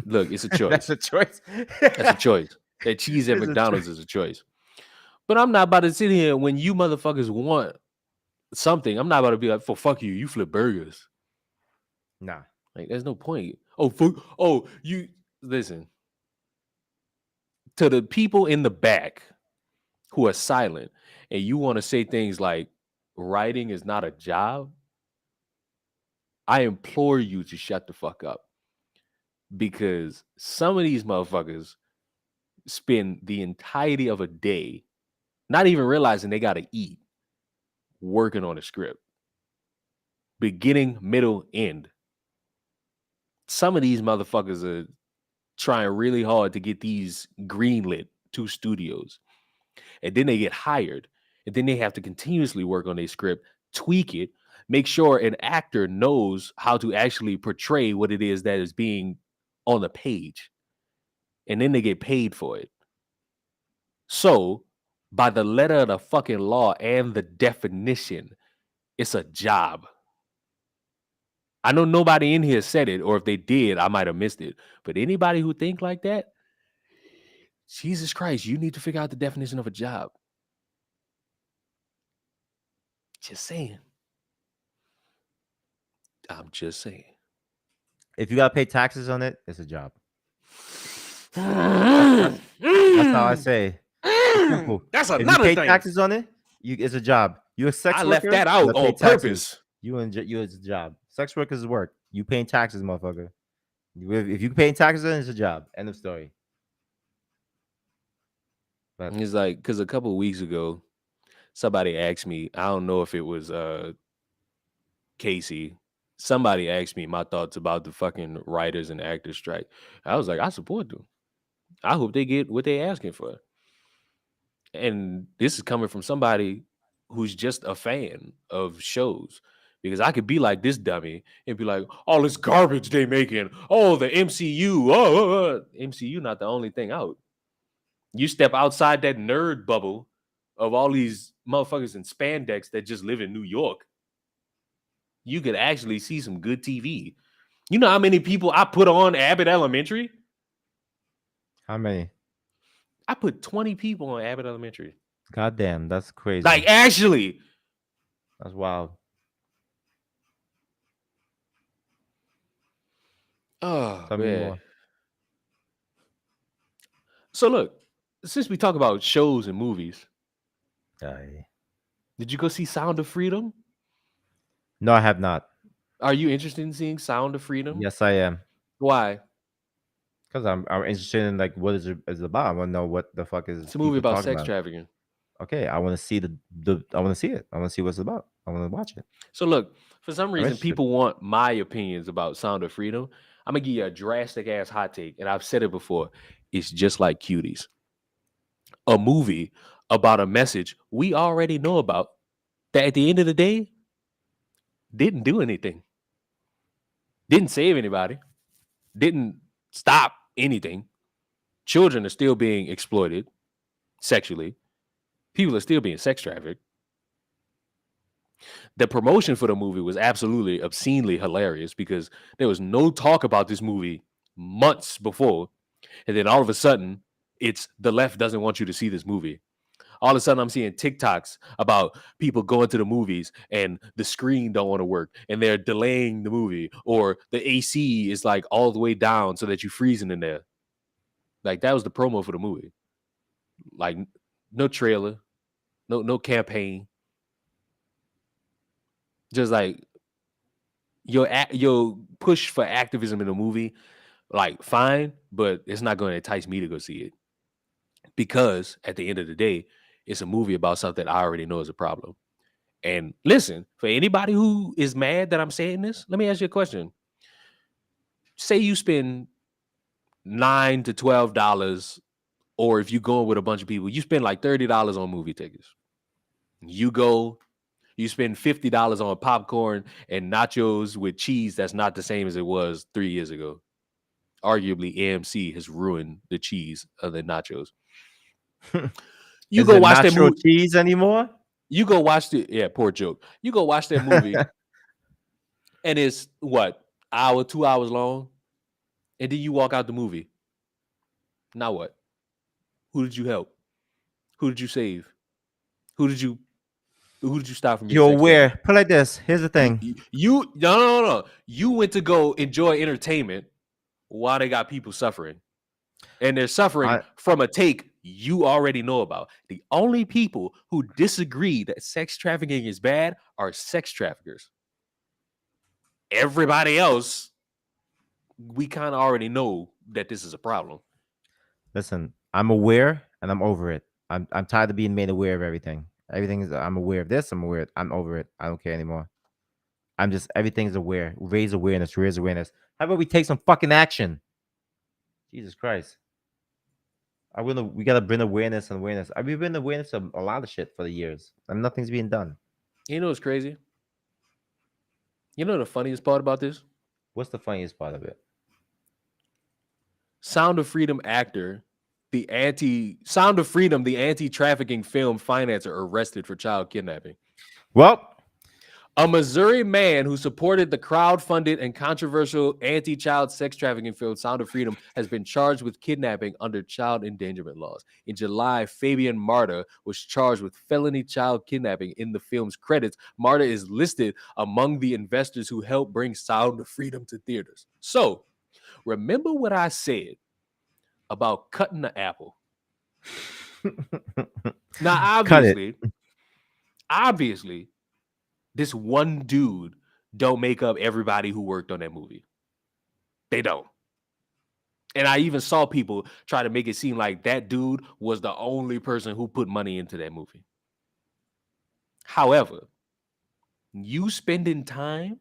Look, it's a That's choice. a choice. That's a choice. That cheese at It's a McDonald's choice. is a choice. But I'm not about to sit here when you motherfuckers want something. I'm not about to be like, for fuck you, you flip burgers. Nah. Like, there's no point. Oh, fuck. Oh, you listen. To the people in the back who are silent and you want to say things like writing is not a job, I implore you to shut the fuck up. Because some of these motherfuckers spend the entirety of a day not even realizing they got to eat, working on a script. Beginning, middle, end. Some of these motherfuckers are trying really hard to get these greenlit to studios. And then they get hired. And then they have to continuously work on their script, tweak it, make sure an actor knows how to actually portray what it is that is being on the page, and then they get paid for it. So, by the letter of the fucking law and the definition, it's a job. I know nobody in here said it, or if they did, I might have missed it. But anybody who think like that, Jesus Christ, you need to figure out the definition of a job. Just saying. I'm just saying. If you gotta pay taxes on it, it's a job. That's That's how I say. It's simple. That's If you another pay thing. taxes on it, it's a job. You a sex I worker, left that you out gotta pay on taxes. purpose. You it's a job. Sex workers work. You paying taxes, motherfucker. If you paying taxes on it, it's a job. End of story. But It's like, because a couple of weeks ago, somebody asked me, I don't know if it was Casey. Somebody asked me my thoughts about the fucking writers and actors strike. I was like, I support them. I hope they get what they asking for. And this is coming from somebody who's just a fan of shows. Because I could be like this dummy and be like, all this garbage they making. Oh, the MCU. MCU not the only thing out. You step outside that nerd bubble of all these motherfuckers in spandex that just live in New York, you could actually see some good TV. You know how many people I put on Abbott Elementary? how many? I put 20 people on Abbott Elementary. Goddamn, that's crazy. Like, actually. That's wild. Oh, Tell me man. more. So, look, since we talk about shows and movies, Aye. did you go see Sound of Freedom? No, I have not. Are you interested in seeing Sound of Freedom? Yes, I am. Why? Because I'm interested in like what is it about. I want to know what the fuck is It's a movie people about talking sex about. trafficking. Okay, I want to see I want to see it. I want to see what it's about. I want to watch it. So, look, for some reason, interested. people want my opinions about Sound of Freedom. I'm going to give you a drastic ass hot take, and I've said it before. It's just like Cuties. A movie about a message we already know about that at the end of the day didn't do anything, didn't save anybody, didn't stop anything. Children are still being exploited sexually. People are still being sex trafficked. The promotion for the movie was absolutely obscenely hilarious because there was no talk about this movie months before. And then all of a sudden, it's the left doesn't want you to see this movie. All of a sudden, I'm seeing TikToks about people going to the movies and the screen don't want to work and they're delaying the movie, or the AC is like all the way down so that you're freezing in there. Like, that was the promo for the movie. Like, no trailer, no campaign. Just like your push for activism in a movie, like, fine, but it's not going to entice me to go see it. Because at the end of the day, it's a movie about something I already know is a problem. And listen, for anybody who is mad that I'm saying this, let me ask you a question. Say you spend $9 to $12, or if you go with a bunch of people, you spend like $30 on movie tickets. You go, you spend $50 on popcorn and nachos with cheese that's not the same as it was 3 years ago. Arguably, AMC has ruined the cheese of the nachos. You Is go it watch that nacho movie. cheese anymore? You go watch the, yeah, poor joke. You go watch that movie, and it's what, hour, 2 hours long, and then you walk out the movie. Now what? Who did you help? Who did you save? Who did you stop from being You're sex trafficked? aware. Put it like this. Here's the thing. No. You went to go enjoy entertainment while they got people suffering. And they're suffering from a take you already know about. The only people who disagree that sex trafficking is bad are sex traffickers. Everybody else, we kind of already know that this is a problem. Listen, I'm aware and I'm over it. I'm tired of being made aware of everything. Everything is I'm aware of this. I'm aware. I'm over it. I don't care anymore. I'm just everything's aware. Raise awareness. How about we take some fucking action? Jesus Christ. We gotta bring awareness and awareness. We've been awareness of a lot of shit for the years, and nothing's being done. You know what's crazy? You know the funniest part about this? What's the funniest part of it? Sound of Freedom actor, Sound of Freedom, the anti-trafficking film financer, arrested for child kidnapping. Well, A Missouri man who supported the crowd-funded and controversial anti-child sex trafficking film Sound of Freedom has been charged with kidnapping under child endangerment laws. In July, Fabian Marta was charged with felony child kidnapping. In the film's credits, Marta is listed among the investors who helped bring Sound of Freedom to theaters. So, remember what I said about cutting the apple. Now, cut it. obviously, this one dude don't make up everybody who worked on that movie. They don't. And I even saw people try to make it seem like that dude was the only person who put money into that movie. However, you spending time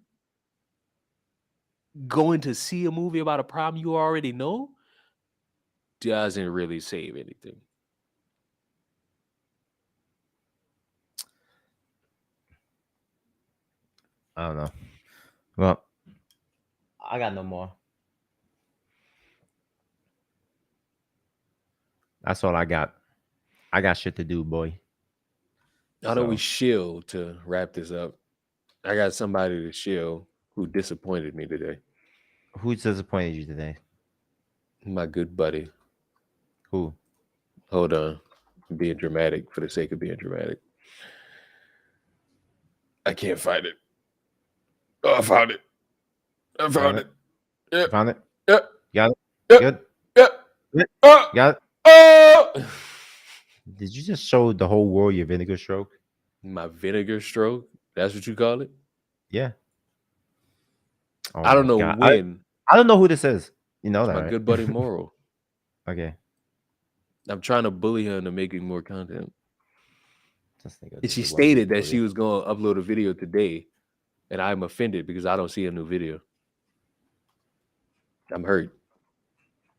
going to see a movie about a problem you already know doesn't really save anything. I don't know. Well, I got no more. That's all I got. I got shit to do, boy. How do we So- shill to wrap this up? I got somebody to shill who disappointed me today. Who disappointed you today? My good buddy. Who? Hold on. I'm being dramatic for the sake of being dramatic. I can't find it. Oh, I found it. I found it. Yeah. Found it? Yeah. Got it? Yeah. Good? Yeah. Good? Oh. Got it? Oh. Did you just show the whole world your vinegar stroke? My vinegar stroke? That's what you call it? Yeah. Oh I don't my know God. when. I don't know who this is. You know It's that, my right? good buddy Moral. Okay. I'm trying to bully her into making more content. This nigga And just she one stated that bully. she was going to upload a video today, and I'm offended because I don't see a new video. I'm hurt.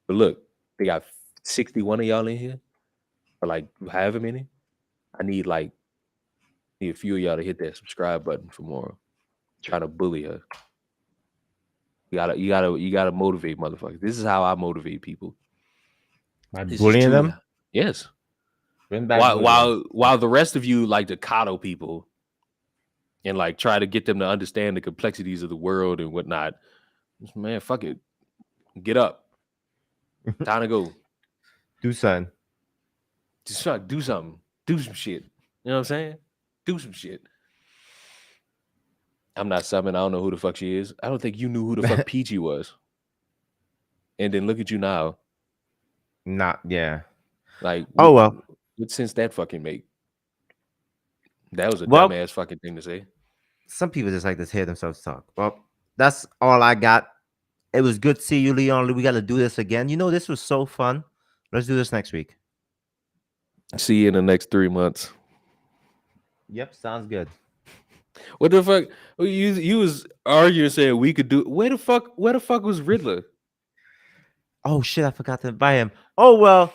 But look, they got 61 of y'all in here, or like however many. I need a few of y'all to hit that subscribe button for more. Trying to bully her. You gotta motivate motherfuckers. This is how I motivate people. By This is bullying truly- them? Yes. Bring back While the rest of you like to coddle people and like try to get them to understand the complexities of the world and whatnot, man, fuck it. Get up. Time to go. Do something. Just try to do something. Do some shit. You know what I'm saying? Do some shit. I'm not subbing. I don't know who the fuck she is. I don't think you knew who the fuck Peachy was. And then look at you now. Not, yeah. Like, Oh, well. What sense that fucking make? That was a Well- dumbass fucking thing to say. Some people just like to hear themselves talk. Well, that's all I got. It was good to see you, Leon. We got to do this again. You know, this was so fun. Let's do this next week. See you in the next 3 months. Yep, sounds good. What the fuck? You was arguing saying we could do. Where the fuck was Riddler? Oh shit, I forgot to invite him. Oh well,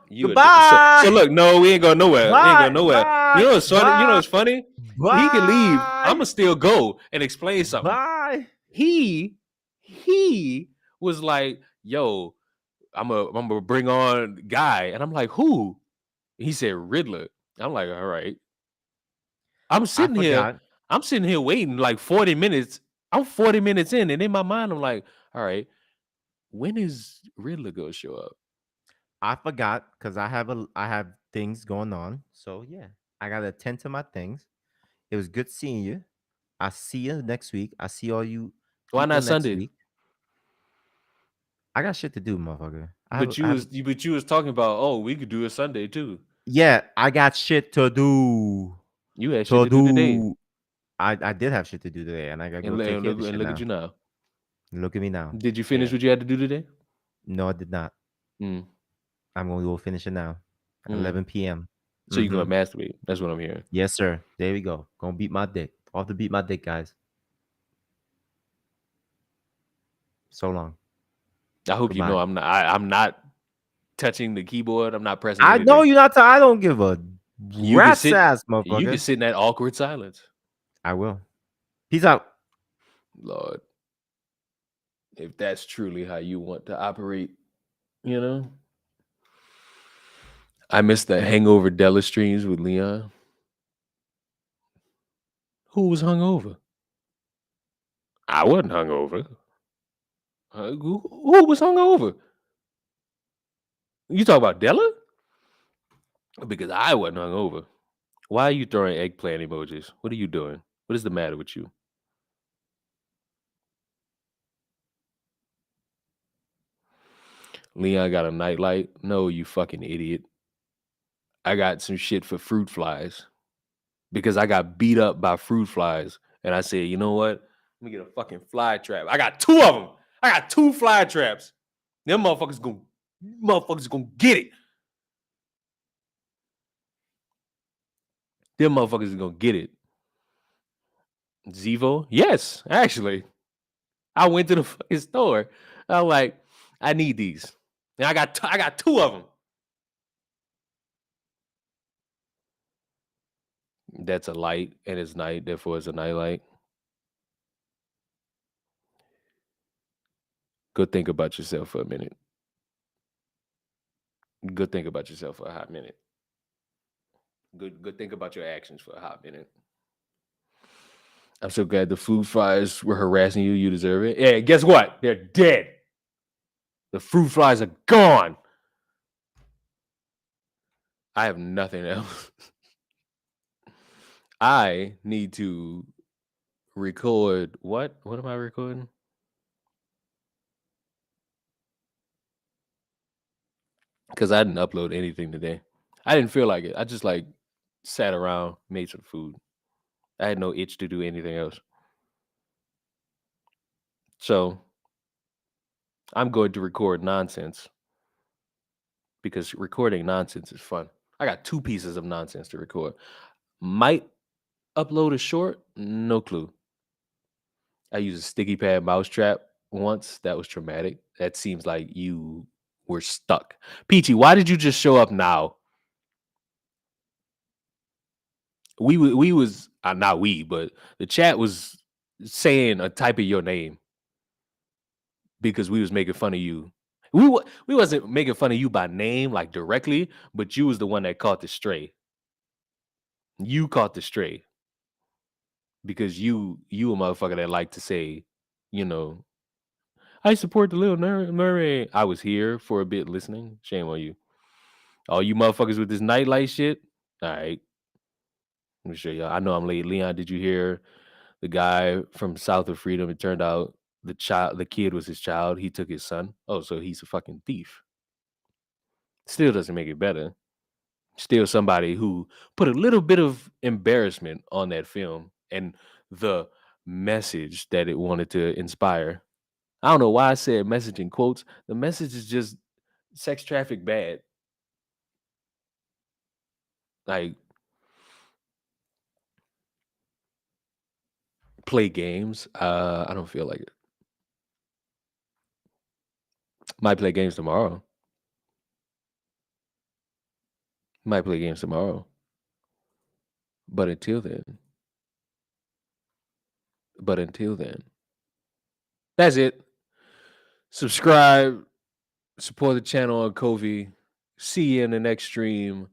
You a- goodbye. So look, no, we ain't going nowhere. We ain't Bye, going nowhere. bye, You know what's funny? You know bye, what's funny? bye. He can leave. I'ma still go and explain something. Bye. He was like, "Yo, I'm gonna bring on Guy," and I'm like, "Who?" He said Riddler. I'm like, "All right." I'm sitting here waiting like 40 minutes. I'm 40 minutes in, and in my mind, I'm like, "All right, when is Riddler gonna show up?" I forgot because I have things going on. So yeah, I gotta attend to my things. It was good seeing you. I see you next week. I see all you. Why people not next Sunday? week. I got shit to do, motherfucker. But you was talking about, oh, we could do a Sunday too. Yeah, I got shit to do. You had shit to do today. I did have shit to do today, and I gotta go And, take and care look, of the and shit look now. at you now. Look at me now. Did you finish Yeah. what you had to do today? No, I did not. Mm. I'm gonna go finish it now. At Mm. 11 p.m. So you Mhm. gonna masturbate? That's what I'm hearing. Yes, sir. There we go. Gonna beat my dick. Off to beat my dick, guys. So long. I hope you know Goodbye. I'm not touching the keyboard. I'm not pressing. I anything. know you're not. I don't give a You can rat's sit- ass, You motherfucker. can sit in that awkward silence. I will. Peace out. Lord, if that's truly how you want to operate, you know. I miss the hangover Della streams with Leon. Who was hungover? I wasn't hungover. Who was hungover? You talk about Della? Because I wasn't hungover. Why are you throwing eggplant emojis? What are you doing? What is the matter with you? Leon got a nightlight? No, you fucking idiot. I got some shit for fruit flies because I got beat up by fruit flies. And I said, you know what? Let me get a fucking fly trap. I got 2 of them. I got 2 fly traps. Them motherfuckers gonna get it. Them motherfuckers gonna get it. Zevo? Yes, actually. I went to the fucking store. I'm like, I need these. And I got 2 of them. That's a light and it's night, therefore it's a nightlight. Go think about yourself for a minute. Go think about yourself for a hot minute. Good think about your actions for a hot minute. I'm so glad the fruit flies were harassing you. You deserve it. Yeah, guess what? They're dead. The fruit flies are gone. I have nothing else. I need to record what? What am I recording? Because I didn't upload anything today. I didn't feel like it. I just like sat around, made some food. I had no itch to do anything else. So I'm going to record nonsense because recording nonsense is fun. I got 2 pieces of nonsense to record. Might upload a short, no clue. I used a sticky pad mousetrap once. That was traumatic. That seems like you were stuck. Peachy, why did you just show up now? We was not we, but the chat was saying a type of your name because we was making fun of you. We wasn't making fun of you by name like directly, but you was the one that caught the stray. You caught the stray because you a motherfucker that like to say, you know, I support the little mermaid. I was here for a bit listening. Shame on you. All you motherfuckers with this nightlight shit. All right. Let me show y'all. I know I'm late. Leon, did you hear the guy from South of Freedom? It turned out the kid was his child. He took his son. Oh, so he's a fucking thief. Still doesn't make it better. Still somebody who put a little bit of embarrassment on that film and the message that it wanted to inspire. I don't know why I said message in quotes. The message is just sex traffic bad. Like, play games. I don't feel like it. Might play games tomorrow. Might play games tomorrow. But until then. That's it. Subscribe. Support the channel on Kofi. See you in the next stream.